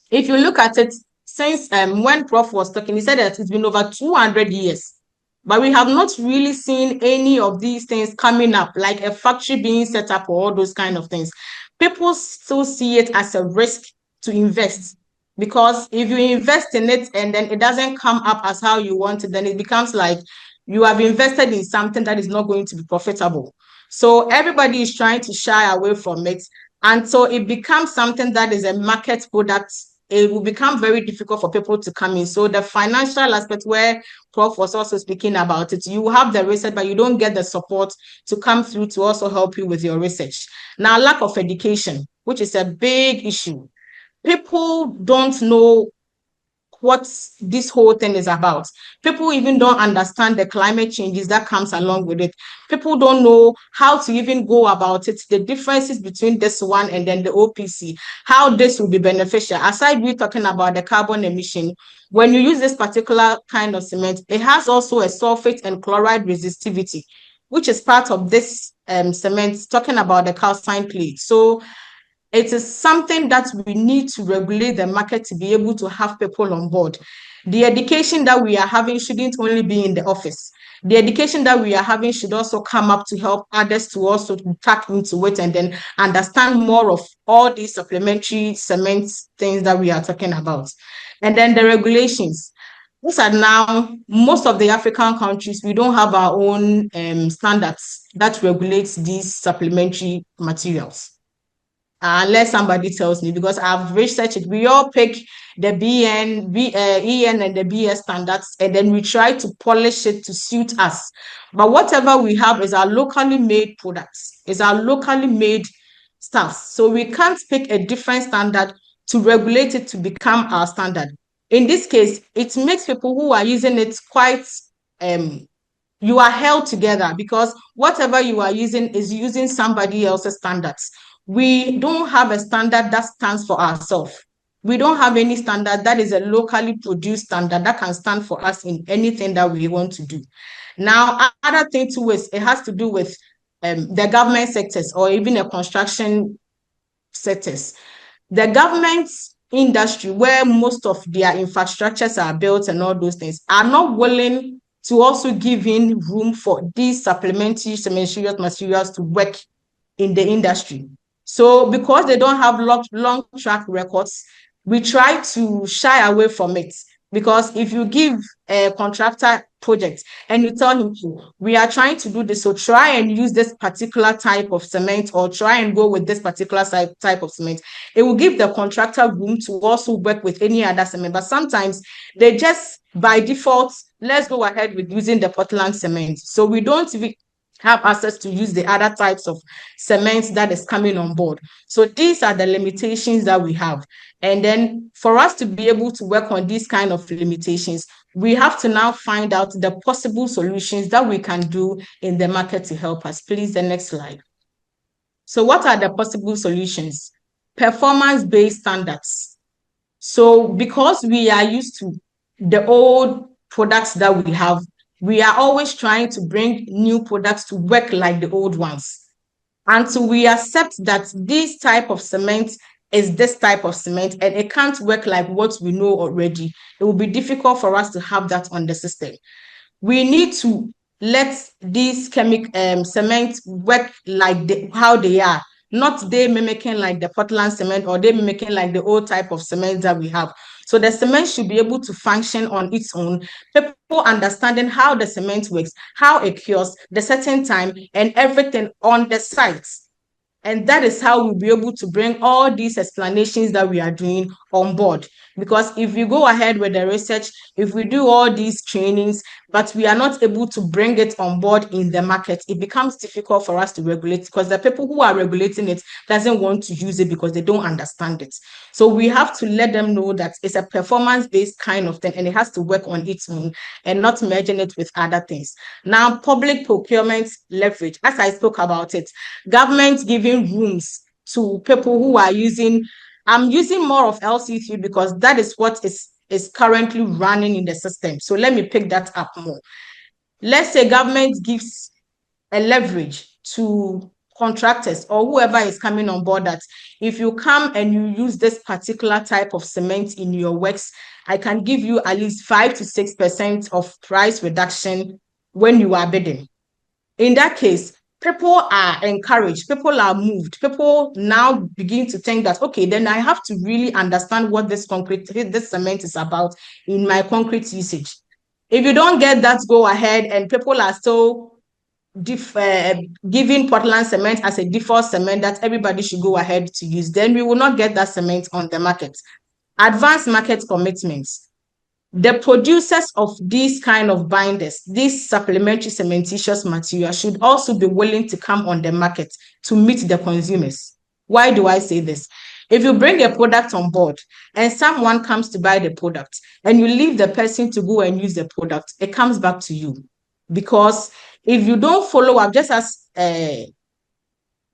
If you look at it, since when Prof was talking, he said that it's been over 200 years, but we have not really seen any of these things coming up, like a factory being set up or all those kind of things. People still see it as a risk to invest, because if you invest in it and then it doesn't come up as how you want it, then it becomes like you have invested in something that is not going to be profitable. So everybody is trying to shy away from it. And so it becomes something that is a market product. It will become very difficult for people to come in. So the financial aspect, where Prof was also speaking about it, you have the research, but you don't get the support to come through to also help you with your research. Now, lack of education, which is a big issue. People don't know what this whole thing is about. People even don't understand the climate changes that comes along with it. People don't know how to even go about it, the differences between this one and then the OPC, how this will be beneficial. Aside we talking about the carbon emission, when you use this particular kind of cement, it has also a sulfate and chloride resistivity, which is part of this cement, talking about the calcined clay. So it is something that we need to regulate the market to be able to have people on board. The education that we are having shouldn't only be in the office. The education that we are having should also come up to help others to also tap into it and then understand more of all these supplementary cement things that we are talking about. And then the regulations. These are now, most of the African countries, we don't have our own standards that regulates these supplementary materials. Unless somebody tells me, because I've researched it. We all pick the EN and the BS standards, and then we try to polish it to suit us. But whatever we have is our locally made products, is our locally made staffs. So we can't pick a different standard to regulate it to become our standard. In this case, it makes people who are using it quite, you are held together, because whatever you are using is using somebody else's standards. We don't have a standard that stands for ourselves. We don't have any standard that is a locally produced standard that can stand for us in anything that we want to do. Now, other thing too is it has to do with the government sectors or even a construction sectors. The government industry, where most of their infrastructures are built and all those things, are not willing to also give in room for these supplementary cementitious materials to work in the industry. So because they don't have long track records, we try to shy away from it. Because if you give a contractor project and you tell him, we are trying to do this, so try and use this particular type of cement or try and go with this particular type of cement, it will give the contractor room to also work with any other cement. But sometimes they just, by default, let's go ahead with using the Portland cement. So we don't even have access to use the other types of cement that is coming on board. So these are the limitations that we have. And then for us to be able to work on these kind of limitations, we have to now find out the possible solutions that we can do in the market to help us. Please, the next slide. So what are the possible solutions? Performance-based standards. So because we are used to the old products that we have, we are always trying to bring new products to work like the old ones. Until we accept that this type of cement is this type of cement and it can't work like what we know already, it will be difficult for us to have that on the system. We need to let these cement work like how they are, not they mimicking like the Portland cement or they mimicking like the old type of cement that we have. So the cement should be able to function on its own. People understanding how the cement works, how it cures, the certain time, and everything on the sites. And that is how we'll be able to bring all these explanations that we are doing on board. Because if we go ahead with the research, if we do all these trainings, but we are not able to bring it on board in the market, it becomes difficult for us to regulate, because the people who are regulating it doesn't want to use it because they don't understand it. So we have to let them know that it's a performance-based kind of thing and it has to work on its own and not merging it with other things. Now, public procurement leverage, as I spoke about it, government giving rooms to people who are using, I'm using more of LC3 because that is what is currently running in the system. So let me pick that up more. Let's say government gives a leverage to contractors or whoever is coming on board that if you come and you use this particular type of cement in your works, I can give you at least 5 to 6% of price reduction when you are bidding. In that case, people are encouraged, people are moved, people now begin to think that, okay, then I have to really understand what this cement is about in my concrete usage. If you don't get that go ahead and people are still giving Portland cement as a default cement that everybody should go ahead to use, then we will not get that cement on the market. Advanced market commitments. The producers of these kind of binders, these supplementary cementitious materials, should also be willing to come on the market to meet the consumers. Why do I say this? If you bring a product on board and someone comes to buy the product and you leave the person to go and use the product, it comes back to you. Because if you don't follow up, just as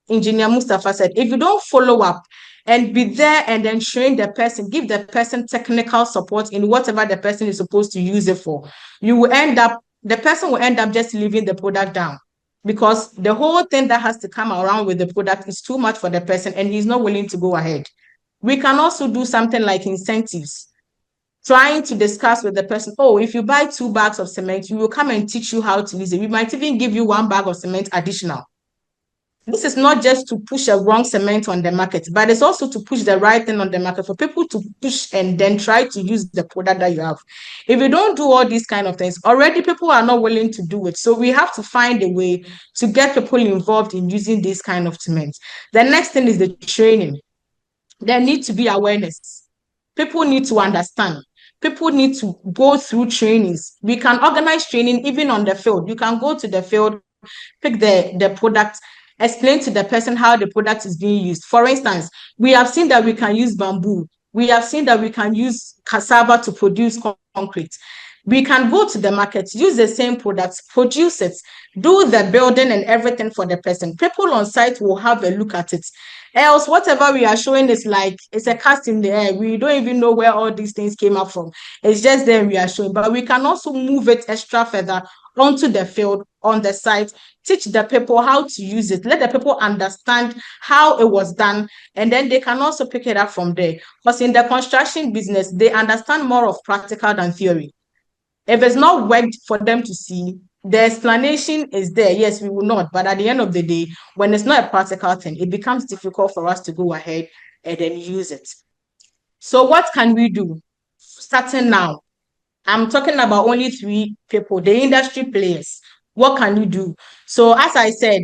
Engineer Mustapha said, if you don't follow up and be there and then train the person, give the person technical support in whatever the person is supposed to use it for, the person will end up just leaving the product down, because the whole thing that has to come around with the product is too much for the person and he's not willing to go ahead. We can also do something like incentives, trying to discuss with the person, oh, if you buy 2 bags of cement, we will come and teach you how to use it. We might even give you 1 bag of cement additional. This is not just to push a wrong cement on the market, but it's also to push the right thing on the market for people to push and then try to use the product that you have. If you don't do all these kind of things, already people are not willing to do it. So we have to find a way to get people involved in using this kind of cement. The next thing is the training. There needs to be awareness. People need to understand. People need to go through trainings. We can organize training even on the field. You can go to the field, pick the product, explain to the person how the product is being used. For instance, we have seen that we can use bamboo. We have seen that we can use cassava to produce concrete. We can go to the market, use the same products, produce it, do the building and everything for the person. People on site will have a look at it. Else, whatever we are showing is like, it's a cast in the air. We don't even know where all these things came up from. It's just there we are showing. But we can also move it extra further onto the field, on the site, teach the people how to use it, let the people understand how it was done, and then they can also pick it up from there. Because in the construction business, they understand more of practical than theory. If it's not worked for them to see, the explanation is there. Yes, we will not. But at the end of the day, when it's not a practical thing, it becomes difficult for us to go ahead and then use it. So what can we do starting now? I'm talking about only 3 people, the industry players. What can you do? So as I said,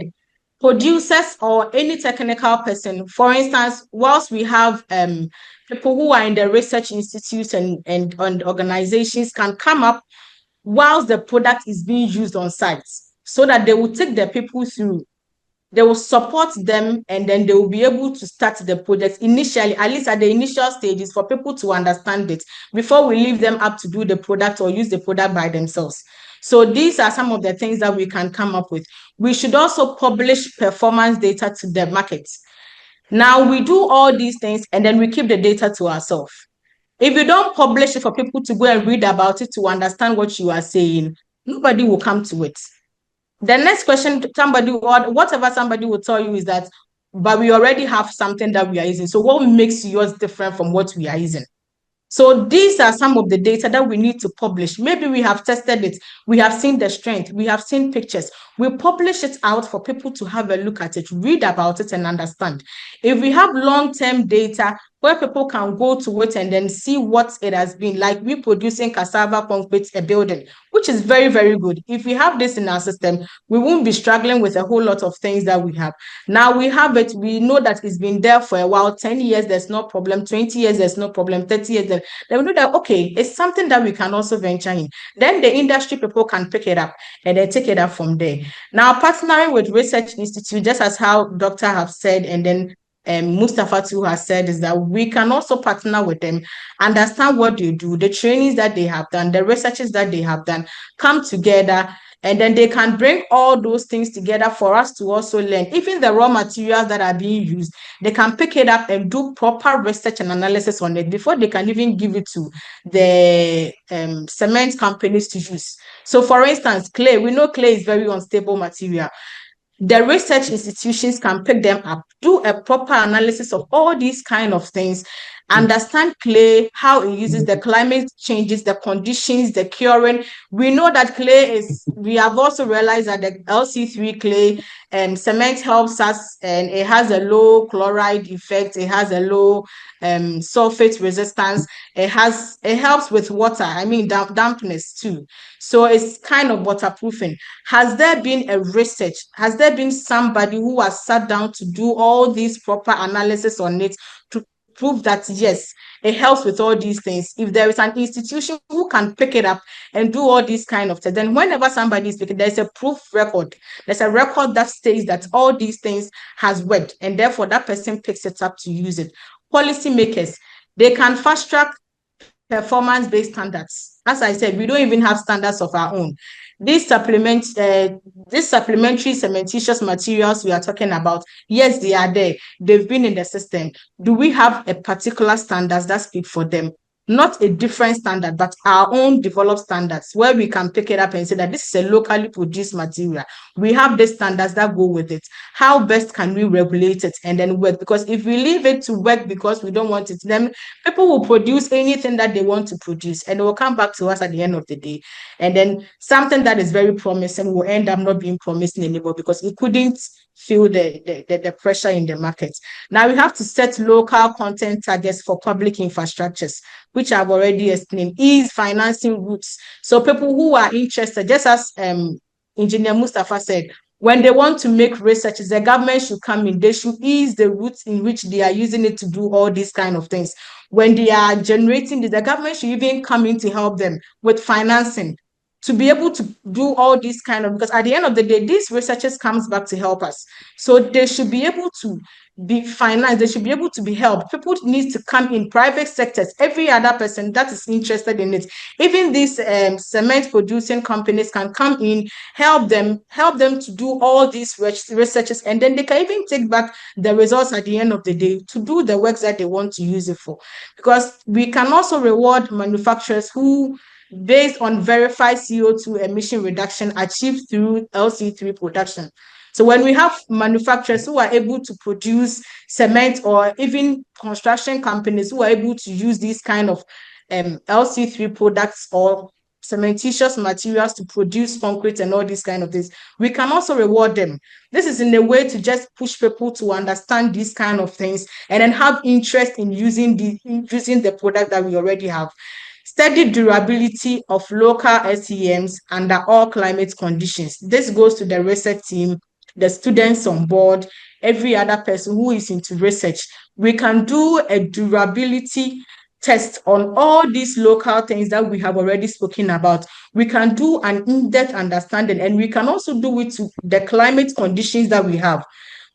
producers or any technical person, for instance, whilst we have people who are in the research institutes and organizations can come up whilst the product is being used on site, so that they will take the people through. They will support them, and then they will be able to start the project initially, at least at the initial stages, for people to understand it before we leave them up to do the product or use the product by themselves. So these are some of the things that we can come up with. We should also publish performance data to the market. Now we do all these things and then we keep the data to ourselves. If you don't publish it for people to go and read about it to understand what you are saying, nobody will come to it. The next question, whatever somebody will tell you is that, but we already have something that we are using. So what makes yours different from what we are using? So these are some of the data that we need to publish. Maybe we have tested it. We have seen the strength. We have seen pictures. We publish it out for people to have a look at it, read about it and understand. If we have long-term data where people can go to it and then see what it has been, like we producing cassava concrete, a building, which is very, very good. If we have this in our system, we won't be struggling with a whole lot of things that we have. Now we have it, we know that it's been there for a while, 10 years, there's no problem, 20 years, there's no problem, 30 years, then we know that, okay, it's something that we can also venture in. Then the industry people can pick it up and then take it up from there. Now, partnering with research institute, just as how Dr. have said, and then Mustapha too has said, is that we can also partner with them, understand what they do, the trainings that they have done, the researches that they have done, come together, and then they can bring all those things together for us to also learn. Even the raw materials that are being used, they can pick it up and do proper research and analysis on it before they can even give it to the cement companies to use. So for instance, clay, we know clay is very unstable material. The research institutions can pick them up, do a proper analysis of all these kind of things, understand clay, how it uses the climate changes, the conditions, the curing. We know that clay is, we have also realized that the LC3 clay and cement helps us, and it has a low chloride effect, it has a low sulfate resistance, it helps with water, I mean dampness too. So it's kind of waterproofing. Has there been a research? Has there been somebody who has sat down to do all these proper analysis on it to prove that, yes, it helps with all these things? If there is an institution who can pick it up and do all these kind of things, then whenever somebody is speaking, there's a proof record. There's a record that states that all these things has worked, and therefore that person picks it up to use it. Policymakers, they can fast track performance-based standards. As I said, we don't even have standards of our own. These supplementary cementitious materials we are talking about, yes, they are there. They've been in the system. Do we have a particular standards that speak for them? Not a different standard, but our own developed standards where we can pick it up and say that this is a locally produced material. We have the standards that go with it. How best can we regulate it and then work? Because if we leave it to work because we don't want it, then people will produce anything that they want to produce and it will come back to us at the end of the day. And then something that is very promising will end up not being promising anymore because it couldn't feel the pressure in the market. Now we have to set local content targets for public infrastructures, which I've already explained, ease financing routes. So people who are interested, just as Engineer Mustapha said, when they want to make researches, the government should come in, they should ease the routes in which they are using it to do all these kind of things. When they are generating this, the government should even come in to help them with financing. to be able to do all these kind of, because at the end of the day, these researchers comes back to help us. So they should be able to be financed, they should be able to be helped. People need to come in, private sectors, every other person that is interested in it. Even these cement producing companies can come in, help them to do all these researches, and then they can even take back the results at the end of the day to do the works that they want to use it for. Because we can also reward manufacturers who, based on verified CO2 emission reduction achieved through LC3 production. So when we have manufacturers who are able to produce cement, or even construction companies who are able to use these kind of LC3 products or cementitious materials to produce concrete and all these kind of things, we can also reward them. This is in a way to just push people to understand these kind of things and then have interest in using the product that we already have. Steady durability of local SEMs under all climate conditions. This goes to the research team, the students on board, every other person who is into research. We can do a durability test on all these local things that we have already spoken about. We can do an in-depth understanding, and we can also do it to the climate conditions that we have.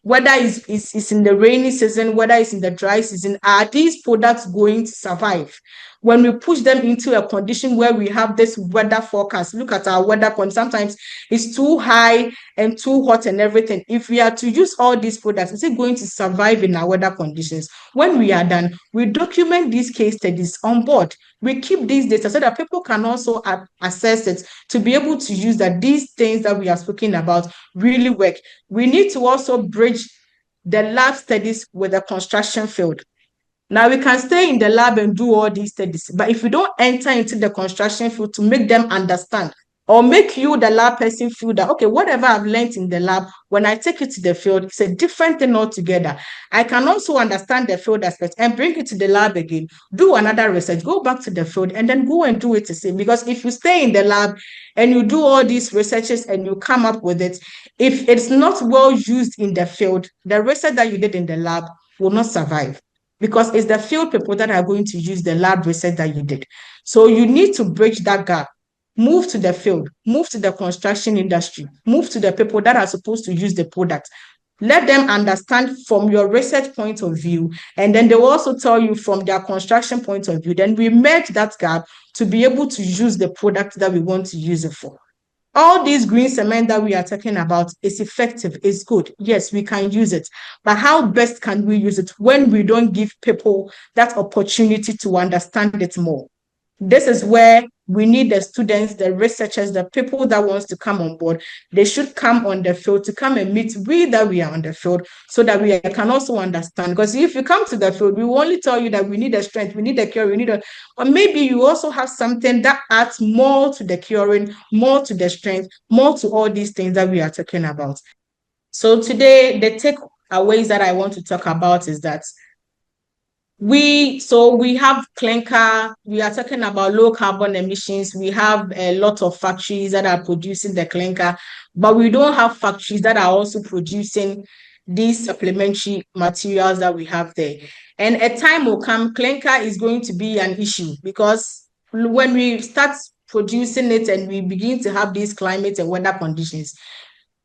Whether it's in the rainy season, whether it's in the dry season, are these products going to survive? When we push them into a condition where we have this weather forecast, look at our weather point. Sometimes it's too high and too hot and everything. If we are to use all these products, is it going to survive in our weather conditions? When we are done, we document these case studies on board. We keep these data so that people can also assess it, to be able to use that these things that we are speaking about really work. We need to also bridge the lab studies with the construction field. Now, we can stay in the lab and do all these studies, but if we don't enter into the construction field to make them understand, or make you, the lab person, feel that, okay, whatever I've learned in the lab, when I take it to the field, it's a different thing altogether. I can also understand the field aspect and bring it to the lab again, do another research, go back to the field, and then go and do it the same. Because if you stay in the lab and you do all these researches and you come up with it, if it's not well used in the field, the research that you did in the lab will not survive, because it's the field people that are going to use the lab research that you did. So you need to bridge that gap. Move to the field, move to the construction industry, move to the people that are supposed to use the product. Let them understand from your research point of view, and then they will also tell you from their construction point of view. Then we merge that gap to be able to use the product that we want to use it for. All these green cement that we are talking about is effective, is good. Yes, we can use it. But how best can we use it when we don't give people that opportunity to understand it more? This is where we need the students, the researchers, the people that wants to come on board. They should come on the field to come and meet we that we are on the field, so that we can also understand. Because if you come to the field, we will only tell you that we need a strength, we need a cure, but maybe you also have something that adds more to the curing, more to the strength, more to all these things that we are talking about. So today, the takeaways that I want to talk about is that we have clinker, we are talking about low carbon emissions. We have a lot of factories that are producing the clinker, but we don't have factories that are also producing these supplementary materials that we have there. And a time will come, clinker is going to be an issue, because when we start producing it and we begin to have these climate and weather conditions,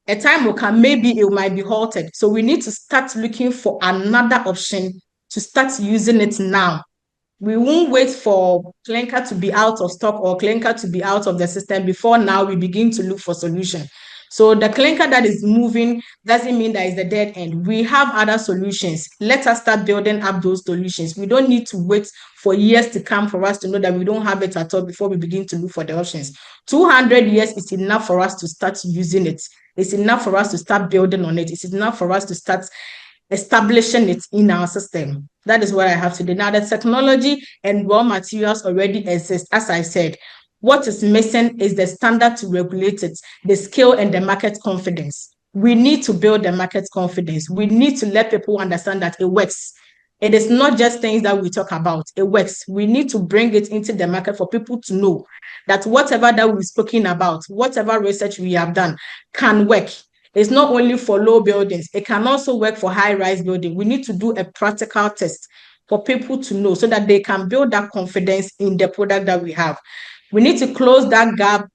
a time will come, maybe it might be halted. So we need to start looking for another option to start using it now. We won't wait for clinker to be out of stock or clinker to be out of the system before now we begin to look for solution. So the clinker that is moving doesn't mean that it's the dead end. We have other solutions. Let us start building up those solutions. We don't need to wait for years to come for us to know that we don't have it at all before we begin to look for the options. 200 years is enough for us to start using it. It's enough for us to start building on it. It's enough for us to start establishing it in our system. That is what I have today. Now, the technology and raw materials already exist. As I said, what is missing is the standard to regulate it, the skill and the market confidence. We need to build the market confidence. We need to let people understand that it works. It is not just things that we talk about. It works. We need to bring it into the market for people to know that whatever that we've spoken about, whatever research we have done can work. It's not only for low buildings. It can also work for high-rise building. We need to do a practical test for people to know so that they can build that confidence in the product that we have. We need to close that gap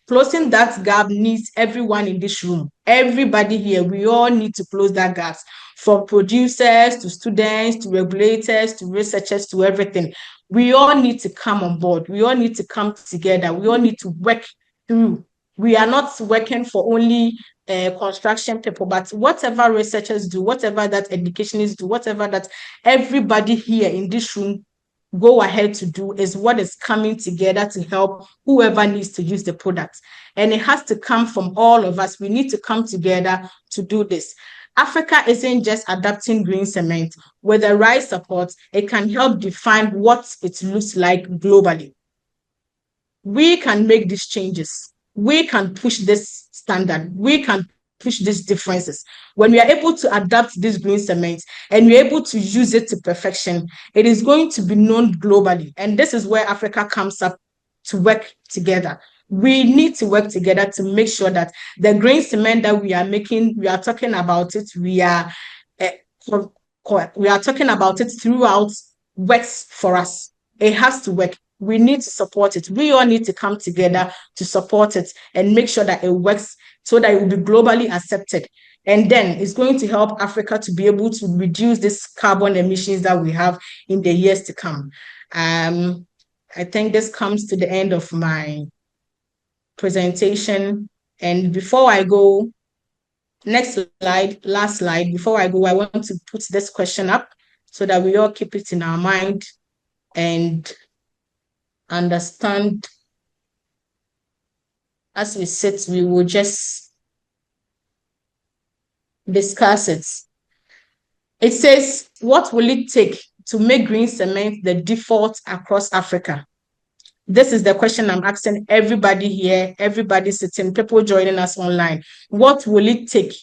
Closing that gap needs everyone in this room, everybody here. We all need to close that gap, from producers to students to regulators to researchers to everything. We all need to come on board. We all need to come together. We all need to work through. We are not working for only construction people, but whatever researchers do, whatever that educationists do, whatever that everybody here in this room go ahead to do is what is coming together to help whoever needs to use the product. And it has to come from all of us. We need to come together to do this. Africa isn't just adopting green cement. With the right support, it can help define what it looks like globally. We can make these changes. We can push this standard. We can push these differences. When we are able to adapt this green cement and we're able to use it to perfection, it is going to be known globally. And this is where Africa comes up to work together. We need to work together to make sure that the green cement that we are making, we are talking about it, we are talking about it throughout, works for us. It has to work. We need to support it. We all need to come together to support it and make sure that it works so that it will be globally accepted. And then it's going to help Africa to be able to reduce this carbon emissions that we have in the years to come. I think this comes to the end of my presentation. And before I go, next slide, last slide, before I go, I want to put this question up so that we all keep it in our mind and understand. As we sit, we will just discuss it. It says, what will it take to make green cement the default across Africa? This is the question I'm asking everybody here, everybody sitting, people joining us online. What will it take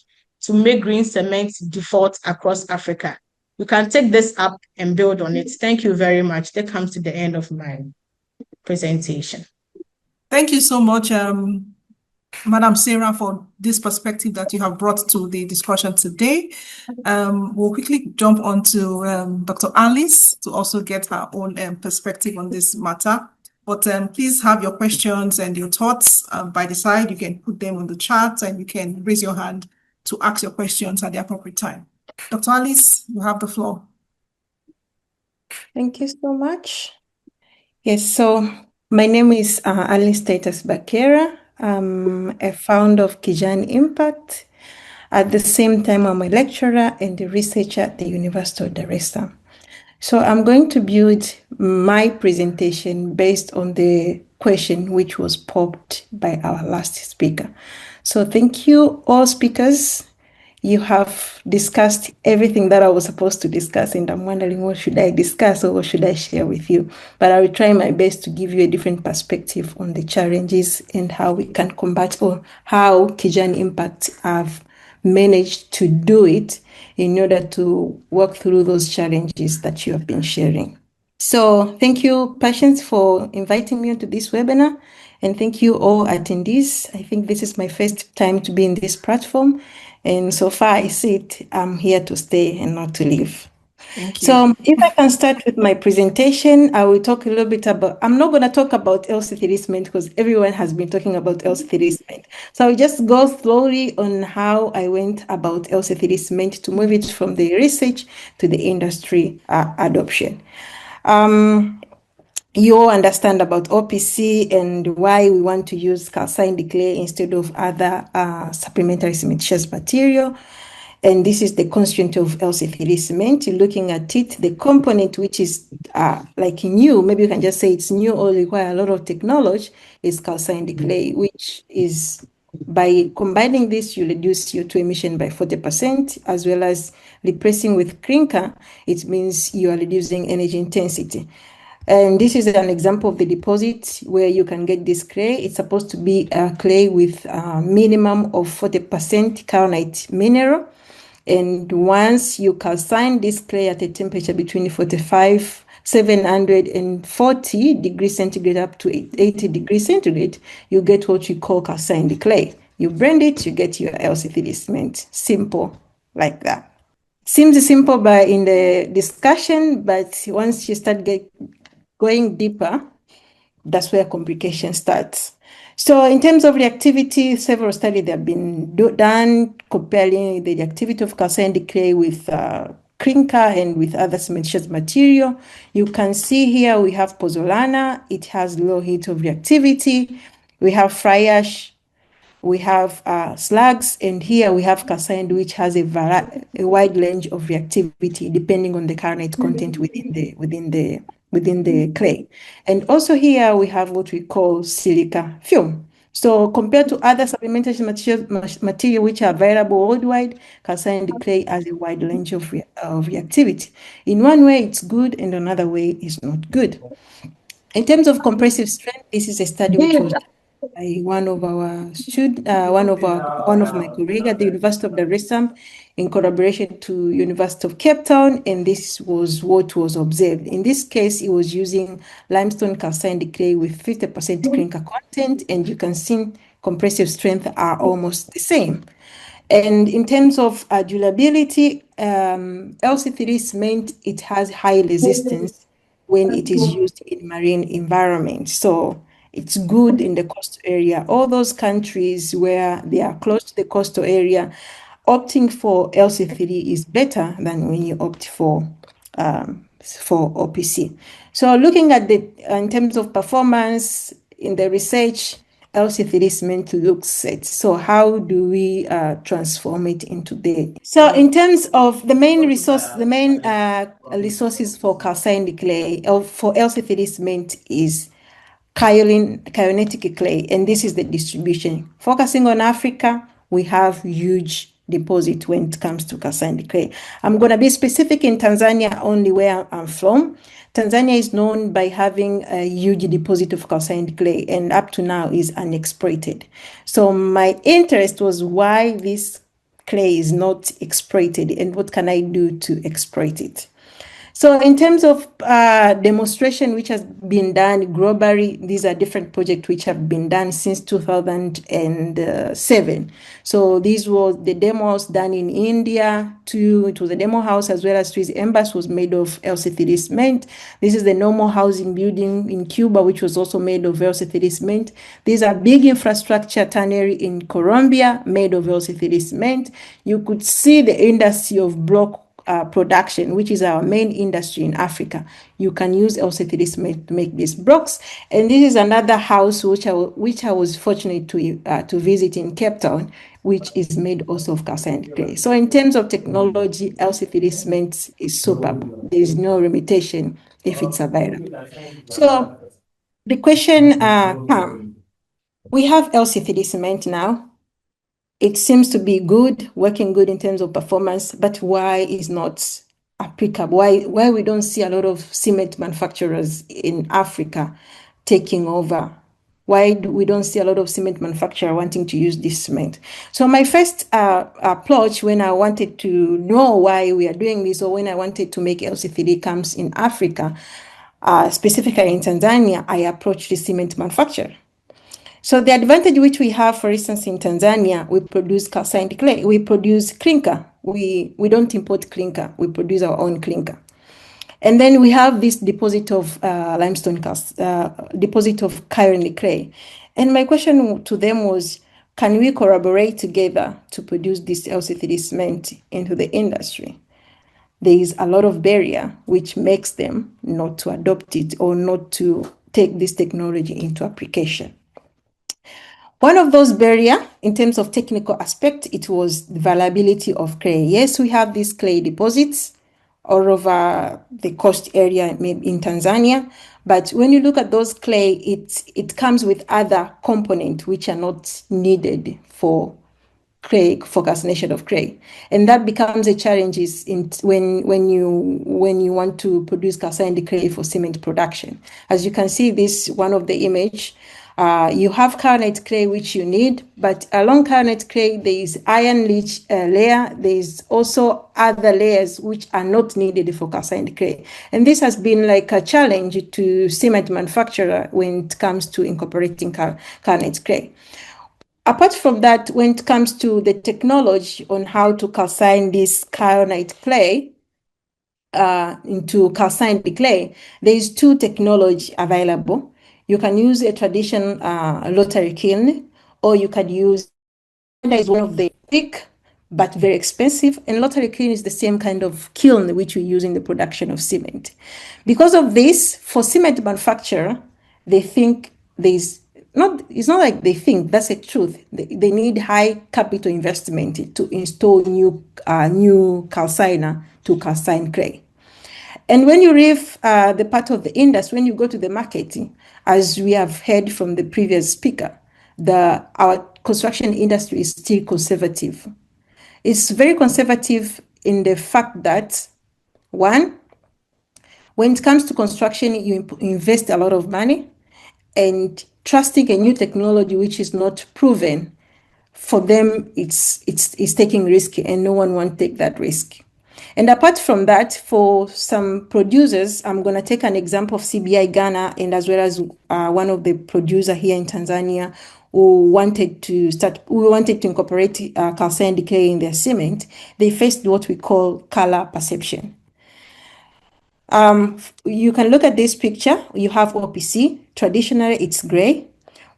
to make green cement default across Africa? You can take this up and build on it. Thank you very much. That comes to the end of my presentation. Thank you so much, Madam Sarah, for this perspective that you have brought to the discussion today. We'll quickly jump on to Dr. Alice to also get her own perspective on this matter. But please have your questions and your thoughts by the side. You can put them on the chat and you can raise your hand to ask your questions at the appropriate time. Dr. Alice, you have the floor. Thank you so much. Yes, so my name is Alice Titus Bakera. I'm a founder of Kijani Impact. At the same time, I'm a lecturer and a researcher at the University of Dar es Salaam. So I'm going to build my presentation based on the question which was popped by our last speaker. So thank you, all speakers. You have discussed everything that I was supposed to discuss, and I'm wondering what should I discuss or what should I share with you. But I will try my best to give you a different perspective on the challenges and how we can combat, or how Kijani Impact have managed to do it in order to work through those challenges that you have been sharing. So thank you, Patience, for inviting me onto this webinar. And thank you all attendees. I think this is my first time to be in this platform. And so far I see it, I'm here to stay and not to leave. Thank you. So if I can start with my presentation, I will talk a little bit about, I'm not going to talk about LC3 cement because everyone has been talking about LC3 cement. So I'll just go slowly on how I went about LC3 cement to move it from the research to the industry adoption. You all understand about OPC and why we want to use calcined clay instead of other supplementary cementitious material. And this is the constituent of LC3 cement. You're looking at it, the component which is like new, maybe you can just say it's new or require a lot of technology, is calcined clay, which is, by combining this, you reduce CO2 emission by 40%, as well as replacing with clinker, it means you are reducing energy intensity. And this is an example of the deposit where you can get this clay. It's supposed to be a clay with a minimum of 40% kaolite mineral. And once you calcine this clay at a temperature between 740 degrees centigrade up to 80 degrees centigrade, you get what you call calcined clay. You blend it, you get your LC3 cement. Simple like that. Seems simple in the discussion, but once you start going deeper, that's where complication starts. So in terms of reactivity, several studies have been done comparing the reactivity of calcined clay with clinker and with other cementitious material. You can see here we have pozzolana. It has low heat of reactivity. We have fly ash. We have slugs, and here we have calcined, which has a wide range of reactivity depending on the carnate content within the clay. And also here we have what we call silica film. So compared to other supplementation material which are available worldwide, calcined clay has a wide range of reactivity. In one way, it's good, and another way, it's not good. In terms of compressive strength, this is a study which was by one of my colleagues at the University of Dar es Salaam in collaboration to University of Cape Town, and this was what was observed. In this case, it was using limestone calcined clay with 50% clinker content, and you can see compressive strength are almost the same. And in terms of durability, LC3 cement, it has high resistance when it is used in marine environments. So it's good in the coastal area. All those countries where they are close to the coastal area, opting for LC3 is better than when you opt for OPC. So looking at in terms of performance in the research, LC3 cement looks set. So how do we transform it into the? So in terms of the main resources for calcined clay for LC3 cement is kyonitic clay, and this is the distribution. Focusing on Africa, we have huge deposit when it comes to calcined clay. I'm going to be specific in Tanzania only, where I'm from. Tanzania is known by having a huge deposit of calcined clay, and up to now is unexploited. So my interest was why this clay is not exploited and what can I do to exploit it. So in terms of demonstration which has been done globally, these are different projects which have been done since 2007. So these were the demos done in India. It was a demo house as well as Swiss embassy was made of LC3 cement. This is the normal housing building in Cuba, which was also made of LC3 cement. These are big infrastructure tunnel in Colombia made of LC3 cement. You could see the industry of block production, which is our main industry in Africa. You can use LC3 cement to make these blocks. And this is another house which I was fortunate to visit in Cape Town, which is made also of calcined clay. So in terms of technology, LC3 cement is superb. There is no limitation if it's available. So the question comes, we have LC3 cement now. It seems to be good, working good in terms of performance, but why is not applicable? Why we don't see a lot of cement manufacturers in Africa taking over? Why we don't see a lot of cement manufacturers wanting to use this cement? So my first approach when I wanted to know why we are doing this, or when I wanted to make LC3 camps in Africa, specifically in Tanzania, I approached the cement manufacturer. So the advantage which we have, for instance, in Tanzania, we produce calcined clay, we produce clinker. We don't import clinker, we produce our own clinker. And then we have this deposit of limestone deposit of kyonitic clay. And my question to them was, can we collaborate together to produce this LC3 cement into the industry? There is a lot of barrier which makes them not to adopt it or not to take this technology into application. One of those barriers, in terms of technical aspect, it was the availability of clay. Yes, we have these clay deposits all over the coast area, maybe in Tanzania, but when you look at those clay, it comes with other components which are not needed for clay, for calcination of clay, and that becomes a challenge when you want to produce calcined clay for cement production. As you can see, this one of the image. You have carnate clay which you need, but along carnate clay there is iron rich layer. There is also other layers which are not needed for calcined clay, and this has been like a challenge to cement manufacturer when it comes to incorporating carnate clay. Apart from that, when it comes to the technology on how to calcine this kyanite clay into calcined clay, there is two technology available. You can use a traditional rotary kiln, or you can use, that is one of the quick but very expensive, and rotary kiln is the same kind of kiln which we use in the production of cement. Because of this, for cement manufacturer, they think it's not like they think, that's the truth. They need high capital investment to install new calciner to calcine clay. And when you leave the part of the industry, when you go to the market, as we have heard from the previous speaker, our construction industry is still conservative. It's very conservative in the fact that, one, when it comes to construction, you invest a lot of money, and trusting a new technology which is not proven, for them, it's taking risk, and no one wants to take that risk. And apart from that, for some producers, I'm going to take an example of CBI Ghana, and as well as one of the producers here in Tanzania who wanted to incorporate calcine decay in their cement. They faced what we call color perception. You can look at this picture. You have OPC. Traditionally, it's gray.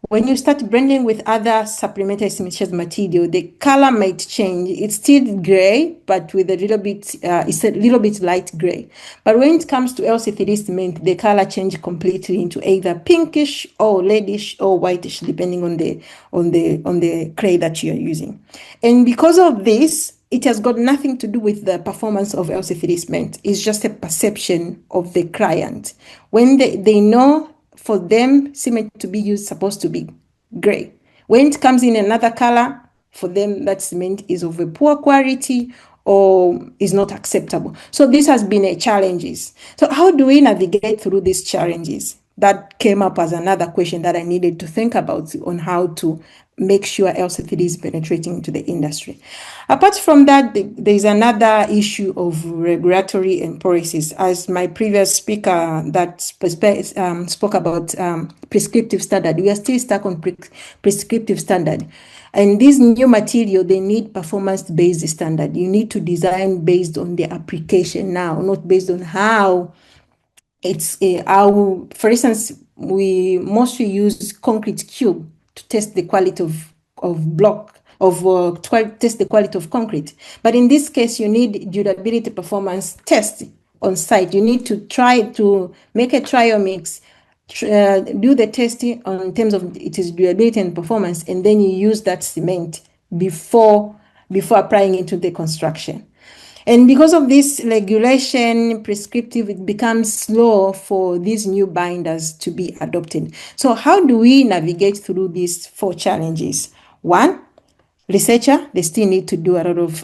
When you start blending with other supplementary cementitious material, the color might change. It's still gray, but with a little bit, it's a little bit light gray. But when it comes to LC3 cement, the color change completely into either pinkish or reddish or whitish, depending on the clay that you are using. And because of this, it has got nothing to do with the performance of LC3 cement. It's just a perception of the client. When they know, for them, cement to be used supposed to be gray. When it comes in another color, for them, that cement is of a poor quality or is not acceptable. So this has been a challenges. So how do we navigate through these challenges? That came up as another question that I needed to think about on how to make sure LC3 is penetrating into the industry. Apart from that, there's another issue of regulatory and policies. As my previous speaker that spoke about prescriptive standard, we are still stuck on prescriptive standard. And this new material, they need performance-based standard. You need to design based on the application now, not based on how it's how, for instance, we mostly use concrete cube to test the quality test the quality of concrete. But in this case, you need durability performance test on site. You need to try to make a trial mix, do the testing in terms of its durability and performance, and then you use that cement before applying into the construction. And because of this regulation, prescriptive, it becomes slow for these new binders to be adopted. So how do we navigate through these 4 challenges? One, researcher, they still need to do a lot of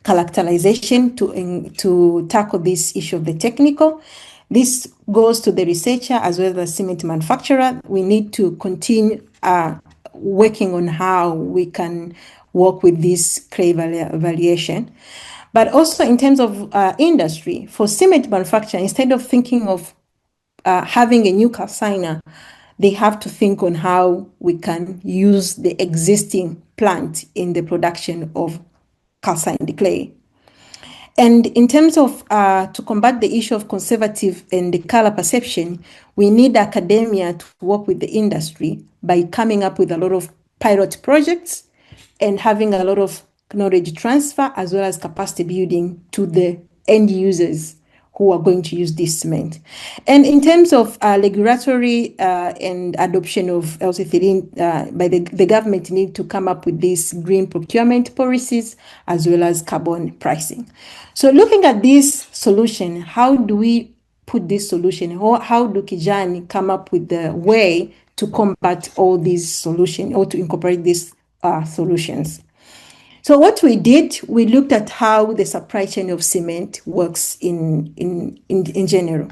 characterization to tackle this issue of the technical. This goes to the researcher as well as cement manufacturer. We need to continue working on how we can work with this clay variation. But also in terms of industry, for cement manufacturer, instead of thinking of having a new calciner, they have to think on how we can use the existing plant in the production of calcined clay. And in terms of to combat the issue of conservative and the color perception, we need academia to work with the industry by coming up with a lot of pilot projects and having a lot of knowledge transfer as well as capacity building to the end users who are going to use this cement. And in terms of regulatory and adoption of LC3, by the government need to come up with these green procurement policies as well as carbon pricing. So looking at this solution, how do we put this solution, or how do Kijani come up with the way to combat all these solutions or to incorporate these solutions? So what we did, we looked at how the supply chain of cement works in general.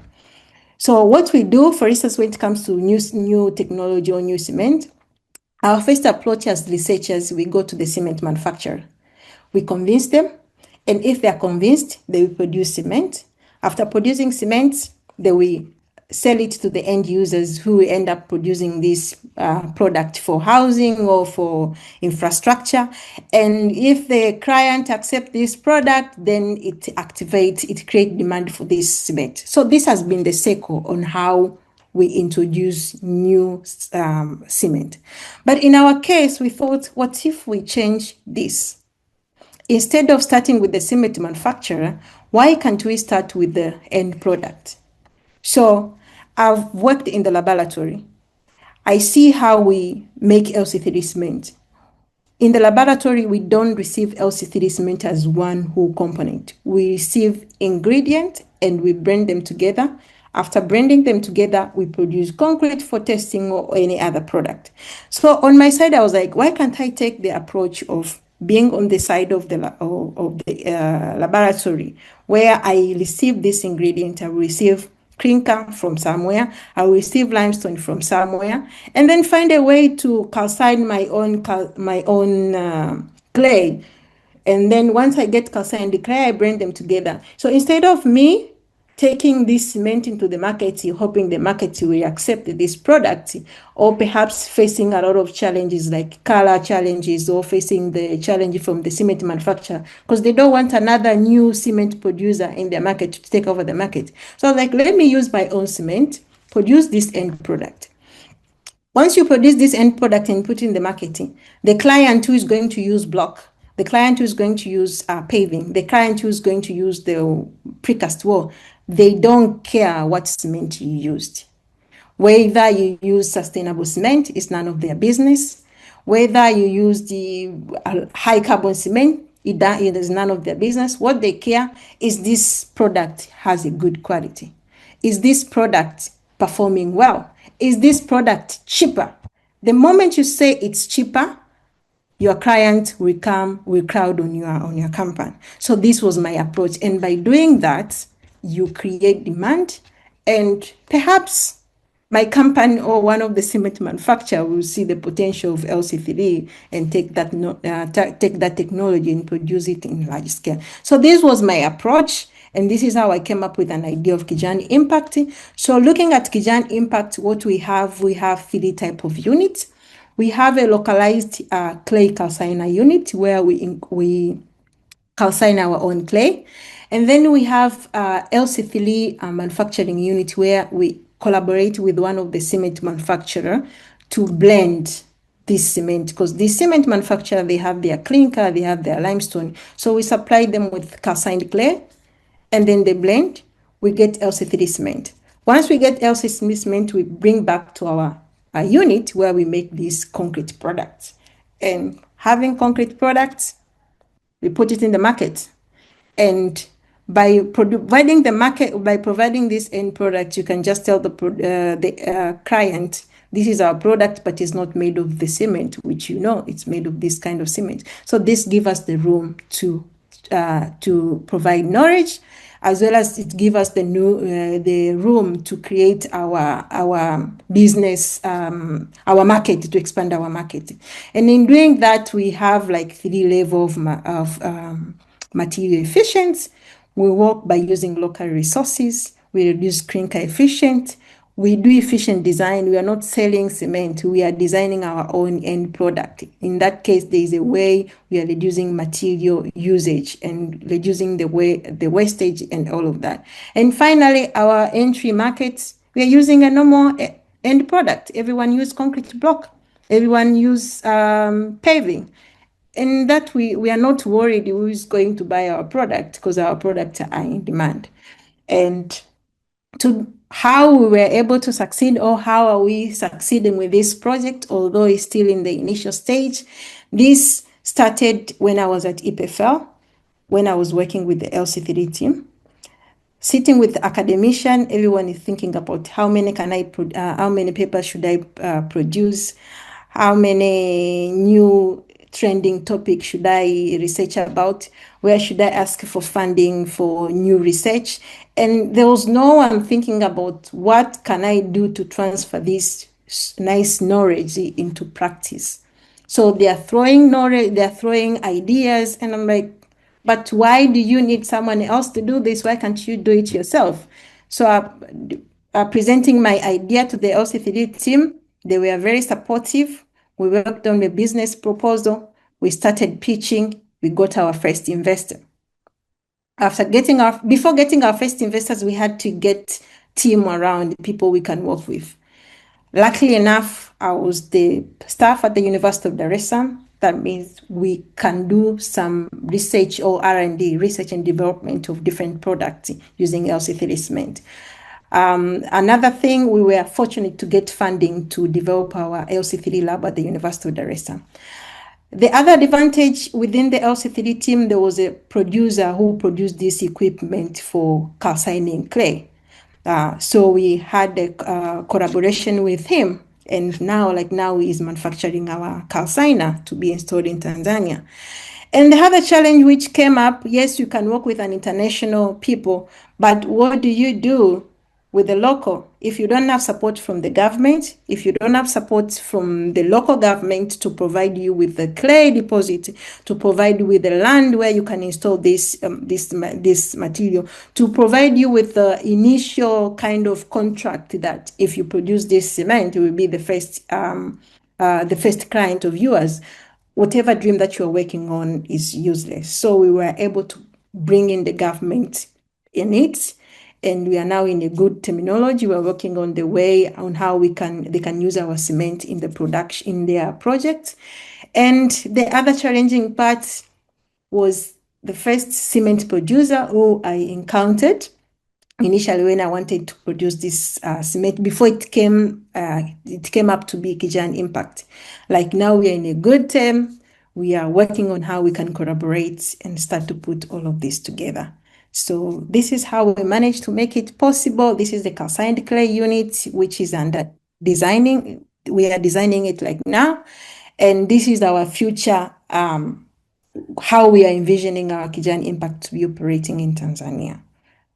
So what we do, for instance, when it comes to new technology or new cement, our first approach as researchers, we go to the cement manufacturer. We convince them, and if they are convinced, they will produce cement. After producing cement, they will sell it to the end users who end up producing this product for housing or for infrastructure. And if the client accepts this product, then it creates demand for this cement. So this has been the cycle on how we introduce new cement. But in our case, we thought, what if we change this? Instead of starting with the cement manufacturer, why can't we start with the end product? So I've worked in the laboratory. I see how we make LC3 cement. In the laboratory, we don't receive LC3 cement as one whole component. We receive ingredients and we blend them together. After blending them together, we produce concrete for testing or any other product. So on my side, I was like, why can't I take the approach of being on the side of the laboratory, where I receive this ingredient, I will receive clinker from somewhere, I will receive limestone from somewhere, and then find a way to calcine my own clay. And then once I get calcined the clay, I blend them together. So instead of me taking this cement into the market, hoping the market will accept this product, or perhaps facing a lot of challenges like color challenges, or facing the challenge from the cement manufacturer, because they don't want another new cement producer in their market to take over the market. So I was like, let me use my own cement, produce this end product. Once you produce this end product and put in the marketing, the client who is going to use block, the client who is going to use paving, the client who is going to use the precast wall, they don't care what cement you used. Whether you use sustainable cement is none of their business. Whether you use the high carbon cement, it is none of their business. What they care is this product has a good quality. Is this product performing well? Is this product cheaper? The moment you say it's cheaper, your client will crowd on your company. So this was my approach. And by doing that, you create demand, and perhaps my company or one of the cement manufacturer will see the potential of LC3 and take that technology and produce it in large scale. So this was my approach, and this is how I came up with an idea of Kijani Impact. So looking at Kijani Impact, what we have 3 types of units. We have a localized clay calciner unit where we calcine our own clay. And then we have LC3 manufacturing unit where we collaborate with one of the cement manufacturer to blend this cement, because the cement manufacturer, they have their clinker, they have their limestone. So we supply them with calcined clay, and then they blend, we get LC3 cement. Once we get LC3 cement, we bring back to our unit where we make these concrete products. And having concrete products, we put it in the market. And by providing this end product, you can just tell the client, this is our product, but it's not made of the cement, which it's made of this kind of cement. So this gives us the room to provide knowledge, as well as it gives us the room to create our business, our market, to expand our market. And in doing that, we have like 3 levels of material efficiency. We work by using local resources. We reduce clinker efficient. We do efficient design. We are not selling cement. We are designing our own end product. In that case, there is a way we are reducing material usage and reducing the wastage and all of that. And finally, our entry markets, we are using a normal end product. Everyone use concrete block. Everyone use paving. And that we are not worried who is going to buy our product, because our products are in demand. And to how we were able to succeed, or how are we succeeding with this project, although it's still in the initial stage. This started when I was at EPFL, when I was working with the LC3 team. Sitting with the academician, everyone is thinking about how many papers should I produce, how many new trending topics should I research about, where should I ask for funding for new research. And there was no one thinking about what can I do to transfer this nice knowledge into practice. So they are throwing knowledge, they are throwing ideas, and I'm like, but why do you need someone else to do this? Why can't you do it yourself? So presenting my idea to the LC3 team, they were very supportive. We worked on the business proposal. We started pitching. We got our first investor. Before getting our first investors, we had to get team around, the people we can work with. Luckily enough, I was the staff at the University of Dar es Salaam. That means we can do some research or R&D, research and development of different products using LC3 cement. Another thing, we were fortunate to get funding to develop our LC3 lab at the University of Dar es Salaam. The other advantage within the LC3 team, there was a producer who produced this equipment for calcining clay. So we had a collaboration with him, and now he is manufacturing our calciner to be installed in Tanzania. And the other challenge which came up, yes, you can work with an international people, but what do you do with the local? If you don't have support from the government, if you don't have support from the local government to provide you with the clay deposit, to provide you with the land where you can install this material, to provide you with the initial kind of contract that if you produce this cement, it will be the first client of yours, whatever dream that you're working on is useless. So we were able to bring in the government in it, and we are now in a good terminology. We're working on the way on how they can use our cement in the production in their projects. And the other challenging part was the first cement producer who I encountered initially when I wanted to produce this cement before it came up to be Kijani Impact. Like now we are in a good term. We are working on how we can collaborate and start to put all of this together. So this is how we managed to make it possible. This is the calcined clay unit, which is under designing. We are designing it like now. And this is our future, how we are envisioning our Kijani Impact to be operating in Tanzania.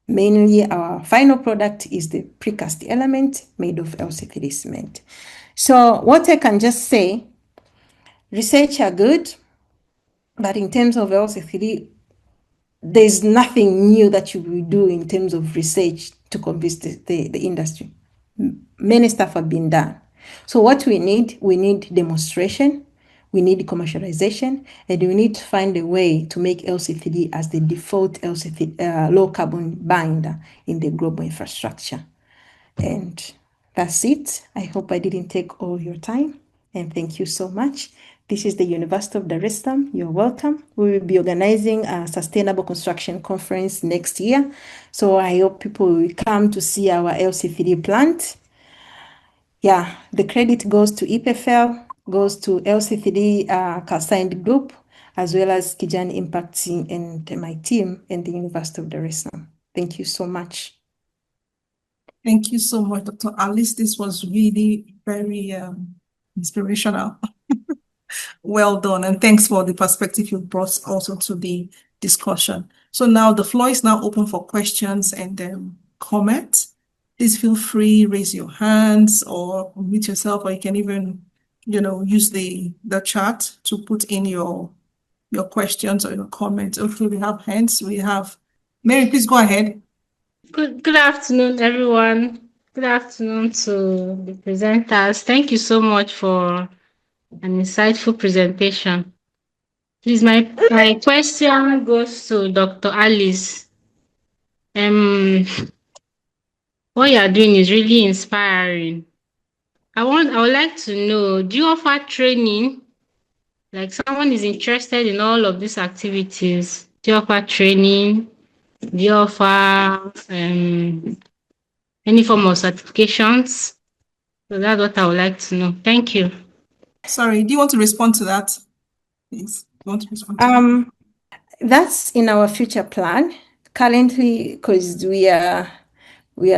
Mainly, our final product is the precast element made of LC3 cement. So what I can just say, research are good, but in terms of LC3, there's nothing new that you will do in terms of research to convince the industry. Many stuff have been done. So what we need demonstration, we need commercialization, and we need to find a way to make LC3 as the default LC3 low carbon binder in the global infrastructure. And that's it. I hope I didn't take all your time, and thank you so much. This is the University of Dar es Salaam. You're welcome. We will be organizing a sustainable construction conference next year. So I hope people will come to see our LC3 plant. Yeah, the credit goes to EPFL, goes to LC3 calcined group, as well as Kijani Impact and my team and the University of Dar es Salaam. Thank you so much. Thank you so much, Dr. Alice. This was really very inspirational. Well done, and thanks for the perspective you brought also to the discussion. So now the floor is now open for questions and comments. Please feel free, raise your hands or unmute yourself, or you can even, use the chat to put in your questions or your comments. Okay, we have hands. We have Mary. Please go ahead. Good afternoon, everyone. Good afternoon to the presenters. Thank you so much for an insightful presentation. Please, my question goes to Dr. Alice. What you are doing is really inspiring. I would like to know, do you offer training? Like someone is interested in all of these activities. Do you offer training? Do you offer any form of certifications? So that's what I would like to know. Thank you. Sorry, do you want to respond to that? Please, you want to respond to that? That's in our future plan. Currently, because we are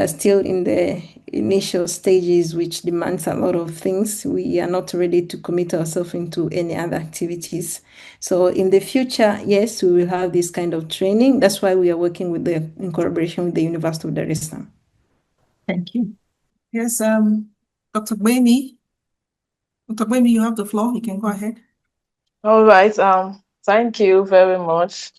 still in the initial stages, which demands a lot of things. We are not ready to commit ourselves into any other activities. So in the future, yes, we will have this kind of training. That's why we are working in collaboration with the University of Dar es Salaam. Thank you. Yes, Dr. Bwemi. Dr. Bwemi, you have the floor. You can go ahead. All right. Thank you very much.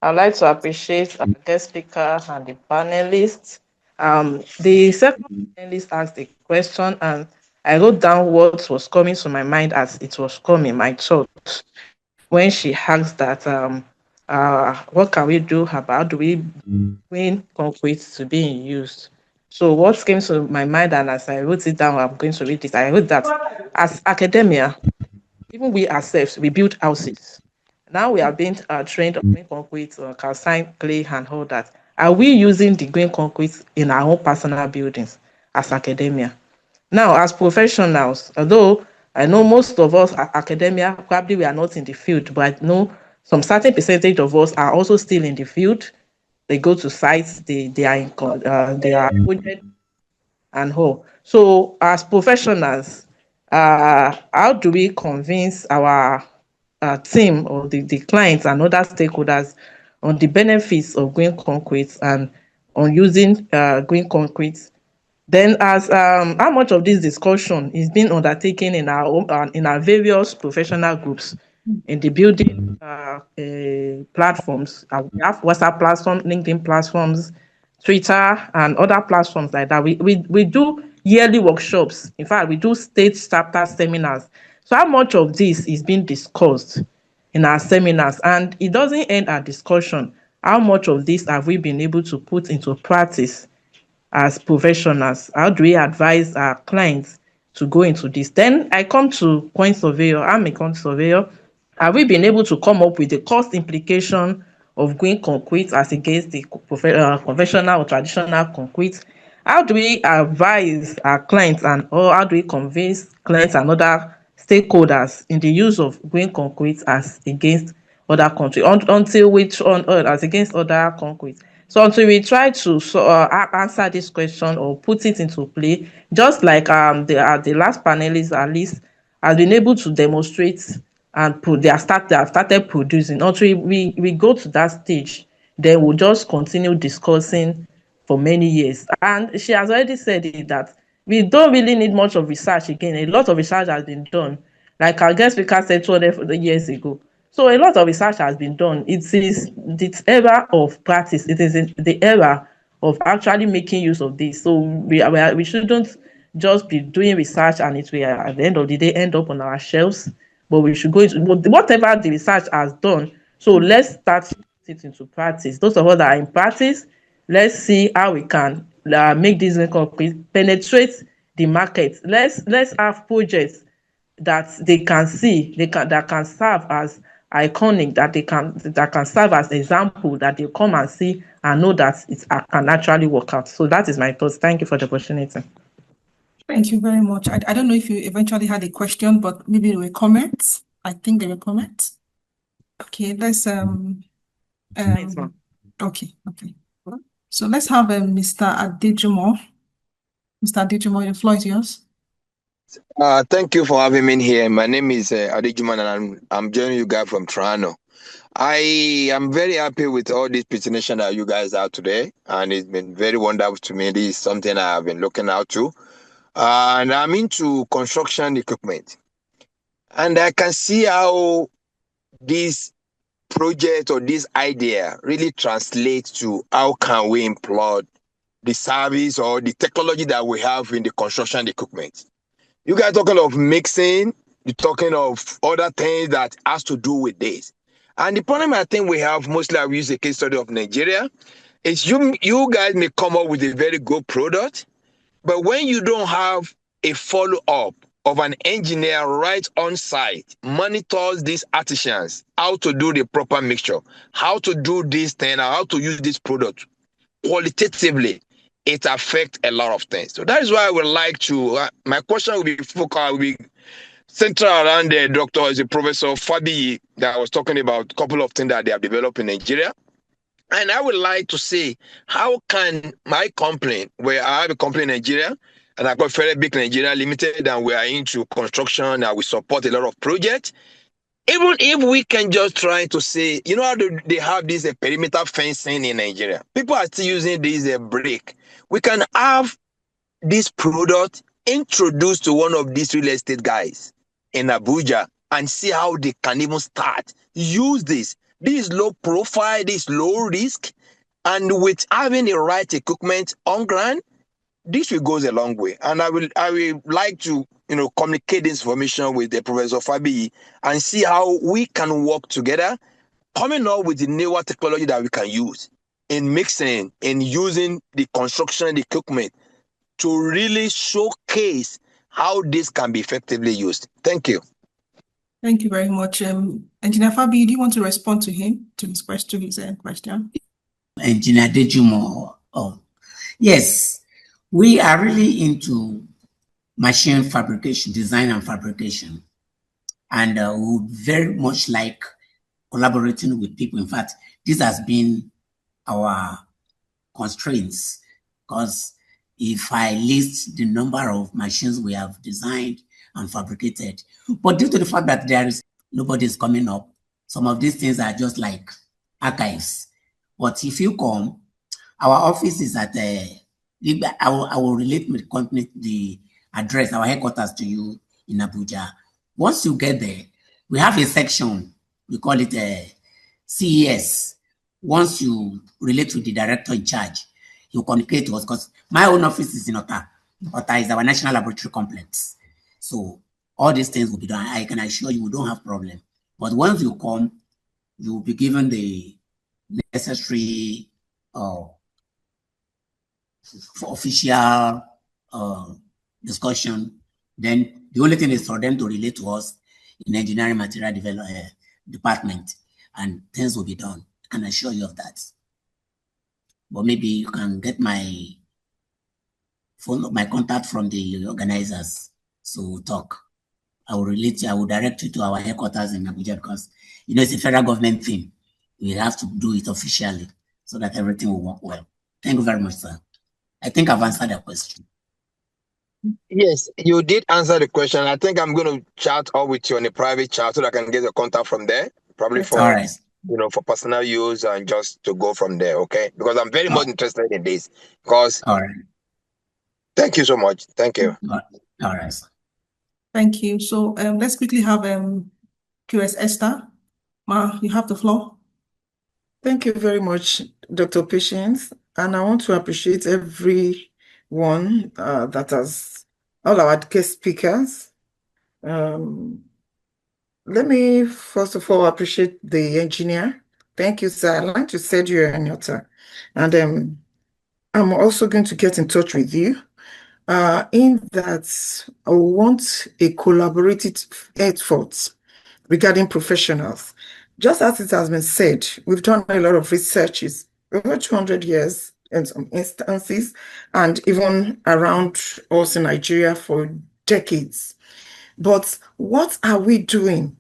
I'd like to appreciate our guest speaker and the panelists. The second panelist asked a question, and I wrote down what was coming to my mind as it was coming, my thoughts, when she asked that, what can we do about, do we bring concrete to being used? So what came to my mind, and as I wrote it down, I'm going to read it. I wrote that as academia, even we ourselves, we build houses. Now we are being trained on green concrete, calcine, clay, and all that. Are we using the green concrete in our own personal buildings as academia? Now, as professionals, although I know most of us are academia, probably we are not in the field, but I know some certain percentage of us are also still in the field. They go to sites, they are project and all. So, as professionals, how do we convince our team or the clients and other stakeholders on the benefits of green concrete and on using green concrete? Then, as how much of this discussion is being undertaken in our various professional groups in the building platforms? We have WhatsApp platforms, LinkedIn platforms, Twitter, and other platforms like that. We do yearly workshops. In fact, we do state chapter seminars. So, how much of this is being discussed in our seminars? And it doesn't end our discussion. How much of this have we been able to put into practice as professionals? How do we advise our clients to go into this? Then I come to point surveyor. I'm a point surveyor. Have we been able to come up with the cost implication of green concrete as against the conventional or traditional concrete? How do we advise our clients, and or how do we convince clients and other stakeholders in the use of green concrete as against other countries until as against other concrete? So until we try to answer this question or put it into play, just like the last panelist at least has been able to demonstrate and they have started producing. Until we go to that stage, then we'll just continue discussing for many years. And she has already said it, that we don't really need much of research again. A lot of research has been done. Like our guest speaker said 200 years ago. So a lot of research has been done. It is the era of practice. It is the era of actually making use of this. So we shouldn't just be doing research and it will at the end of the day end up on our shelves. But we should go into whatever the research has done. So let's start it into practice. Those of us that are in practice, let's see how we can make this penetrate the market. Let's have projects that they can see, that can serve as iconic, that can serve as example, that they come and see and know that it can actually work out. So that is my thoughts. Thank you for the opportunity. Thank you very much. I don't know if you eventually had a question, but maybe there were comments. I think there were comments. Okay, let's okay. So let's have Mr. Adejumo. Mr. Adejumo, the floor is yours. Thank you for having me here. My name is Adejumo, and I'm joining you guys from Toronto. I am very happy with all this presentation that you guys have today, and it's been very wonderful to me. This is something I have been looking out to. And I'm into construction equipment. And I can see how this project or this idea really translates to how can we employ the service or the technology that we have in the construction equipment. You guys talking of mixing, you're talking of other things that has to do with this. And the problem I think we have, mostly I've used a case study of Nigeria, is you guys may come up with a very good product, but when you don't have a follow-up of an engineer right on site, monitors these artisans, how to do the proper mixture, how to do this thing, how to use this product qualitatively, it affects a lot of things. So that is why I would like to, my question will be focused, will be centered around the doctor, the Professor Fabiyi, that I was talking about a couple of things that they have developed in Nigeria. And I would like to say, how can my company, where I have a company in Nigeria, and I've got very big Nigeria Limited, and we are into construction, and we support a lot of projects. Even if we can just try to say, you know how they have this perimeter fencing in Nigeria? People are still using this brick. We can have this product introduced to one of these real estate guys in Abuja and see how they can even start. Use this. This is low profile, this is low risk, and with having the right equipment on ground, this will go a long way. And I will like to communicate this information with the Professor Fabiyi and see how we can work together, coming up with the newer technology that we can use in mixing, in using the construction equipment to really showcase how this can be effectively used. Thank you. Thank you very much. Engineer Fabiyi, do you want to respond to him, to his question? Engineer Dejumo, yes, we are really into machine fabrication, design and fabrication, and we would very much like collaborating with people. In fact, this has been our constraints, because if I list the number of machines we have designed and fabricated, but due to the fact that nobody is coming up, some of these things are just like archives. But if you come, our office is at I will relate with the company, the address, our headquarters to you in Abuja. Once you get there, we have a section, we call it CES. Once you relate to the director in charge, you communicate to us, because my own office is in Ota. Ota is our national laboratory complex. So all these things will be done. I can assure you we don't have problem. But once you come, you will be given the necessary for official discussion. Then the only thing is for them to relate to us in engineering material development department, and things will be done. I can assure you of that. But maybe you can get my contact from the organizers, so we'll talk. I will relate you, I will direct you to our headquarters in Abuja, because it's a federal government thing. We have to do it officially so that everything will work well. Thank you very much, sir. I think I've answered the question. Yes, you did answer the question. I think I'm going to chat all with you on a private chat so that I can get your contact from there, probably for for personal use and just to go from there. Okay, because I'm very much interested in this. Because thank you so much. Thank you. All right. Thank you. So let's quickly have QS Esther. Ma, you have the floor. Thank you very much, Dr. Patience. And I want to appreciate everyone that has, all our guest speakers. Let me first of all appreciate the engineer. Thank you, sir. I'd like to say you and your turn. And I'm also going to get in touch with you in that I want a collaborative effort regarding professionals. Just as it has been said, we've done a lot of researches over 200 years in some instances, and even around us in Nigeria for decades. But what are we doing?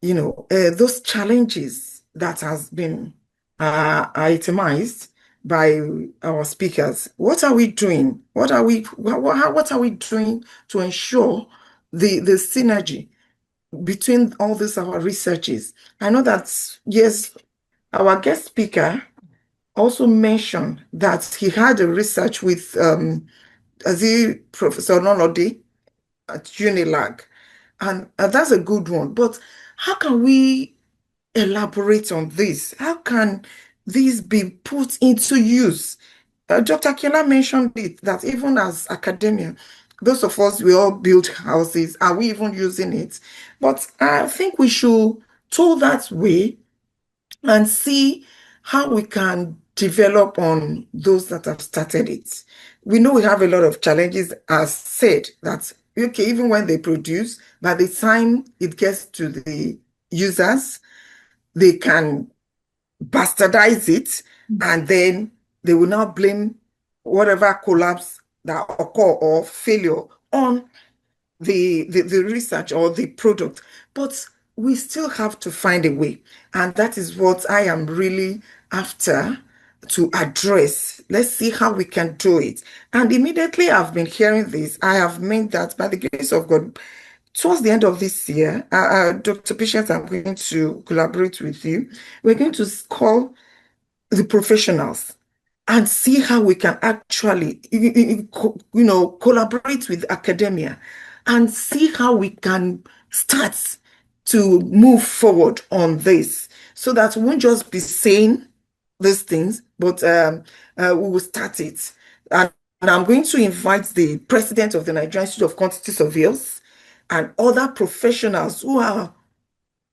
Those challenges that has been itemized by our speakers. What are we doing? What are we doing to ensure the synergy between all these our researches? I know that, yes, our guest speaker also mentioned that he had a research with Professor Nolodi at Unilag, and that's a good one. But how can we elaborate on this? How can this be put into use? Dr. Kela mentioned it, that even as academia, those of us, we all build houses. Are we even using it? But I think we should tool that way and see how we can develop on those that have started it. We know we have a lot of challenges, as said, that, okay, even when they produce, by the time it gets to the users, they can bastardize it, and then they will now blame whatever collapse that occur or failure on the research or the product. But we still have to find a way, and that is what I am really after to address. Let's see how we can do it. And immediately I've been hearing this, I have meant that by the grace of God, towards the end of this year, Dr. Patience, I'm going to collaborate with you. We're going to call the professionals and see how we can actually, collaborate with academia and see how we can start to move forward on this, so that we won't just be saying these things, but we will start it. And I'm going to invite the president of the Nigerian Institute of Quantity Surveyors and other professionals who are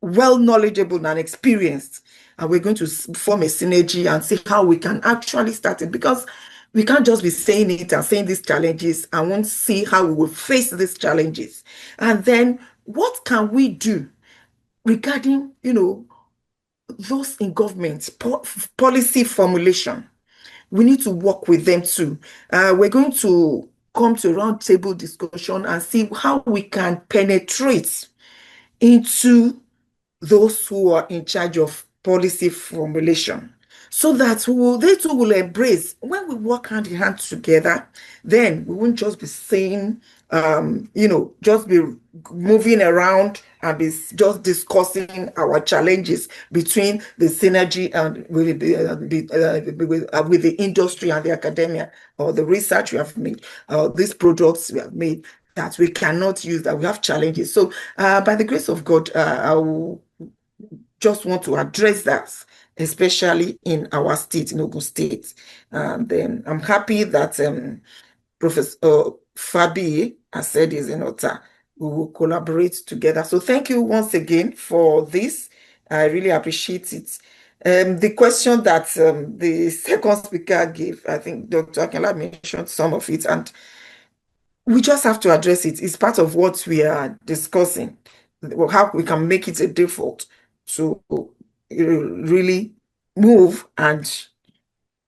well knowledgeable and experienced. And we're going to form a synergy and see how we can actually start it. Because we can't just be saying it and saying these challenges and won't see how we will face these challenges. And then what can we do regarding, those in government, policy formulation? We need to work with them too. We're going to come to a roundtable discussion and see how we can penetrate into those who are in charge of policy formulation, so that they too will embrace. When we work hand in hand together, then we won't just be saying, just be moving around and be just discussing our challenges between the synergy and with the industry and the academia, or the research we have made, these products we have made that we cannot use, that we have challenges. So by the grace of God, I will just want to address that, especially in our state, in Ogun State. And then I'm happy that Professor Fabiyi has said is in Ota. We will collaborate together. So thank you once again for this. I really appreciate it. The question that the second speaker gave, I think Dr. Akinla mentioned some of it, and we just have to address it. It's part of what we are discussing, how we can make it a default to really move and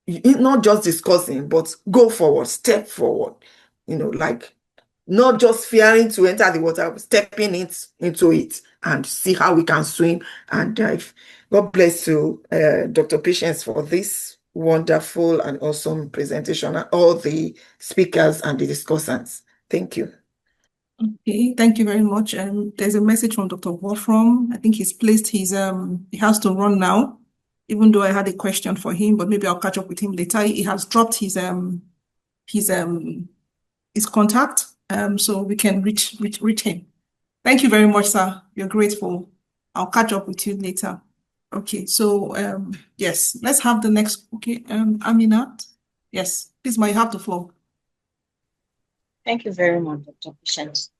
not just discussing, but go forward, step forward, like not just fearing to enter the water, stepping into it and see how we can swim and dive. God bless you, Dr. Patience, for this wonderful and awesome presentation, and all the speakers and the discussants. Thank you. Okay, thank you very much. There's a message from Dr. Wolfram. I think he's placed his, he has to run now, even though I had a question for him, but maybe I'll catch up with him later. He has dropped his contact, so we can reach him. Thank you very much, sir. We're grateful. I'll catch up with you later. Okay, so, yes, let's have the next, okay, Aminat. Yes, please, you have the floor. Thank you very much, Dr. Patience.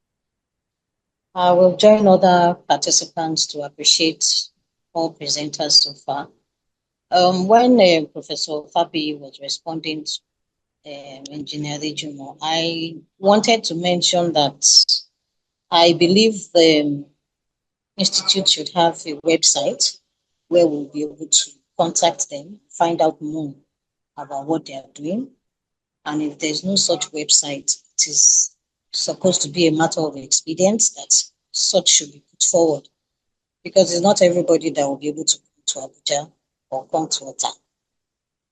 I will join other participants to appreciate all presenters so far. When Professor Fabiyi was responding to Engineer Jumo, I wanted to mention that I believe the Institute should have a website where we'll be able to contact them, find out more about what they are doing. And if there's no such website, it is supposed to be a matter of expedience that such should be put forward, because it's not everybody that will be able to come to Abuja or come to Ota.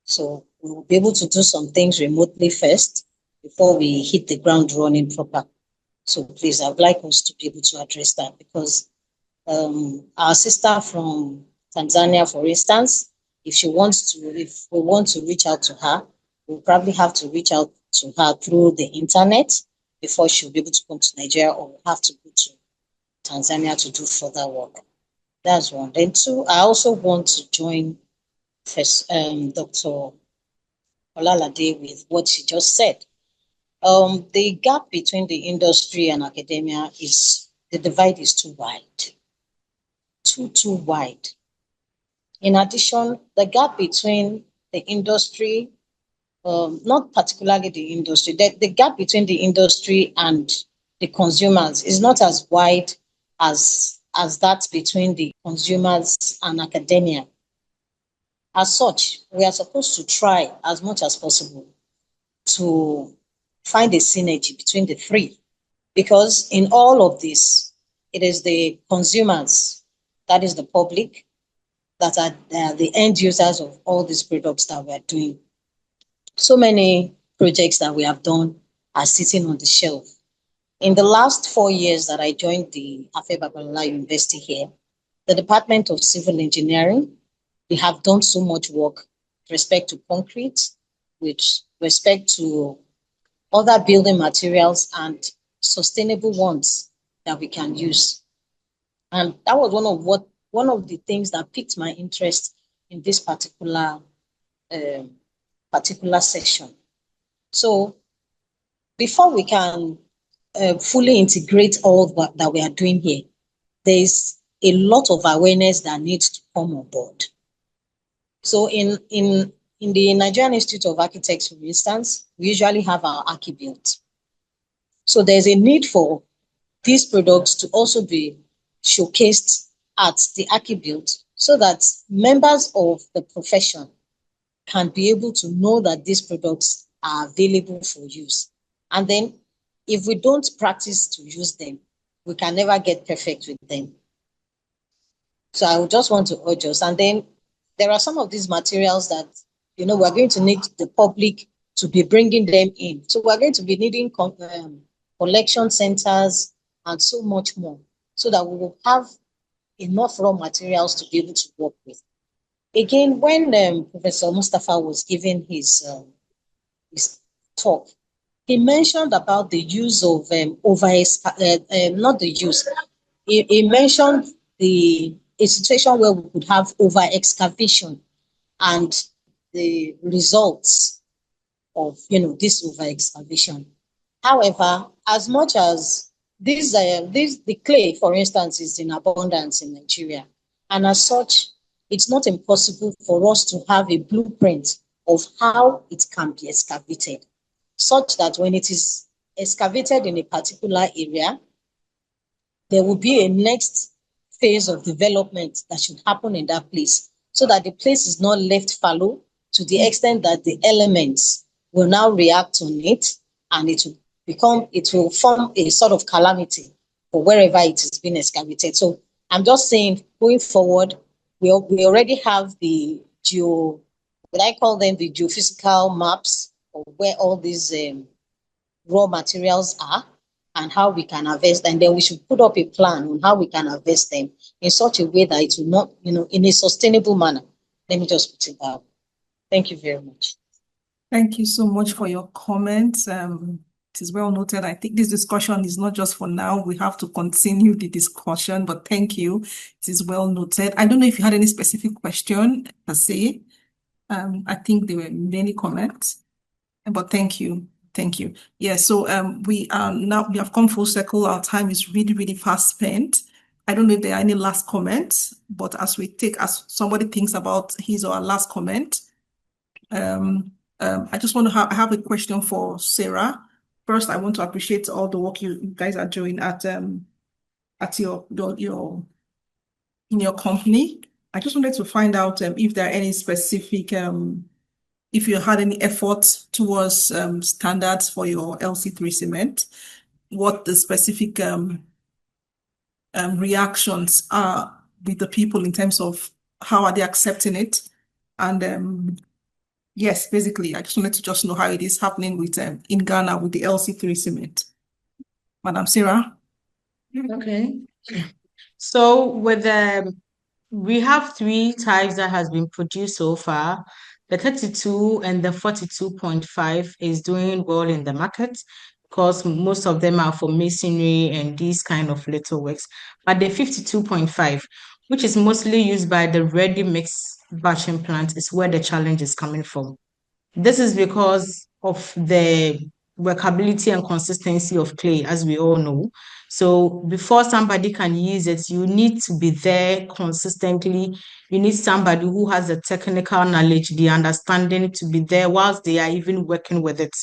So we will be able to do some things remotely first before we hit the ground running proper. So please, I'd like us to be able to address that, because our sister from Tanzania, for instance, if we want to reach out to her, we'll probably have to reach out to her through the internet before she'll be able to come to Nigeria, or we'll have to go to Tanzania to do further work. That's one. Then two, I also want to join Dr. Olawale with what she just said. The gap between the industry and academia the divide is too wide. Too wide. In addition, the gap between the industry, not particularly the industry, the gap between the industry and the consumers is not as wide as that between the consumers and academia. As such, we are supposed to try as much as possible to find a synergy between the three, because in all of this, it is the consumers, that is the public, that are the end users of all these products that we are doing. So many projects that we have done are sitting on the shelf. In the last 4 years that I joined the Bakera University here, the Department of Civil Engineering, we have done so much work with respect to concrete, with respect to other building materials and sustainable ones that we can use. And that was one of the things that piqued my interest in this particular section. So before we can fully integrate all that we are doing here, there is a lot of awareness that needs to come on board. So in in the Nigerian Institute of Architects, for instance, we usually have our Archi-Built. So there's a need for these products to also be showcased at the Archi-Built so that members of the profession can be able to know that these products are available for use. And then if we don't practice to use them, we can never get perfect with them. So I would just want to urge us. And then there are some of these materials that, we're going to need the public to be bringing them in. So we're going to be needing collection centers and so much more so that we will have enough raw materials to be able to work with. Again, when Professor Mustapha was giving his talk, he mentioned about the use of not the use. He mentioned a situation where we could have over excavation and the results of this over excavation. However, as much as the clay, for instance, is in abundance in Nigeria, and as such, it's not impossible for us to have a blueprint of how it can be excavated, such that when it is excavated in a particular area, there will be a next phase of development that should happen in that place, so that the place is not left fallow to the extent that the elements will now react on it, and it will form a sort of calamity for wherever it has been excavated. So I'm just saying, going forward, we already have the what I call them the geophysical maps of where all these raw materials are and how we can harvest, and then we should put up a plan on how we can harvest them in such a way that it will not, in a sustainable manner. Let me just put it that way. Thank you very much. Thank you so much for your comments. It is well noted. I think this discussion is not just for now. We have to continue the discussion, but thank you. It is well noted. I don't know if you had any specific question per se. I think there were many comments, but thank you. Thank you. Yeah, so we have come full circle. Our time is really, really fast spent. I don't know if there are any last comments, but as somebody thinks about his or her last comment, I just want to have a question for Sarah. First, I want to appreciate all the work you guys are doing at your in your company. I just wanted to find out if there are any specific if you had any efforts towards standards for your LC3 cement, what the specific reactions are with the people in terms of how are they accepting it, and yes, basically, I just wanted to know how it is happening with in Ghana with the LC3 cement. Madam Sarah? Okay. So we have 3 types that has been produced so far. The 32 and the 42.5 is doing well in the market because most of them are for masonry and these kind of little works. But the 52.5, which is mostly used by the ready-mix batching plant, is where the challenge is coming from. This is because of the workability and consistency of clay, as we all know. So before somebody can use it, you need to be there consistently. You need somebody who has the technical knowledge, the understanding to be there whilst they are even working with it.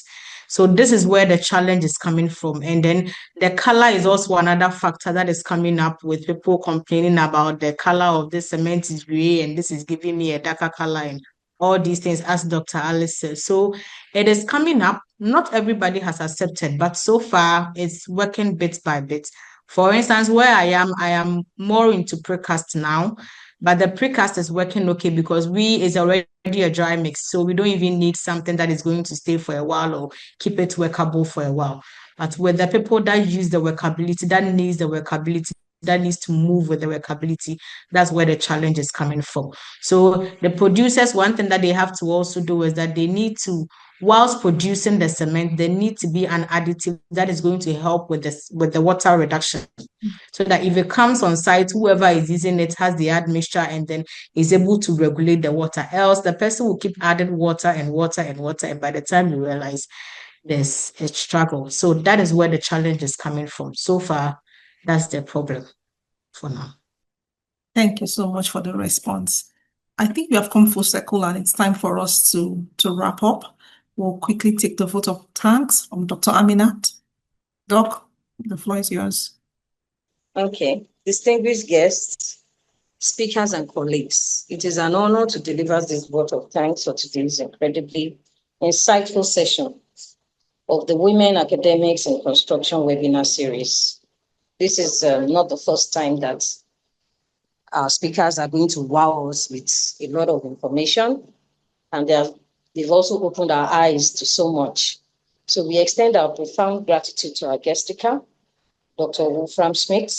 So this is where the challenge is coming from. And then the color is also another factor that is coming up with people complaining about the color of this cement is gray and this is giving me a darker color and all these things, as Dr. Alice said. So it is coming up. Not everybody has accepted, but so far it's working bit by bit. For instance, where I am more into precast now, but the precast is working okay because it's already a dry mix. So we don't even need something that is going to stay for a while or keep it workable for a while. But with the people that use the workability, that needs the workability, that needs to move with the workability, that's where the challenge is coming from. So the producers, one thing that they have to also do is that they need to, whilst producing the cement, there need to be an additive that is going to help with the water reduction. So that if it comes on site, whoever is using it has the admixture and then is able to regulate the water. Else the person will keep adding water and water and water, and by the time you realize there's a struggle. So that is where the challenge is coming from. So far, that's the problem for now. Thank you so much for the response. I think we have come full circle and it's time for us to wrap up. We'll quickly take the vote of thanks from Dr. Aminat. Doc, the floor is yours. Okay. Distinguished guests, speakers, and colleagues, it is an honor to deliver this vote of thanks for today's incredibly insightful session of the Women Academics in Construction webinar series. This is not the first time that our speakers are going to wow us with a lot of information, and they've also opened our eyes to so much. So we extend our profound gratitude to our guest speaker, Dr. Wolfram Schmidt,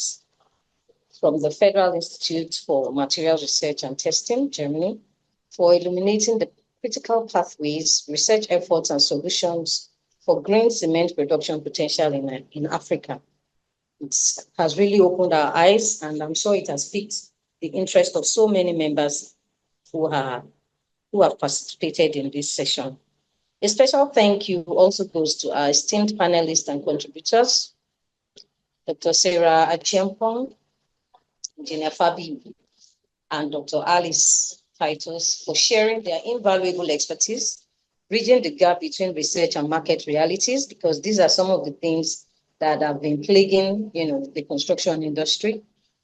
from the Federal Institute for Materials Research and Testing, Germany, for illuminating the critical pathways, research efforts, and solutions for green cement production potential in Africa. It has really opened our eyes, and I'm sure it has piqued the interest of so many members who have participated in this session. A special thank you also goes to our esteemed panelists and contributors, Dr. Sarah Acheampong, Engineer Fabiyi, and Dr. Alice Titus for sharing their invaluable expertise, bridging the gap between research and market realities, because these are some of the things that have been plaguing, the construction industry,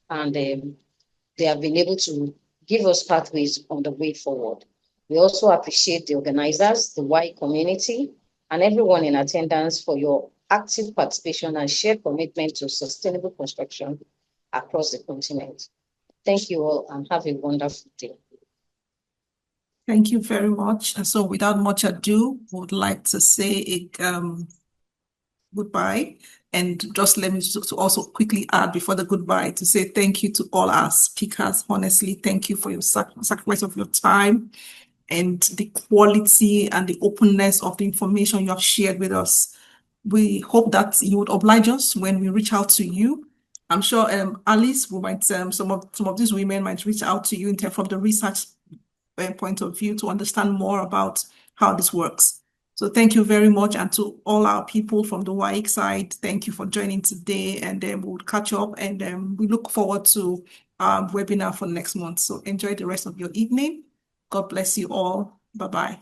and they have been able to give us pathways on the way forward. We also appreciate the organizers, the WAiC community, and everyone in attendance for your active participation and shared commitment to sustainable construction across the continent. Thank you all and have a wonderful day. Thank you very much. And so without much ado, would like to say goodbye. And just let me to also quickly add before the goodbye to say thank you to all our speakers. Honestly, thank you for your sacrifice of your time and the quality and the openness of the information you have shared with us. We hope that you would oblige us when we reach out to you. I'm sure Alice, we might some of these women might reach out to you in terms of the research point of view to understand more about how this works. So thank you very much, and to all our people from the WAiC side, thank you for joining today, and then we'll catch up, and we look forward to our webinar for next month. So enjoy the rest of your evening. God bless you all. Bye-bye.